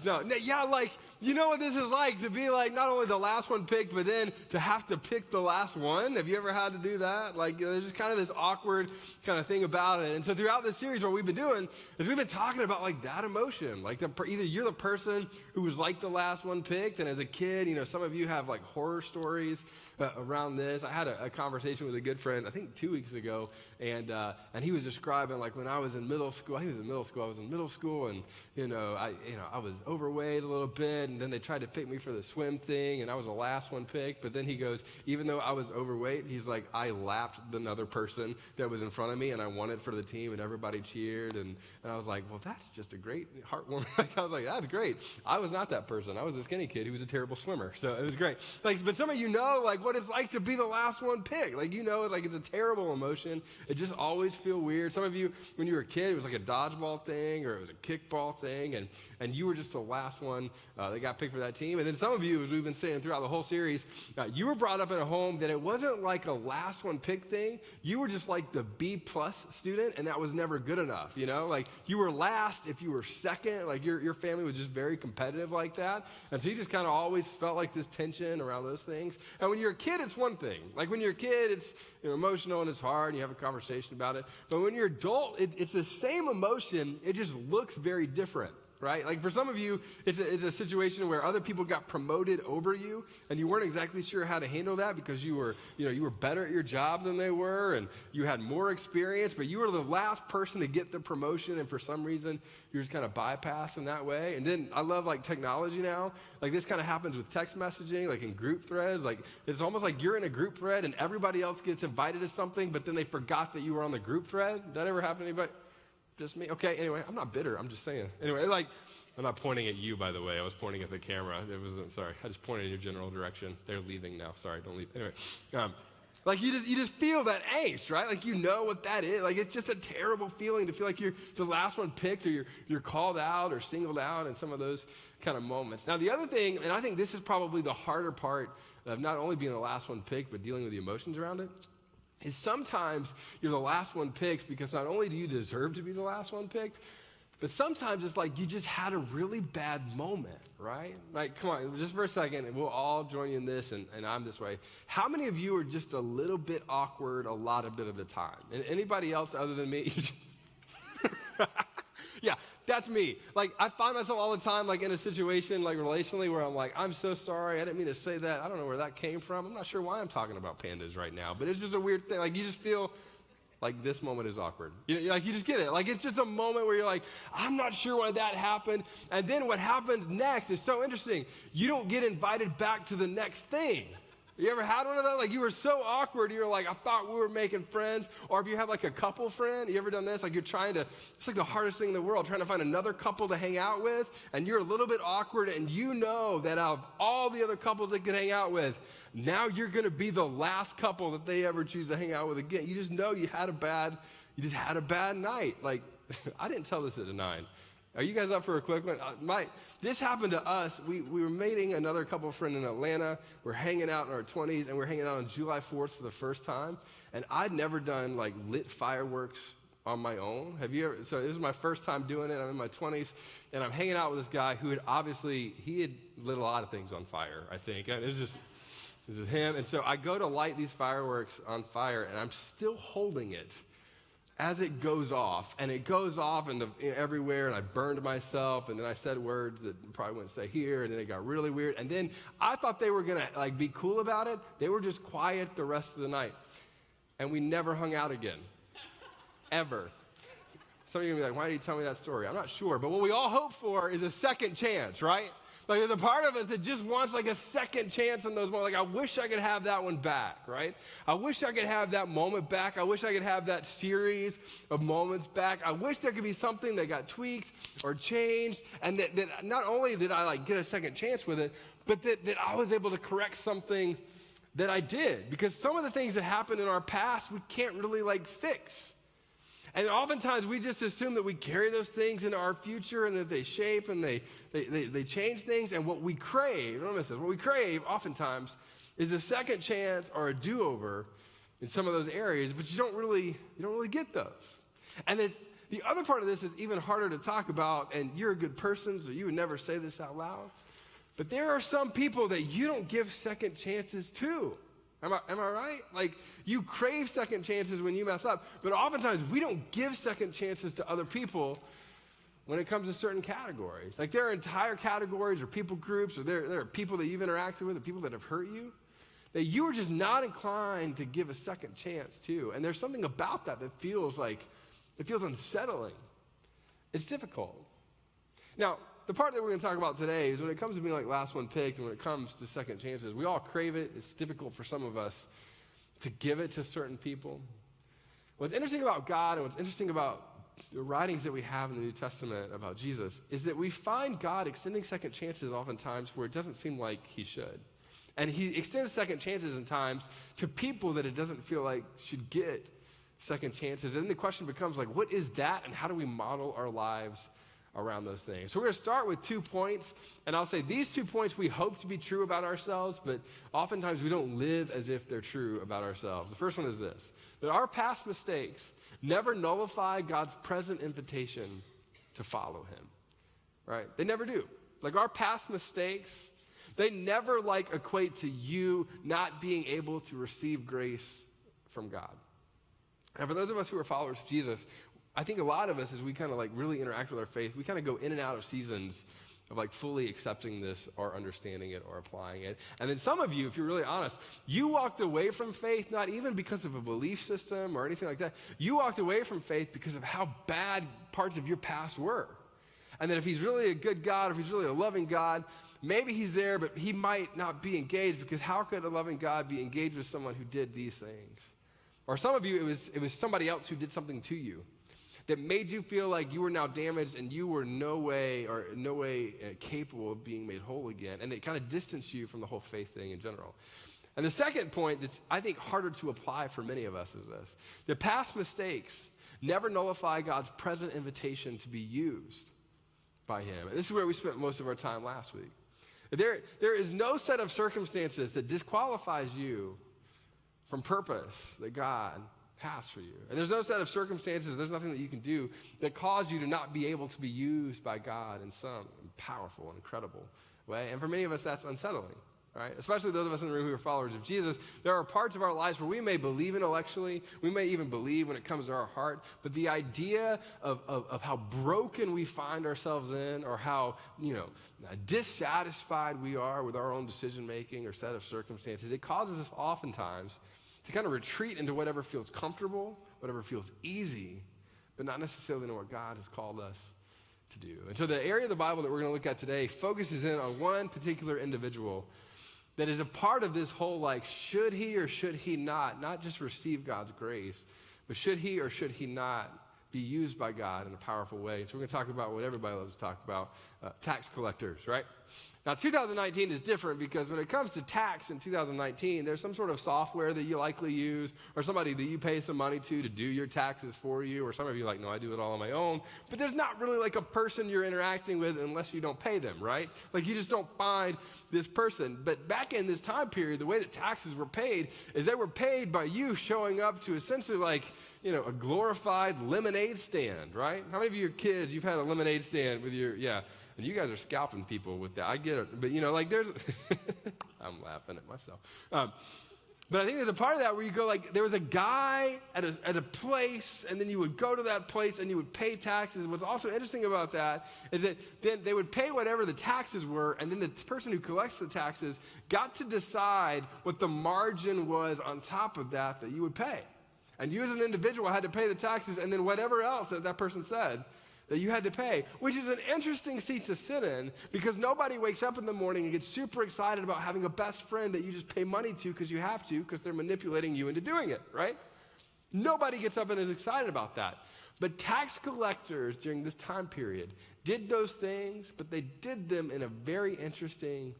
No, yeah, like, you know what this is like to be like not only the last one picked, but then to have to pick the last one. Have you ever had to do that? Like, there's just kind of this awkward kind of thing about it. And so throughout this series, what we've been doing is we've been talking about like that emotion. Like either you're the person who was like the last one picked, and as a kid, you know, some of you have like horror stories around this. I had a conversation with a good friend, I think 2 weeks ago, and he was describing like when I was in middle school. I was in middle school, and I was overweight a little bit, and then they tried to pick me for the swim thing, and I was the last one picked. But then he goes, even though I was overweight, he's like, I lapped another person that was in front of me, and I won it for the team, and everybody cheered, and I was like, well, that's just a great heartwarming. I was like, that's great. I was not that person. I was a skinny kid who was a terrible swimmer, so it was great. Like, but some of you know like what it's like to be the last one picked. Like, you know, like it's a terrible emotion. It just always feel weird. Some of you, when you were a kid, it was like a dodgeball thing or it was a kickball thing, and you were just the last one that got picked for that team. And then some of you, as we've been saying throughout the whole series, you were brought up in a home that it wasn't like a last one picked thing. You were just like the B+ student, and that was never good enough, you know? Like, you were last if you were second. Like, your family was just very competitive like that. And so you just kind of always felt like this tension around those things. And when you're a kid, it's one thing. Like, when you're a kid, it's emotional and it's hard, and you have a conversation about it. But when you're adult, it's the same emotion. It just looks very different. Right? Like for some of you, it's a situation where other people got promoted over you, and you weren't exactly sure how to handle that because you were better at your job than they were, and you had more experience, but you were the last person to get the promotion, and for some reason, you're just kind of bypassed in that way. And then I love like technology now. Like this kind of happens with text messaging, like in group threads. Like it's almost like you're in a group thread and everybody else gets invited to something, but then they forgot that you were on the group thread. Did that ever happen to anybody? Just me? Okay, anyway, I'm not bitter. I'm just saying. Anyway, like, I'm not pointing at you, by the way. I was pointing at the camera. Sorry. I just pointed in your general direction. They're leaving now. Sorry, don't leave. Anyway, like you just feel that angst, right? Like you know what that is. Like it's just a terrible feeling to feel like you're the last one picked, or you're called out or singled out in some of those kind of moments. Now, the other thing, and I think this is probably the harder part of not only being the last one picked, but dealing with the emotions around it, is sometimes you're the last one picked because not only do you deserve to be the last one picked, but sometimes it's like you just had a really bad moment, right? Like, come on, just for a second, and we'll all join you in this, and I'm this way. How many of you are just a little bit awkward a lot of the time? And anybody else other than me? Yeah, that's me. Like, I find myself all the time, like, in a situation, like, relationally, where I'm like, I'm so sorry, I didn't mean to say that. I don't know where that came from. I'm not sure why I'm talking about pandas right now, but it's just a weird thing. Like, you just feel like this moment is awkward. Like, you just get it. Like, it's just a moment where you're like, I'm not sure why that happened. And then what happens next is so interesting. You don't get invited back to the next thing. You ever had one of those? Like you were so awkward, you were like, I thought we were making friends. Or if you have like a couple friend, you ever done this? Like it's like the hardest thing in the world, trying to find another couple to hang out with, and you're a little bit awkward, and you know that out of all the other couples they could hang out with, now you're gonna be the last couple that they ever choose to hang out with again. You just know you had a bad night. Like, I didn't tell this at the 9. Are you guys up for a quick one? This happened to us. We were meeting another couple friend in Atlanta. We're hanging out in our 20s, and we're hanging out on July 4th for the first time. And I'd never done like lit fireworks on my own. Have you ever? So this is my first time doing it. I'm in my 20s, and I'm hanging out with this guy who had lit a lot of things on fire, I think. And it was him. And so I go to light these fireworks on fire, and I'm still holding it as it goes off, and it goes off into everywhere, and I burned myself, and then I said words that I probably wouldn't say here, and then it got really weird, and then I thought they were gonna like be cool about it. They were just quiet the rest of the night, and we never hung out again, ever. Some of you are gonna be like, why did you tell me that story? I'm not sure, but what we all hope for is a second chance, right? Like there's a part of us that just wants like a second chance in those moments. Like I wish I could have that one back, right? I wish I could have that moment back. I wish I could have that series of moments back. I wish there could be something that got tweaked or changed, and that not only did I like get a second chance with it, but that I was able to correct something that I did. Because some of the things that happened in our past, we can't really like fix. And oftentimes we just assume that we carry those things into our future and that they shape and they change things. And what we crave, don't miss this, what we crave oftentimes is a second chance or a do-over in some of those areas, but you don't really get those. And the other part of this is even harder to talk about, and you're a good person, so you would never say this out loud. But there are some people that you don't give second chances to. Am I right? Like, you crave second chances when you mess up, but oftentimes we don't give second chances to other people when it comes to certain categories. Like, there are entire categories or people groups, or there are people that you've interacted with or people that have hurt you that you are just not inclined to give a second chance to. And there's something about that feels unsettling. It's difficult. Now, the part that we're going to talk about today is when it comes to being like last one picked and when it comes to second chances, we all crave it. It's difficult for some of us to give it to certain people. What's interesting about God and what's interesting about the writings that we have in the New Testament about Jesus is that we find God extending second chances oftentimes where it doesn't seem like he should. And he extends second chances in times to people that it doesn't feel like should get second chances. And then the question becomes like, what is that and how do we model our lives around those things? So we're going to start with 2 points, and I'll say these 2 points we hope to be true about ourselves, but oftentimes we don't live as if they're true about ourselves. The first one is this, that our past mistakes never nullify God's present invitation to follow him, right? They never do. Like our past mistakes, they never like equate to you not being able to receive grace from God. And for those of us who are followers of Jesus, I think a lot of us, as we kind of like really interact with our faith, we kind of go in and out of seasons of like fully accepting this or understanding it or applying it. And then some of you, if you're really honest, you walked away from faith not even because of a belief system or anything like that. You walked away from faith because of how bad parts of your past were. And that if he's really a good God, or if he's really a loving God, maybe he's there, but he might not be engaged, because how could a loving God be engaged with someone who did these things? Or some of you, it was somebody else who did something to you that made you feel like you were now damaged and you were no way capable of being made whole again. And it kind of distanced you from the whole faith thing in general. And the second point that's, I think, harder to apply for many of us is this. The past mistakes never nullify God's present invitation to be used by him. And this is where we spent most of our time last week. There is no set of circumstances that disqualifies you from purpose that God has for you. And there's no set of circumstances, there's nothing that you can do that cause you to not be able to be used by God in some powerful and incredible way. And for many of us, that's unsettling, right? Especially those of us in the room who are followers of Jesus. There are parts of our lives where we may believe intellectually, we may even believe when it comes to our heart, but the idea of how broken we find ourselves in, or how, dissatisfied we are with our own decision-making or set of circumstances, it causes us oftentimes to kind of retreat into whatever feels comfortable, whatever feels easy, but not necessarily know what God has called us to do. And so the area of the Bible that we're going to look at today focuses in on one particular individual that is a part of this whole, like, should he or should he not just receive God's grace, but should he or should he not be used by God in a powerful way. So we're going to talk about what everybody loves to talk about, tax collectors, right? Now, 2019 is different because when it comes to tax in 2019, there's some sort of software that you likely use, or somebody that you pay some money to do your taxes for you, or some of you are like, no, I do it all on my own. But there's not really like a person you're interacting with unless you don't pay them, right? Like you just don't find this person. But back in this time period, the way that taxes were paid is they were paid by you showing up to essentially like, a glorified lemonade stand, right? How many of your kids, you've had a lemonade stand with and you guys are scalping people with that. I get it. But, there's, I'm laughing at myself. But I think there's a part of that where you go like, there was a guy at a place, and then you would go to that place and you would pay taxes. What's also interesting about that is that then they would pay whatever the taxes were, and then the person who collects the taxes got to decide what the margin was on top of that you would pay. And you as an individual had to pay the taxes, and then whatever else that person said that you had to pay, which is an interesting seat to sit in, because nobody wakes up in the morning and gets super excited about having a best friend that you just pay money to because you have to, because they're manipulating you into doing it, right? Nobody gets up and is excited about that. But tax collectors during this time period did those things, but they did them in a very interesting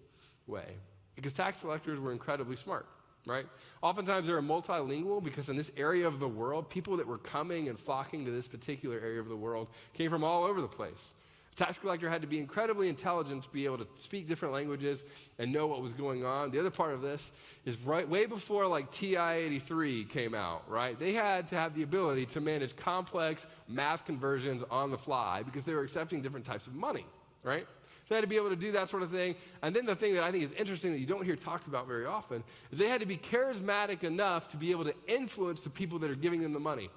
way, because tax collectors were incredibly smart. Right? Oftentimes they were multilingual, because in this area of the world, people that were coming and flocking to this particular area of the world came from all over the place. A tax collector had to be incredibly intelligent to be able to speak different languages and know what was going on. The other part of this is way before like TI-83 came out, right? They had to have the ability to manage complex math conversions on the fly, because they were accepting different types of money, right? They had to be able to do that sort of thing. And then the thing that I think is interesting that you don't hear talked about very often is they had to be charismatic enough to be able to influence the people that are giving them the money.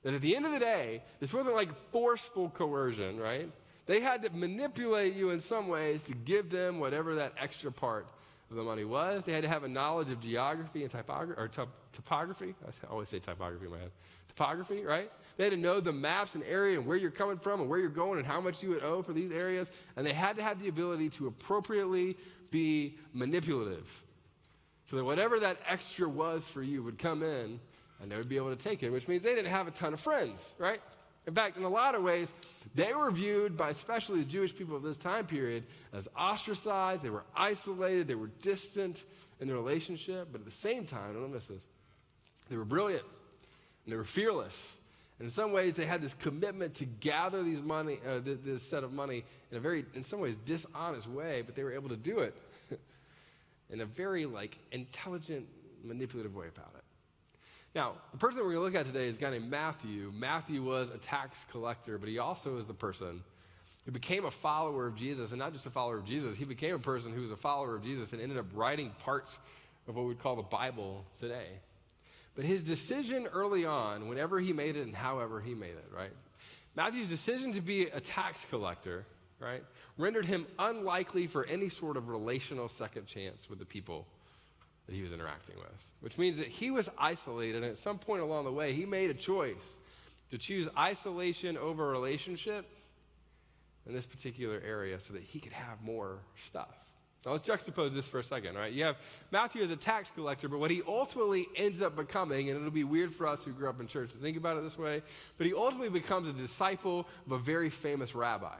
That at the end of the day, this wasn't like forceful coercion, right? They had to manipulate you in some ways to give them whatever that extra part of the money was. They had to have a knowledge of geography and topography. I always say typography in my head. Topography, right? They had to know the maps and area and where you're coming from and where you're going and how much you would owe for these areas. And they had to have the ability to appropriately be manipulative, so that whatever that extra was for you would come in and they would be able to take it, which means they didn't have a ton of friends, right? In fact, in a lot of ways, they were viewed by especially the Jewish people of this time period as ostracized. They were isolated. They were distant in their relationship. But at the same time, don't miss this, they were brilliant and they were fearless. And in some ways, they had this commitment to gather these money, this set of money in a very, in some ways, dishonest way, but they were able to do it in a very intelligent, manipulative way about it. Now, the person that we're going to look at today is a guy named Matthew. Matthew was a tax collector, but he also is the person who became a follower of Jesus, and not just a follower of Jesus. He became a person who was a follower of Jesus and ended up writing parts of what we'd call the Bible today. But his decision early on, whenever he made it and however he made it, right? Matthew's decision to be a tax collector, right, rendered him unlikely for any sort of relational second chance with the people that he was interacting with, which means that he was isolated, and at some point along the way, he made a choice to choose isolation over a relationship in this particular area so that he could have more stuff. Now let's juxtapose this for a second, right? You have Matthew as a tax collector, but what he ultimately ends up becoming, and it'll be weird for us who grew up in church to think about it this way, but he ultimately becomes a disciple of a very famous rabbi.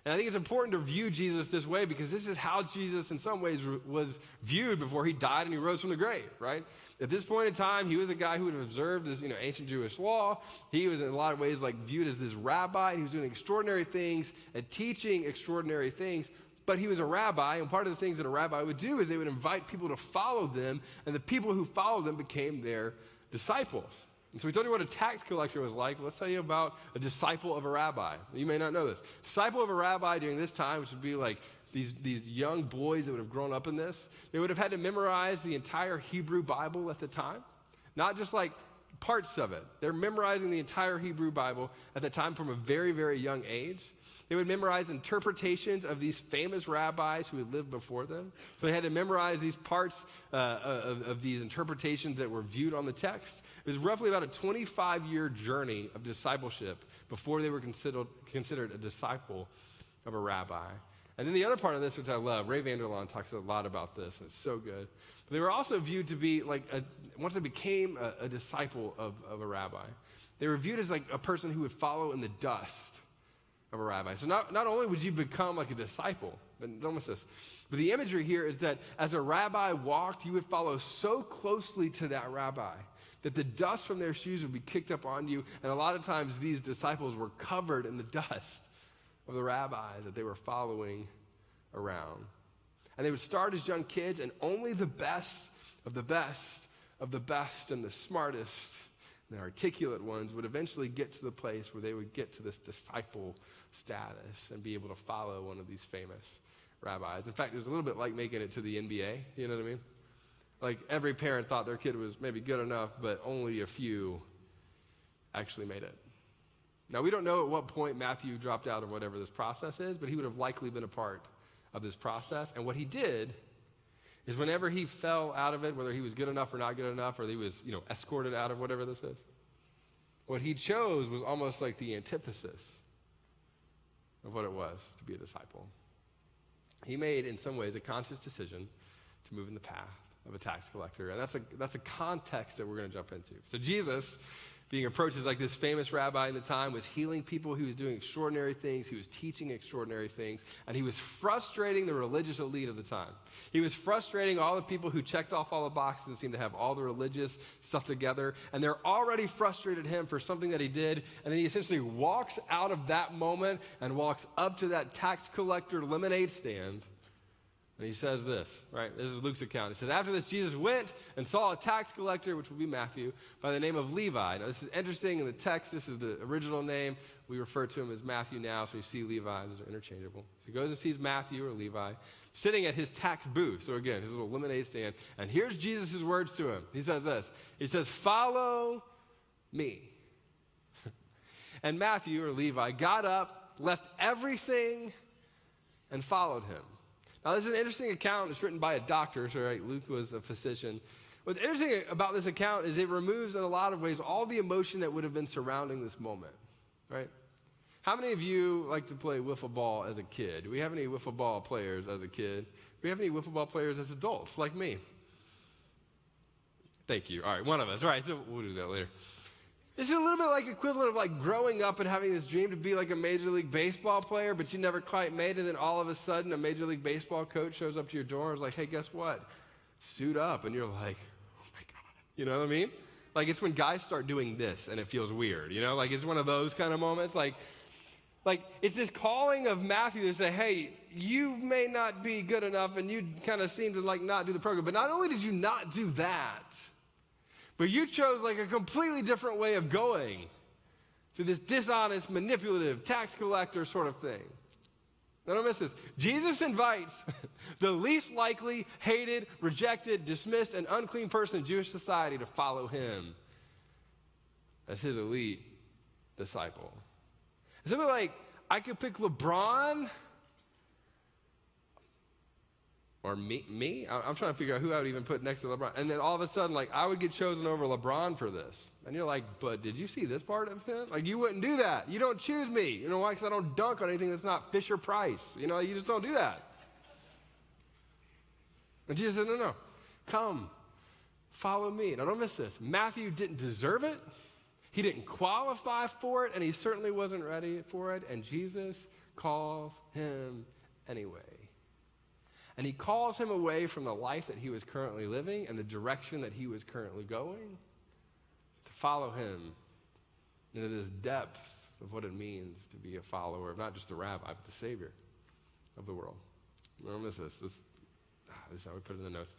And I think it's important to view Jesus this way, because this is how Jesus in some ways was viewed before he died and he rose from the grave, right? At this point in time, he was a guy who had observed this, ancient Jewish law. He was in a lot of ways viewed as this rabbi, and he was doing extraordinary things and teaching extraordinary things. But he was a rabbi, and part of the things that a rabbi would do is they would invite people to follow them, and the people who followed them became their disciples. And so we told you what a tax collector was like. Let's tell you about a disciple of a rabbi. You may not know this. Disciple of a rabbi during this time, which would be like these young boys that would have grown up in this, they would have had to memorize the entire Hebrew Bible at the time, not just parts of it. They're memorizing the entire Hebrew Bible at the time from a very, very young age. They would memorize interpretations of these famous rabbis who had lived before them. So they had to memorize these parts of these interpretations that were viewed on the text. It was roughly about a 25-year journey of discipleship before they were considered a disciple of a rabbi. And then the other part of this, which I love, Ray Vanderlaan talks a lot about this, and it's so good. But they were also viewed to be once they became a disciple of a rabbi, they were viewed as a person who would follow in the dust of a rabbi. So not only would you become a disciple, and don't miss this, but the imagery here is that as a rabbi walked, you would follow so closely to that rabbi that the dust from their shoes would be kicked up on you, and a lot of times these disciples were covered in the dust of the rabbi that they were following around. And they would start as young kids, and only the best of the best of the best and the smartest and the articulate ones would eventually get to the place where they would get to this disciple status and be able to follow one of these famous rabbis. In fact, it was a little bit like making it to the NBA, you know what I mean? Like every parent thought their kid was maybe good enough, but only a few actually made it. Now, we don't know at what point Matthew dropped out of whatever this process is, but he would have likely been a part of this process. And what he did is whenever he fell out of it, whether he was good enough or not good enough, or he was, escorted out of whatever this is, what he chose was almost like the antithesis of what it was to be a disciple. He made, in some ways, a conscious decision to move in the path of a tax collector. And that's a context that we're going to jump into. So Jesus, being approached as like this famous rabbi in the time, was healing people. He was doing extraordinary things. He was teaching extraordinary things. And he was frustrating the religious elite of the time. He was frustrating all the people who checked off all the boxes and seemed to have all the religious stuff together. And they're already frustrated him for something that he did. And then he essentially walks out of that moment and walks up to that tax collector lemonade stand. And he says this, right? This is Luke's account. He says, after this, Jesus went and saw a tax collector, which would be Matthew, by the name of Levi. Now, this is interesting in the text. This is the original name. We refer to him as Matthew now, so you see Levi. Those are interchangeable. So he goes and sees Matthew or Levi sitting at his tax booth. So again, his little lemonade stand. And here's Jesus' words to him. He says this. He says, follow me. And Matthew or Levi got up, left everything, and followed him. Now, this is an interesting account. It's written by a doctor, so right, Luke was a physician. What's interesting about this account is it removes, in a lot of ways, all the emotion that would have been surrounding this moment, right? How many of you like to play wiffle ball as a kid? Do we have any wiffle ball players as a kid? Do we have any wiffle ball players as adults, like me? Thank you. All right, one of us. All right, so we'll do that later. This is a little bit like equivalent of like growing up and having this dream to be like a Major League Baseball player, but you never quite made it, and then all of a sudden a Major League Baseball coach shows up to your door and is like, hey, guess what? Suit up. And you're like, oh my God. You know what I mean? Like it's when guys start doing this and it feels weird, Like it's one of those kind of moments. Like it's this calling of Matthew to say, hey, you may not be good enough and you kind of seem to like not do the program. But not only did you not do that, but you chose like a completely different way of going through this dishonest, manipulative, tax collector sort of thing. Now don't miss this. Jesus invites the least likely, hated, rejected, dismissed, and unclean person in Jewish society to follow him as his elite disciple. It's something like, I could pick LeBron or me? I'm trying to figure out who I would even put next to LeBron. And then all of a sudden, like, I would get chosen over LeBron for this. And you're like, but did you see this part of him? Like, you wouldn't do that. You don't choose me. You know why? Because I don't dunk on anything that's not Fisher-Price. You just don't do that. And Jesus said, no. Come, follow me. Now, don't miss this. Matthew didn't deserve it. He didn't qualify for it, and he certainly wasn't ready for it. And Jesus calls him anyway. And he calls him away from the life that he was currently living and the direction that he was currently going to follow him into this depth of what it means to be a follower of not just the rabbi, but the Savior of the world. Don't miss this. This is how we put it in the notes.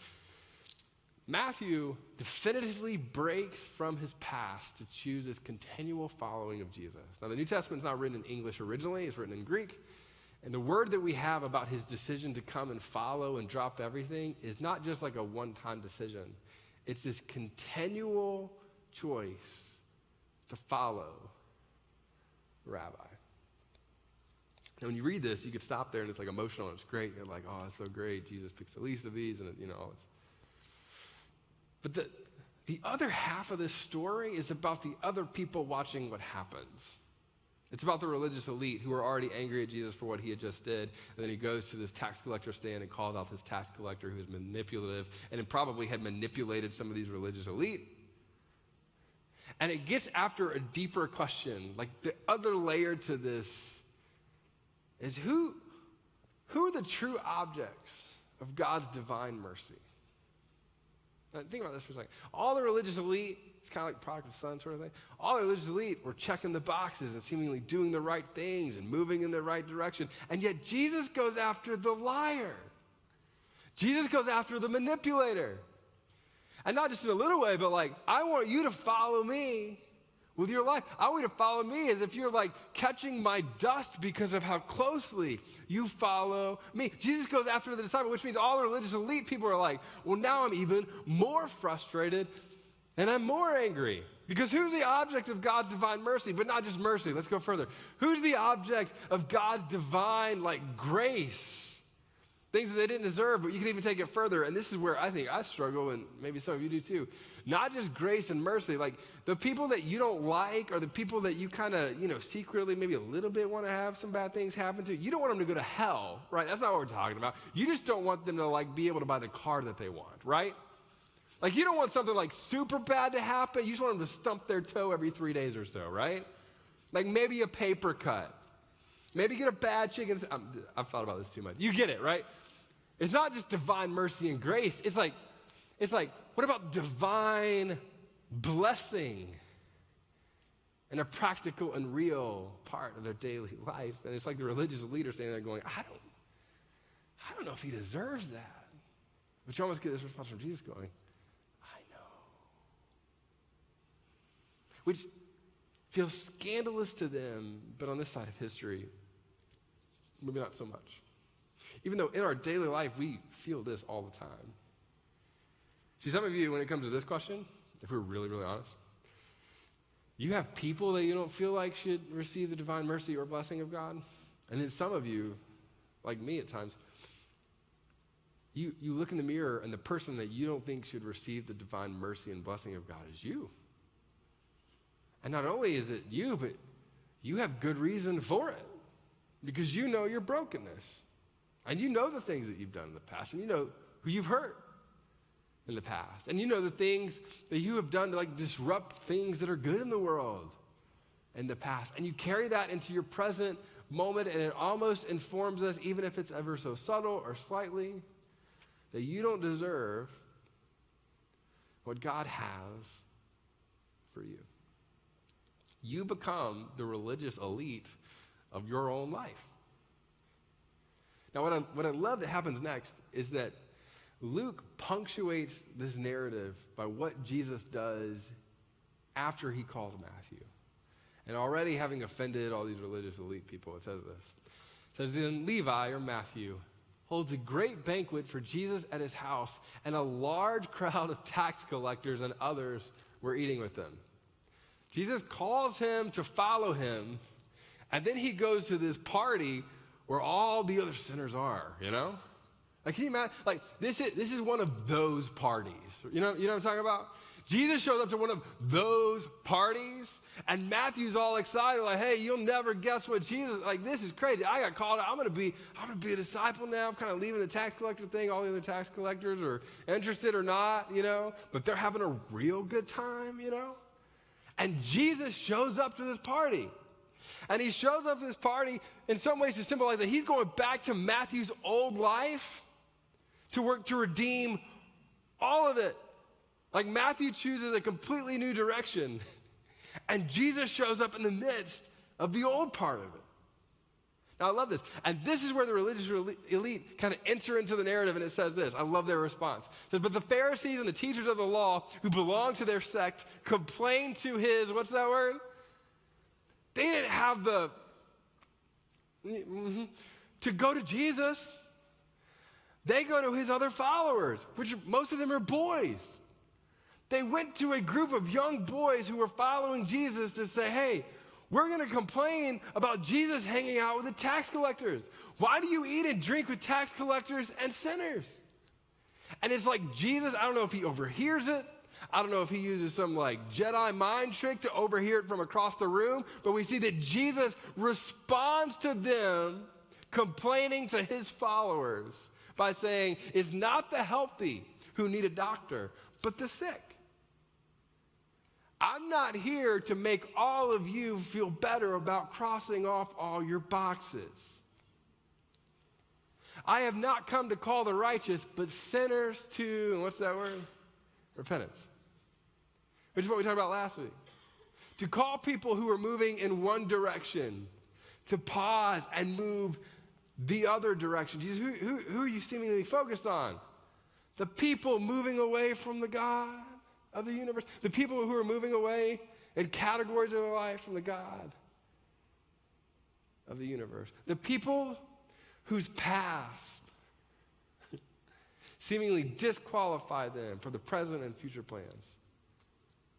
Matthew definitively breaks from his past to choose this continual following of Jesus. Now, the New Testament's not written in English originally. It's written in Greek. And the word that we have about his decision to come and follow and drop everything is not just like a one-time decision. It's this continual choice to follow the rabbi. And when you read this, you could stop there and it's like emotional and it's great. You're like, oh, it's so great. Jesus picks the least of these and all this. But the other half of this story is about the other people watching what happens. It's about the religious elite who are already angry at Jesus for what he had just did. And then he goes to this tax collector stand and calls out this tax collector who is manipulative and probably had manipulated some of these religious elite. And it gets after a deeper question. Like the other layer to this is who are the true objects of God's divine mercy? Now, think about this for a second. All the religious elite, it's kind of like prodigal son sort of thing. All the religious elite were checking the boxes and seemingly doing the right things and moving in the right direction. And yet Jesus goes after the liar. Jesus goes after the manipulator. And not just in a little way, but like, I want you to follow me with your life. I want you to follow me as if you're like catching my dust because of how closely you follow me. Jesus goes after the disciple, which means all the religious elite people are like, well, now I'm even more frustrated and I'm more angry. Because who's the object of God's divine mercy? But not just mercy. Let's go further. Who's the object of God's divine, like, grace? Things that they didn't deserve, but you can even take it further. And this is where I think I struggle, and maybe some of you do too. Not just grace and mercy. Like, the people that you don't like or the people that you kind of, secretly maybe a little bit want to have some bad things happen to, you don't want them to go to hell, right? That's not what we're talking about. You just don't want them to, like, be able to buy the car that they want, right? Like, you don't want something like super bad to happen. You just want them to stump their toe every 3 days or so, right? Like maybe a paper cut. Maybe get a bad chicken. I've thought about this too much. You get it, right? It's not just divine mercy and grace. It's like, what about divine blessing and a practical and real part of their daily life? And it's like the religious leader standing there going, I don't know if he deserves that. But you almost get this response from Jesus going, which feels scandalous to them, but on this side of history, maybe not so much. Even though in our daily life, we feel this all the time. See, some of you, when it comes to this question, if we're really, really honest, you have people that you don't feel like should receive the divine mercy or blessing of God. And then some of you, like me at times, you look in the mirror and the person that you don't think should receive the divine mercy and blessing of God is you. And not only is it you, but you have good reason for it because you know your brokenness and you know the things that you've done in the past and you know who you've hurt in the past and you know the things that you have done to like disrupt things that are good in the world in the past. And you carry that into your present moment and it almost informs us, even if it's ever so subtle or slightly, that you don't deserve what God has for you. You become the religious elite of your own life. Now, what I love that happens next is that Luke punctuates this narrative by what Jesus does after he calls Matthew. And already having offended all these religious elite people, it says this. It says, then Levi, or Matthew, holds a great banquet for Jesus at his house, and a large crowd of tax collectors and others were eating with them. Jesus calls him to follow him, and then he goes to this party where all the other sinners are, Like, can you imagine? Like, this is one of those parties. You know what I'm talking about? Jesus shows up to one of those parties, and Matthew's all excited, like, hey, you'll never guess what Jesus, like, this is crazy. I got called out. I'm gonna be a disciple now. I'm kind of leaving the tax collector thing. All the other tax collectors are interested or not, but they're having a real good time, And Jesus shows up to this party. And he shows up to this party in some ways to symbolize that he's going back to Matthew's old life to work to redeem all of it. Like Matthew chooses a completely new direction. And Jesus shows up in the midst of the old part of it. Now, I love this. And this is where the religious elite kind of enter into the narrative, and it says this. I love their response. It says, but the Pharisees and the teachers of the law who belonged to their sect complained to his, what's that word? They didn't have to go to Jesus. They go to his other followers, which most of them are boys. They went to a group of young boys who were following Jesus to say, hey, we're going to complain about Jesus hanging out with the tax collectors. Why do you eat and drink with tax collectors and sinners? And it's like Jesus, I don't know if he overhears it. I don't know if he uses some like Jedi mind trick to overhear it from across the room. But we see that Jesus responds to them complaining to his followers by saying, it's not the healthy who need a doctor, but the sick. I'm not here to make all of you feel better about crossing off all your boxes. I have not come to call the righteous, but sinners to, and what's that word? Repentance. Which is what we talked about last week. To call people who are moving in one direction to pause and move the other direction. Jesus, who are you seemingly focused on? The people moving away from the God of the universe. The people who are moving away and categories of our life from the God of the universe. The people whose past seemingly disqualify them for the present and future plans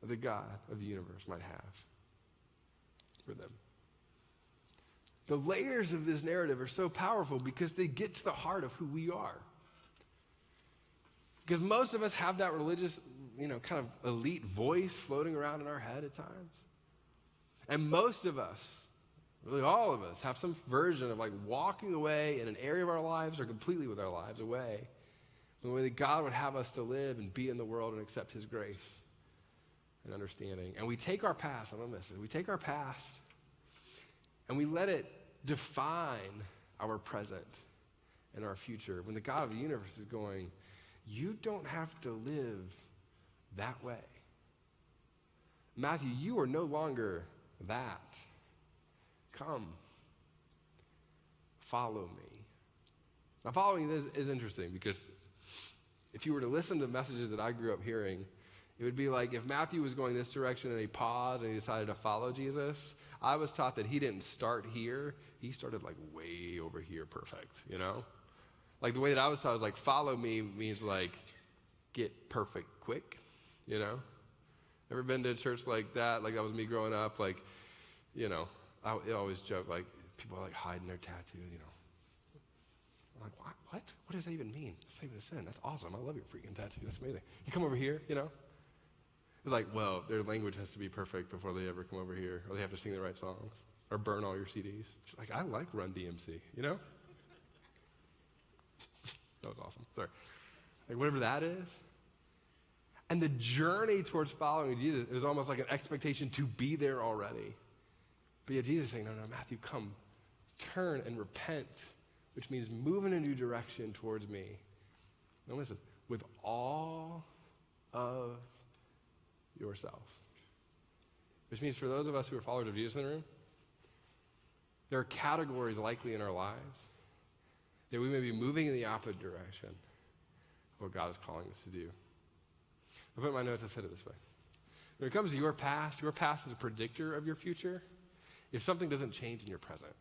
of the God of the universe might have for them. The layers of this narrative are so powerful because they get to the heart of who we are. Because most of us have that religious, kind of elite voice floating around in our head at times. And most of us, really all of us, have some version of like walking away in an area of our lives or completely with our lives away from the way that God would have us to live and be in the world and accept his grace and understanding. And we take our past, I don't miss it, we take our past and we let it define our present and our future when the God of the universe is going, you don't have to live that way. Matthew, you are no longer that. Come, follow me. Now, following this is interesting because if you were to listen to messages that I grew up hearing, it would be like if Matthew was going this direction and he paused and he decided to follow Jesus, I was taught that he didn't start here. He started like way over here perfect, Like the way that I was taught was like follow me means like get perfect quick, Ever been to a church like that? Like that was me growing up, like, I always joke, like, people are like hiding their tattoo, I'm like, what? What does that even mean? It's not even a sin. That's awesome. I love your freaking tattoo. That's amazing. You come over here, It's like, well, their language has to be perfect before they ever come over here, or they have to sing the right songs, or burn all your CDs. Like, I like Run DMC, That was awesome. Sorry. Like, whatever that is. And the journey towards following Jesus is almost like an expectation to be there already. But yet Jesus is saying, no, Matthew, come, turn and repent, which means move in a new direction towards me. Now listen, with all of yourself. Which means for those of us who are followers of Jesus in the room, there are categories likely in our lives that we may be moving in the opposite direction of what God is calling us to do. I put in my notes, I said it this way. When it comes to your past is a predictor of your future if something doesn't change in your present.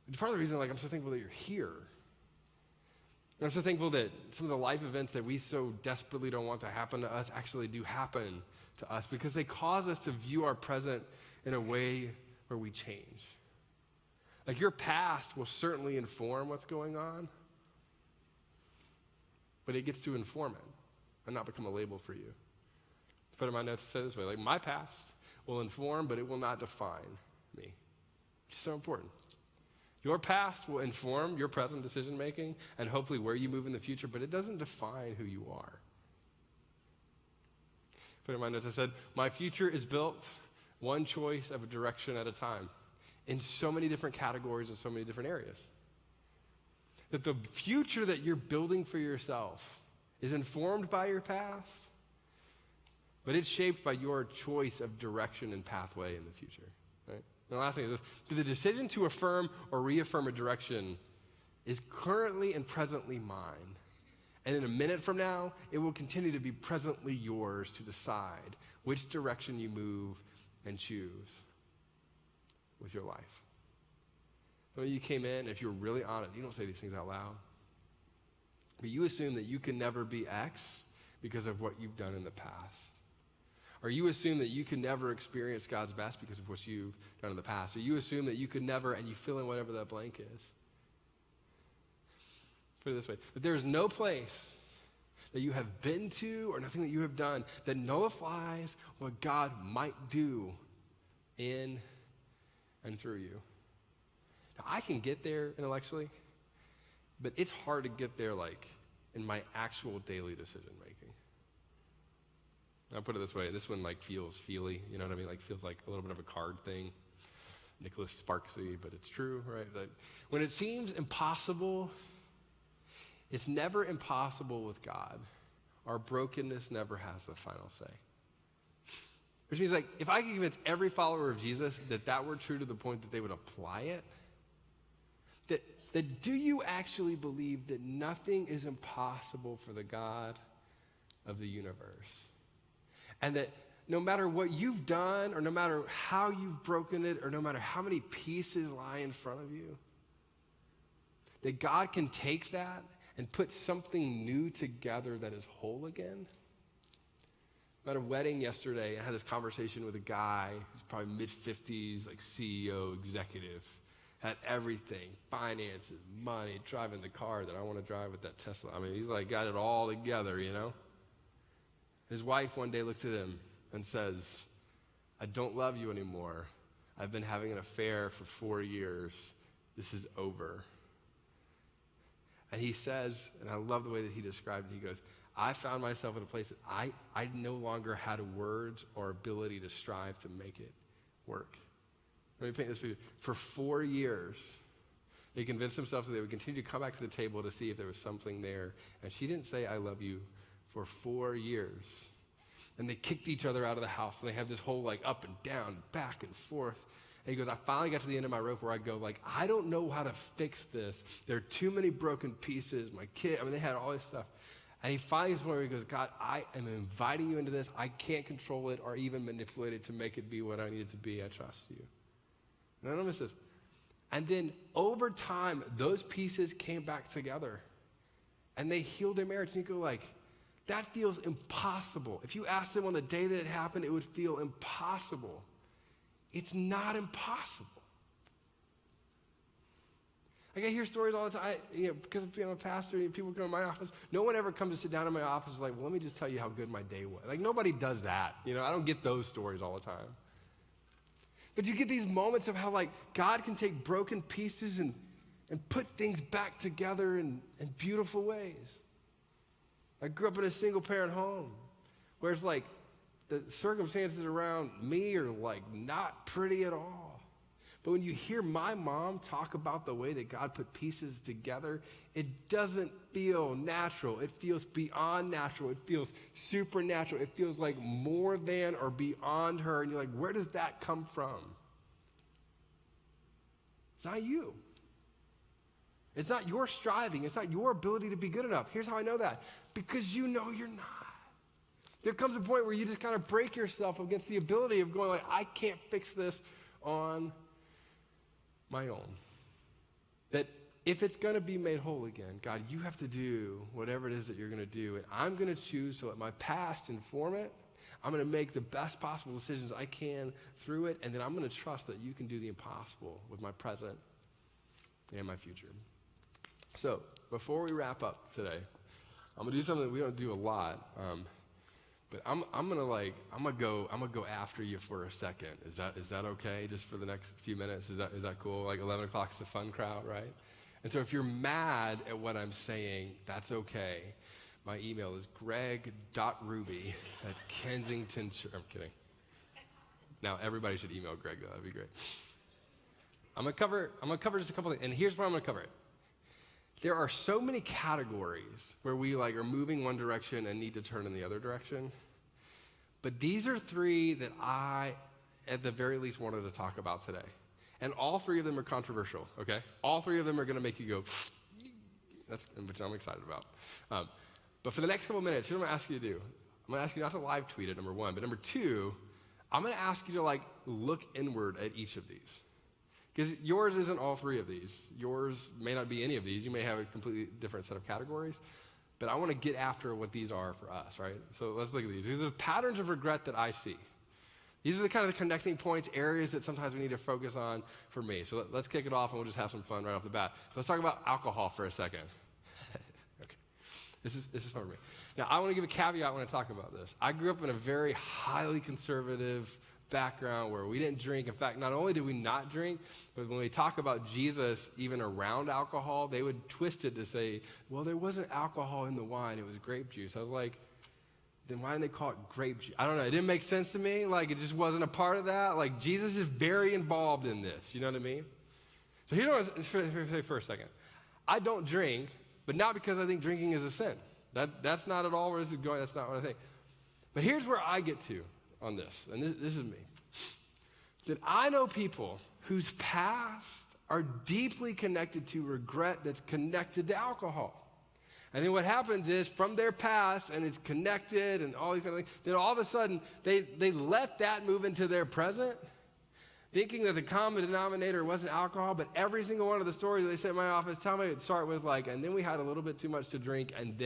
It's part of the reason I'm so thankful that you're here. And I'm so thankful that some of the life events that we so desperately don't want to happen to us actually do happen to us because they cause us to view our present in a way where we change. Like your past will certainly inform what's going on, but it gets to inform it and not become a label for you. Put in my notes to say it this way, like my past will inform, but it will not define me. It's so important. Your past will inform your present decision making and hopefully where you move in the future, but it doesn't define who you are. Put in my notes, I said, my future is built one choice of a direction at a time in so many different categories and so many different areas. That the future that you're building for yourself is informed by your past, but it's shaped by your choice of direction and pathway in the future. Right? And the last thing is this, the decision to affirm or reaffirm a direction is currently and presently mine. And in a minute from now, it will continue to be presently yours to decide which direction you move and choose with your life. When you came in, if you're really honest, you don't say these things out loud, but you assume that you can never be X because of what you've done in the past. Or you assume that you can never experience God's best because of what you've done in the past. Or you assume that you could never, and you fill in whatever that blank is. Put it this way, that there is no place that you have been to or nothing that you have done that nullifies what God might do in and through you. Now, I can get there intellectually, but it's hard to get there in my actual daily decision making. I'll put it this way, this one feels feely, you know what I mean? Feels like a little bit of a card thing. Nicholas Sparksy, but it's true, right? When it seems impossible, it's never impossible with God. Our brokenness never has the final say. Which means if I could convince every follower of Jesus that were true to the point that they would apply it, that do you actually believe that nothing is impossible for the God of the universe? And that no matter what you've done, or no matter how you've broken it, or no matter how many pieces lie in front of you, that God can take that and put something new together that is whole again. I'm at a wedding yesterday. I had this conversation with a guy who's probably mid-50s, like CEO, executive, had everything, finances, money, driving the car that I want to drive with that Tesla. I mean, he's like got it all together, you know? His wife one day looks at him and says, I don't love you anymore. I've been having an affair for 4 years. This is over. And he says, and I love the way that he described it, he goes, I found myself in a place that I no longer had words or ability to strive to make it work. Let me paint this picture. For 4 years, he convinced himself that they would continue to come back to the table to see if there was something there. And she didn't say, I love you, for 4 years. And they kicked each other out of the house. And they have this whole like up and down, back and forth. And he goes, I finally got to the end of my rope where I go like, I don't know how to fix this. There are too many broken pieces. My kid, I mean, they had all this stuff. And he finally gets to where he goes, God, I am inviting you into this. I can't control it or even manipulate it to make it be what I need it to be. I trust you. And then this. And then over time, those pieces came back together. And they healed their marriage. And you go like, that feels impossible. If you asked them on the day that it happened, it would feel impossible. It's not impossible. Like I hear stories all the time, because I'm a pastor and people come to my office. No one ever comes to sit down in my office and like, well, let me just tell you how good my day was. Like nobody does that. I don't get those stories all the time. But you get these moments of how like God can take broken pieces and put things back together in beautiful ways. I grew up in a single parent home where it's like the circumstances around me are like not pretty at all. But when you hear my mom talk about the way that God put pieces together, it doesn't feel natural. It feels beyond natural. It feels supernatural. It feels like more than or beyond her. And you're like, where does that come from? It's not you. It's not your striving. It's not your ability to be good enough. Here's how I know that. Because you know you're not. There comes a point where you just kind of break yourself against the ability of going like, I can't fix this on my own. That if it's going to be made whole again, God, you have to do whatever it is that you're going to do. And I'm going to choose to let my past inform it. I'm going to make the best possible decisions I can through it. And then I'm going to trust that you can do the impossible with my present and my future. So before we wrap up today, I'm gonna do something that we don't do a lot, but I'm gonna go after you for a second. Is that okay? Just for the next few minutes? Is that cool? Like 11 o'clock's the fun crowd, right? And so if you're mad at what I'm saying, that's okay. My email is greg.ruby@Kensington. I'm kidding. Now everybody should email Greg though. That'd be great. I'm gonna cover just a couple things, and here's where I'm gonna cover it. There are so many categories where we like are moving one direction and need to turn in the other direction. But these are three that I, at the very least, wanted to talk about today. And all three of them are controversial, okay? All three of them are going to make you go, which I'm excited about. But for the next couple minutes, here's what I'm going to ask you to do. I'm going to ask you not to live tweet it, number one. But number two, I'm going to ask you to like look inward at each of these. Because yours isn't all three of these. Yours may not be any of these. You may have a completely different set of categories. But I want to get after what these are for us, right? So let's look at these. These are the patterns of regret that I see. These are the kind of the connecting points, areas that sometimes we need to focus on for me. So let's kick it off and we'll just have some fun right off the bat. So let's talk about alcohol for a second. Okay. This is fun for me. Now, I want to give a caveat when I talk about this. I grew up in a very highly conservative background where we didn't drink. In fact, not only did we not drink, but when we talk about Jesus, even around alcohol, they would twist it to say, well, there wasn't alcohol in the wine, it was grape juice. I was like, then why didn't they call it grape juice? I don't know, it didn't make sense to me. Like, it just wasn't a part of that. Like, Jesus is very involved in this, you know what I mean? So here's what I want to say for a second. I don't drink, but not because I think drinking is a sin. That's not at all where this is going. That's not what I think. But here's where I get to on this, and this is me, that I know people whose past are deeply connected to regret that's connected to alcohol. And then what happens is from their past, and it's connected and all these kind of things, then all of a sudden they let that move into their present, thinking that the common denominator wasn't alcohol, but every single one of the stories they said in my office tell me it start with like, and then we had a little bit too much to drink, and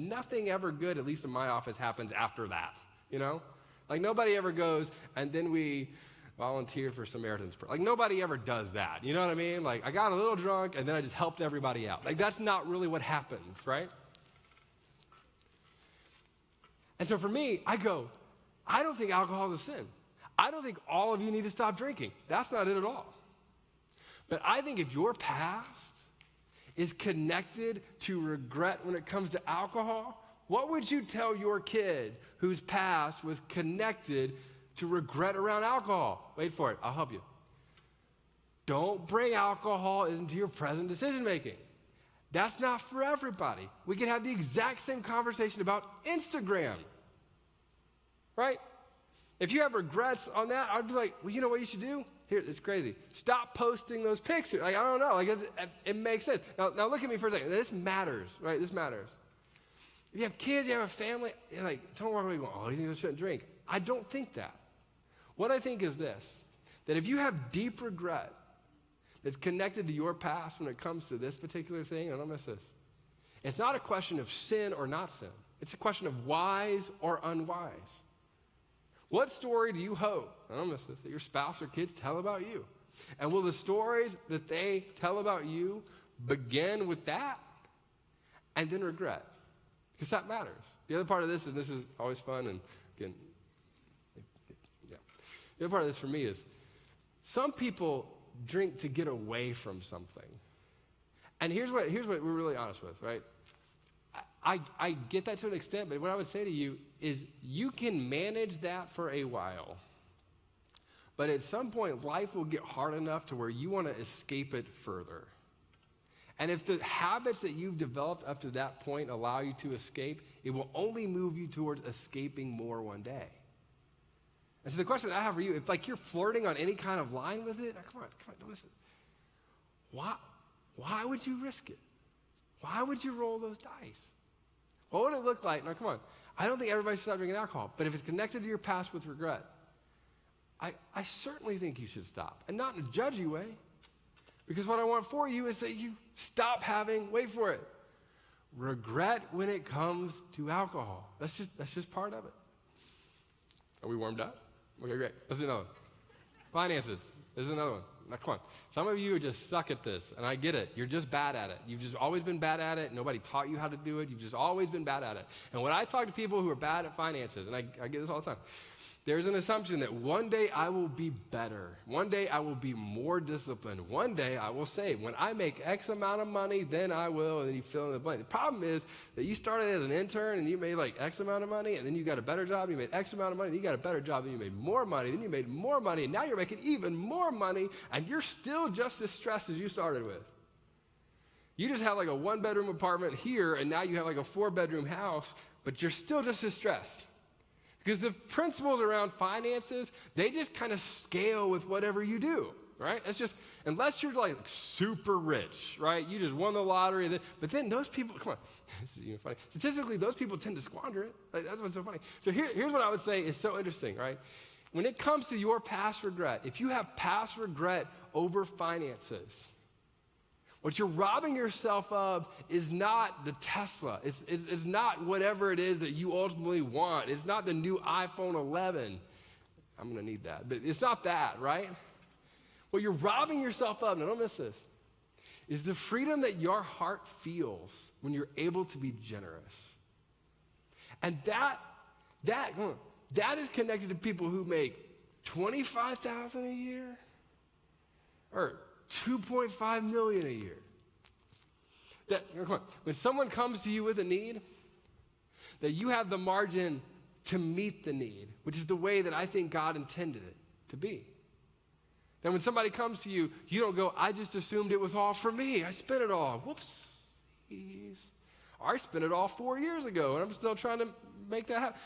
nothing ever good, at least in my office, happens after that, you know? Like nobody ever goes, and then we volunteered for Samaritan's Purse. Like nobody ever does that, you know what I mean? Like I got a little drunk, and then I just helped everybody out. Like that's not really what happens, right? And so for me, I go, I don't think alcohol is a sin. I don't think all of you need to stop drinking. That's not it at all. But I think if your past is connected to regret when it comes to alcohol, what would you tell your kid whose past was connected to regret around alcohol? Wait for it. I'll help you. Don't bring alcohol into your present decision making. That's not for everybody. We can have the exact same conversation about Instagram, right? If you have regrets on that, I'd be like, well, you know what you should do? Here, it's crazy. Stop posting those pictures. Like, I don't know. Like, it makes sense. Now look at me for a second. This matters, right? This matters. If you have kids, you have a family, like, don't walk away going, oh, you think I shouldn't drink? I don't think that. What I think is this, that if you have deep regret that's connected to your past when it comes to this particular thing, and don't miss this, it's not a question of sin or not sin. It's a question of wise or unwise. What story do you hope, I don't miss this, that your spouse or kids tell about you? And will the stories that they tell about you begin with that and then regret? Because that matters. The other part of this, and this is always fun, and again, yeah. The other part of this for me is some people drink to get away from something. And here's what we're really honest with, right? I get that to an extent, but what I would say to you is you can manage that for a while. But at some point, life will get hard enough to where you want to escape it further. And if the habits that you've developed up to that point allow you to escape, it will only move you towards escaping more one day. And so the question I have for you, if like you're flirting on any kind of line with it, come on, don't listen. Why would you risk it? Why would you roll those dice? What would it look like? Now, come on. I don't think everybody should stop drinking alcohol, but if it's connected to your past with regret, I certainly think you should stop. And not in a judgy way, because what I want for you is that you stop having, wait for it, regret when it comes to alcohol. That's just part of it. Are we warmed up? Okay, great. Let's do another one. Finances. This is another one. Now, come on. Some of you just suck at this, and I get it. You're just bad at it. You've just always been bad at it. Nobody taught you how to do it. You've just always been bad at it. And when I talk to people who are bad at finances, and I get this all the time, there's an assumption that one day I will be better. One day I will be more disciplined. One day I will say, when I make X amount of money, then I will, and then you fill in the blank. The problem is that you started as an intern, and you made like X amount of money, and then you got a better job, you made X amount of money, then you got a better job, then you made more money, then you made more money, and now you're making even more money, and you're still just as stressed as you started with. You just have like a 1-bedroom apartment here, and now you have like a 4-bedroom house, but you're still just as stressed. Because the principles around finances, they just kind of scale with whatever you do, right? It's just, unless you're like super rich, right? You just won the lottery. But then those people, come on, this is even funny. Statistically, those people tend to squander it. Like, that's what's so funny. So here's what I would say is so interesting, right? When it comes to your past regret, if you have past regret over finances, what you're robbing yourself of is not the Tesla. It's not whatever it is that you ultimately want. It's not the new iPhone 11. I'm going to need that. But it's not that, right? What you're robbing yourself of, now don't miss this, is the freedom that your heart feels when you're able to be generous. And that is connected to people who make $25,000 a year or $2.5 million a year. When someone comes to you with a need, that you have the margin to meet the need, which is the way that I think God intended it to be. That when somebody comes to you, you don't go, I just assumed it was all for me. I spent it all. Whoops. Or I spent it all 4 years ago, and I'm still trying to make that happen.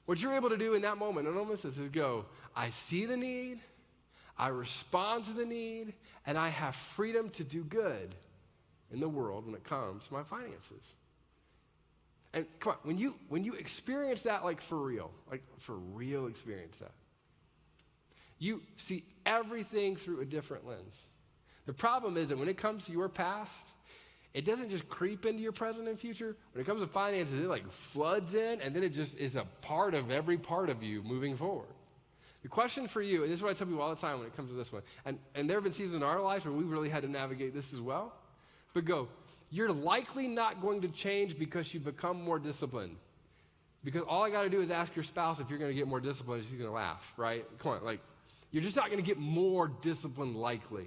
What you're able to do in that moment, and don't miss this, is go, I see the need, I respond to the need, and I have freedom to do good in the world when it comes to my finances. And come on, when you experience that like for real experience that, you see everything through a different lens. The problem is that when it comes to your past, it doesn't just creep into your present and future. When it comes to finances, it like floods in, and then it just is a part of every part of you moving forward. The question for you, and this is what I tell people all the time when it comes to this one, and there have been seasons in our lives where we really had to navigate this as well, but you're likely not going to change because you become more disciplined. Because all I got to do is ask your spouse if you're going to get more disciplined, she's going to laugh, right? Come on, like, you're just not going to get more disciplined likely.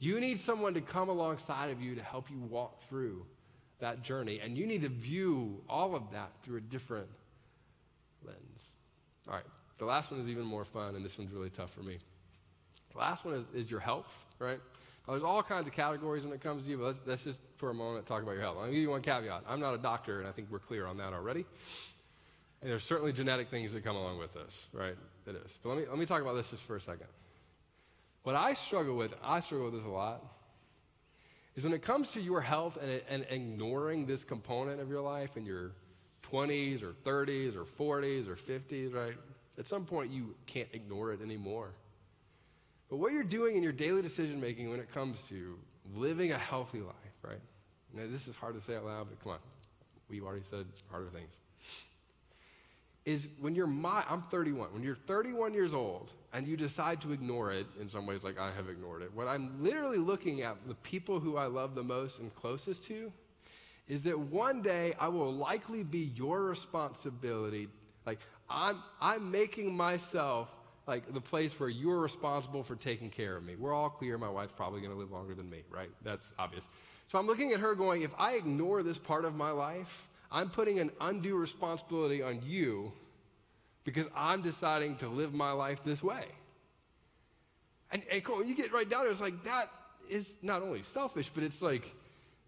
You need someone to come alongside of you to help you walk through that journey, and you need to view all of that through a different lens. All right, the last one is even more fun, and this one's really tough for me. The last one is your health, right? Now, there's all kinds of categories when it comes to you, but let's just for a moment talk about your health. I'll give you one caveat. I'm not a doctor, and I think we're clear on that already. And there's certainly genetic things that come along with this, right? It is. But let me talk about this just for a second. What I struggle with this a lot, is when it comes to your health and ignoring this component of your life in your 20s or 30s or 40s or 50s, right? At some point, you can't ignore it anymore. But what you're doing in your daily decision making when it comes to living a healthy life, right? Now, this is hard to say out loud, but come on. We've already said harder things. Is when I'm 31. When you're 31 years old and you decide to ignore it, in some ways like I have ignored it, what I'm literally looking at the people who I love the most and closest to is that one day I will likely be your responsibility. Like I'm making myself like the place where you're responsible for taking care of me. We're all clear my wife's probably going to live longer than me, right? That's obvious. So I'm looking at her going, if I ignore this part of my life, I'm putting an undue responsibility on you because I'm deciding to live my life this way. And when you get right down to it, it's like that is not only selfish, but it's like,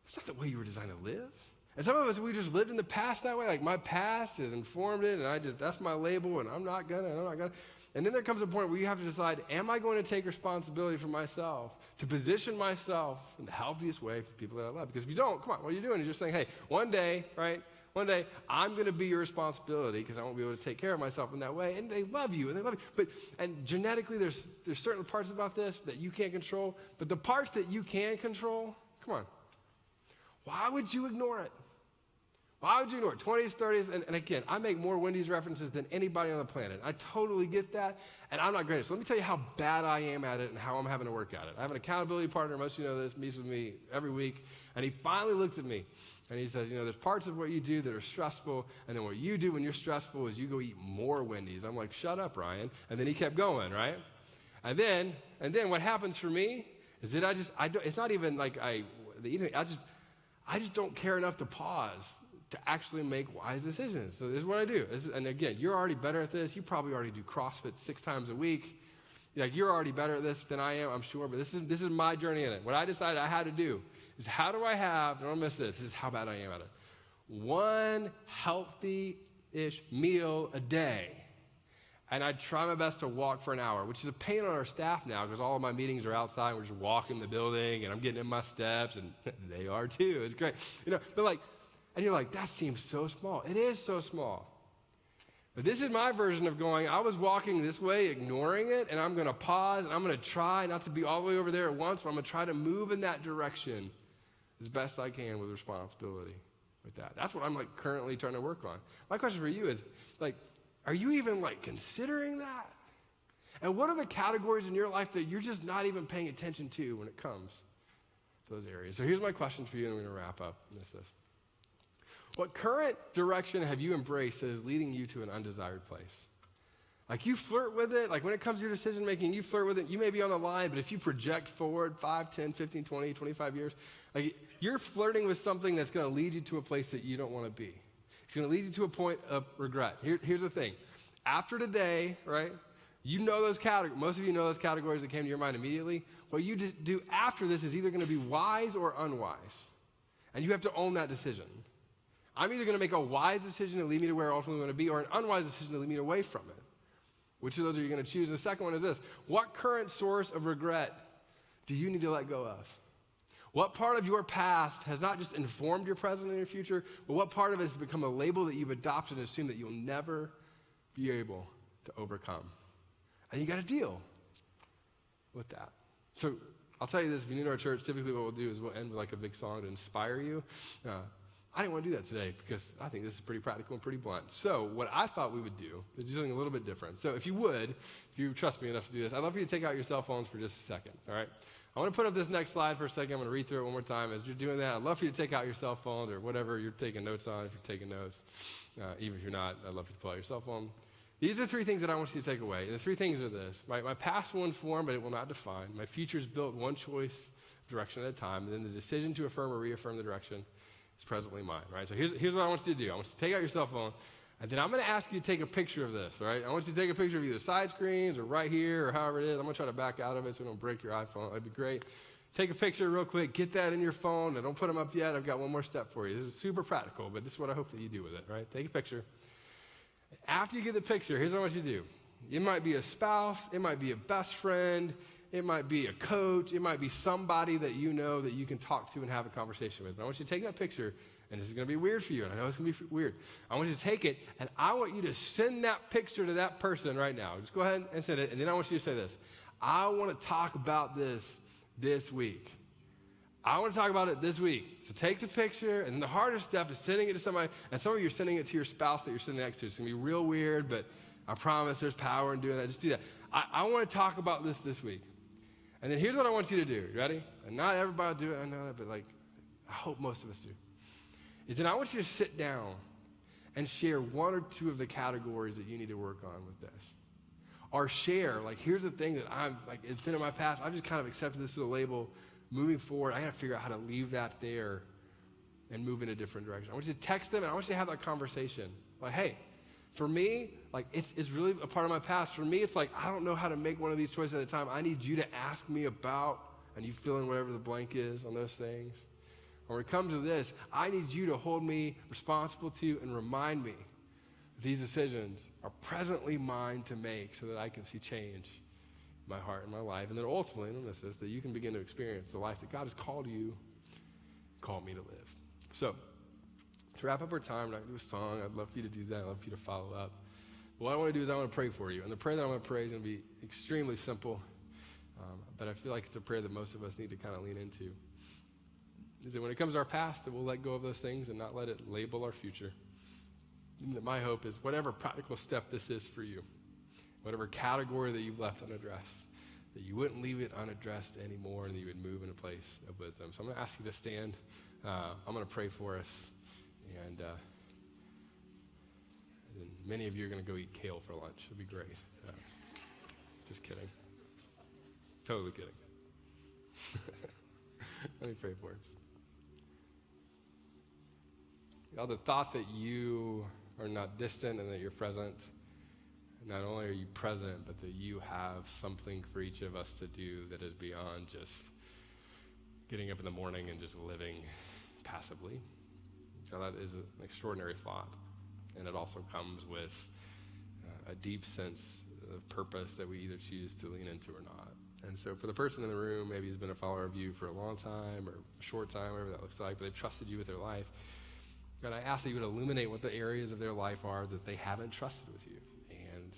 it's not the way you were designed to live. And some of us, we just lived in the past that way. Like my past has informed it, and that's my label, and I'm not gonna. And then there comes a point where you have to decide, am I going to take responsibility for myself to position myself in the healthiest way for people that I love? Because if you don't, come on, what you're doing is you're saying, hey, one day, right? One day, I'm going to be your responsibility because I won't be able to take care of myself in that way. And they love you, and they love you. And genetically, there's certain parts about this that you can't control. But the parts that you can control, come on. Why would you ignore it? Why would you ignore it? 20s, 30s, and again, I make more Wendy's references than anybody on the planet. I totally get that, and I'm not great at it. So let me tell you how bad I am at it and how I'm having to work at it. I have an accountability partner, most of you know this, meets with me every week, and he finally looked at me, and he says, there's parts of what you do that are stressful, and then what you do when you're stressful is you go eat more Wendy's. I'm like, shut up, Ryan. And then he kept going, right? And then what happens for me is that it's not even like I just don't care enough to pause to actually make wise decisions. So this is what I do. And again, you're already better at this. You probably already do CrossFit 6 times a week. Like you're already better at this than I am, I'm sure. But this is my journey in it. What I decided I had to do is how do I have, don't miss this is how bad I am at it, one healthy-ish meal a day. And I try my best to walk for an hour, which is a pain on our staff now because all of my meetings are outside. And we're just walking the building, and I'm getting in my steps, and they are too. It's great. And you're like, that seems so small. It is so small. But this is my version of going, I was walking this way, ignoring it, and I'm going to pause, and I'm going to try not to be all the way over there at once, but I'm going to try to move in that direction as best I can with responsibility with that. That's what I'm currently trying to work on. My question for you is, are you even considering that? And what are the categories in your life that you're just not even paying attention to when it comes to those areas? So here's my question for you, and we're going to wrap up. This. What current direction have you embraced that is leading you to an undesired place? You flirt with it, when it comes to your decision making, you flirt with it, you may be on the line, but if you project forward 5, 10, 15, 20, 25 years, you're flirting with something that's going to lead you to a place that you don't want to be. It's going to lead you to a point of regret. Here's the thing. After today, right, you know those categories, most of you know those categories that came to your mind immediately. What you do after this is either going to be wise or unwise. And you have to own that decision. I'm either going to make a wise decision to lead me to where I ultimately want to be or an unwise decision to lead me away from it. Which of those are you going to choose? And the second one is this. What current source of regret do you need to let go of? What part of your past has not just informed your present and your future, but what part of it has become a label that you've adopted and assumed that you'll never be able to overcome? And you got to deal with that. So I'll tell you this, if you're new to our church, typically what we'll do is we'll end with like a big song to inspire you. I didn't want to do that today because I think this is pretty practical and pretty blunt. So what I thought we would do is do something a little bit different. So if you trust me enough to do this, I'd love for you to take out your cell phones for just a second, all right? I want to put up this next slide for a second. I'm going to read through it one more time. As you're doing that, I'd love for you to take out your cell phones or whatever you're taking notes on, if you're taking notes. Even if you're not, I'd love for you to pull out your cell phone. These are three things that I want you to take away. And the three things are this. My past will inform, but it will not define. My future is built one choice direction at a time. And then the decision to affirm or reaffirm the direction is presently mine, right? So here's what I want you to do. I want you to take out your cell phone, and then I'm going to ask you to take a picture of this, right? I want you to take a picture of either side screens or right here or however it is. I'm going to try to back out of it so we don't break your iPhone. That'd be great. Take a picture real quick. Get that in your phone. And don't put them up yet. I've got one more step for you. This is super practical, but this is what I hope that you do with it, right? Take a picture. After you get the picture, here's what I want you to do. It might be a spouse. It might be a best friend. It might be a coach. It might be somebody that you know that you can talk to and have a conversation with. But I want you to take that picture, and this is going to be weird for you, and I know it's going to be weird. I want you to take it, and I want you to send that picture to that person right now. Just go ahead and send it, and then I want you to say this. I want to talk about this week. I want to talk about it this week. So take the picture, and the hardest step is sending it to somebody, and some of you are sending it to your spouse that you're sitting next to. It's going to be real weird, but I promise there's power in doing that. Just do that. I want to talk about this week. And then here's what I want you to do. You ready? And not everybody will do it, I know that, but I hope most of us do. Is that I want you to sit down and share one or two of the categories that you need to work on with this. Or share, here's the thing that it's been in my past. I've just kind of accepted this as a label. Moving forward, I got to figure out how to leave that there and move in a different direction. I want you to text them, and I want you to have that conversation. Hey, for me, it's really a part of my past. For me, it's I don't know how to make one of these choices at a time. I need you to ask me about, and you fill in whatever the blank is on those things. When it comes to this, I need you to hold me responsible to and remind me these decisions are presently mine to make so that I can see change in my heart and my life. And then ultimately, and this is that you can begin to experience the life that God has called me to live. So, to wrap up our time, we're not going to do a song. I'd love for you to do that. I'd love for you to follow up. But what I want to do is I want to pray for you. And the prayer that I'm going to pray is going to be extremely simple. But I feel like it's a prayer that most of us need to kind of lean into. Is that when it comes to our past, that we'll let go of those things and not let it label our future. And that my hope is whatever practical step this is for you, whatever category that you've left unaddressed, that you wouldn't leave it unaddressed anymore and that you would move in a place of wisdom. So I'm going to ask you to stand. I'm going to pray for us. And then many of you are going to go eat kale for lunch. It'll be great. Just kidding. Totally kidding. Let me pray for us. God, the thought that you are not distant and that you're present, not only are you present, but that you have something for each of us to do that is beyond just getting up in the morning and just living passively. God, that is an extraordinary thought, and it also comes with a deep sense of purpose that we either choose to lean into or not. And so for the person in the room, maybe who's been a follower of you for a long time or a short time, whatever that looks like, but they've trusted you with their life, God, I ask that you would illuminate what the areas of their life are that they haven't trusted with you, and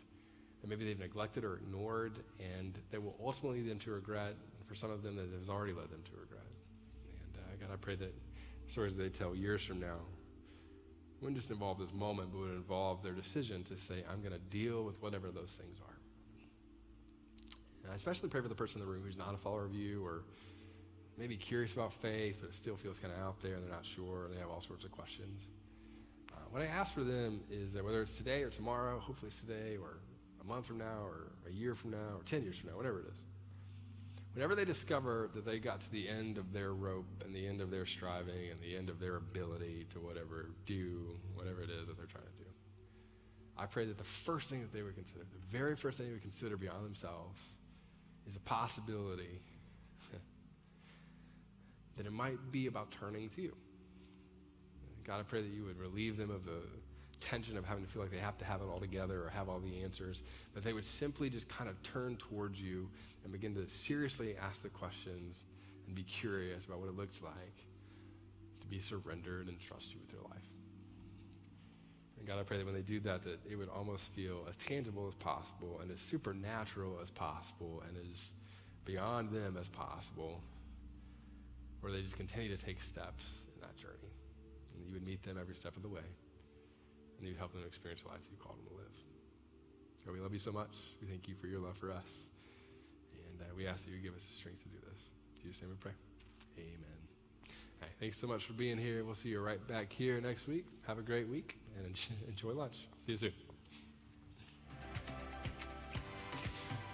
that maybe they've neglected or ignored, and that will ultimately lead them to regret, and for some of them that has already led them to regret. And God, I pray that stories that they tell years from now wouldn't just involve this moment, but would involve their decision to say, I'm going to deal with whatever those things are. And I especially pray for the person in the room who's not a follower of you or maybe curious about faith, but it still feels kind of out there and they're not sure, or they have all sorts of questions. What I ask for them is that whether it's today or tomorrow, hopefully it's today or a month from now or a year from now or 10 years from now, whatever it is, whenever they discover that they got to the end of their rope and the end of their striving and the end of their ability to whatever it is that they're trying to do, I pray that the first thing that they would consider, the very first thing they would consider beyond themselves, is a possibility that it might be about turning to you. God, I pray that you would relieve them of the tension of having to feel like they have to have it all together or have all the answers, that they would simply just kind of turn towards you and begin to seriously ask the questions and be curious about what it looks like to be surrendered and trust you with their life. And God, I pray that when they do that, that it would almost feel as tangible as possible and as supernatural as possible and as beyond them as possible, where they just continue to take steps in that journey. And you would meet them every step of the way, and you would help them to experience the life that you called them to live. God, we love you so much. We thank you for your love for us. And we ask that you give us the strength to do this. In Jesus' name we pray. Amen. All right, thanks so much for being here. We'll see you right back here next week. Have a great week, and enjoy lunch. See you soon.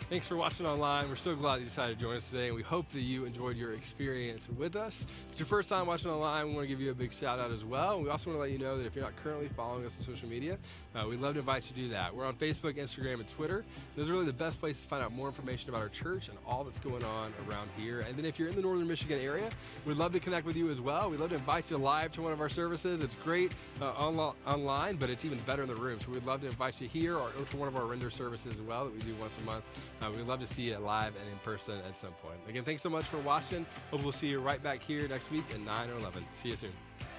Thanks for watching online. We're so glad you decided to join us today, and we hope that you enjoyed your experience with us. If it's your first time watching online, we want to give you a big shout out as well. We also want to let you know that if you're not currently following us on social media, we'd love to invite you to do that. We're on Facebook, Instagram, and Twitter. Those are really the best places to find out more information about our church and all that's going on around here. And then if you're in the Northern Michigan area, we'd love to connect with you as well. We'd love to invite you live to one of our services. It's great online, but it's even better in the room. So we'd love to invite you here or to one of our render services as well that we do once a month. We'd love to see you live and in person at some point. Again, thanks so much for watching. Hope we'll see you right back here next week at 9 or 11. See you soon.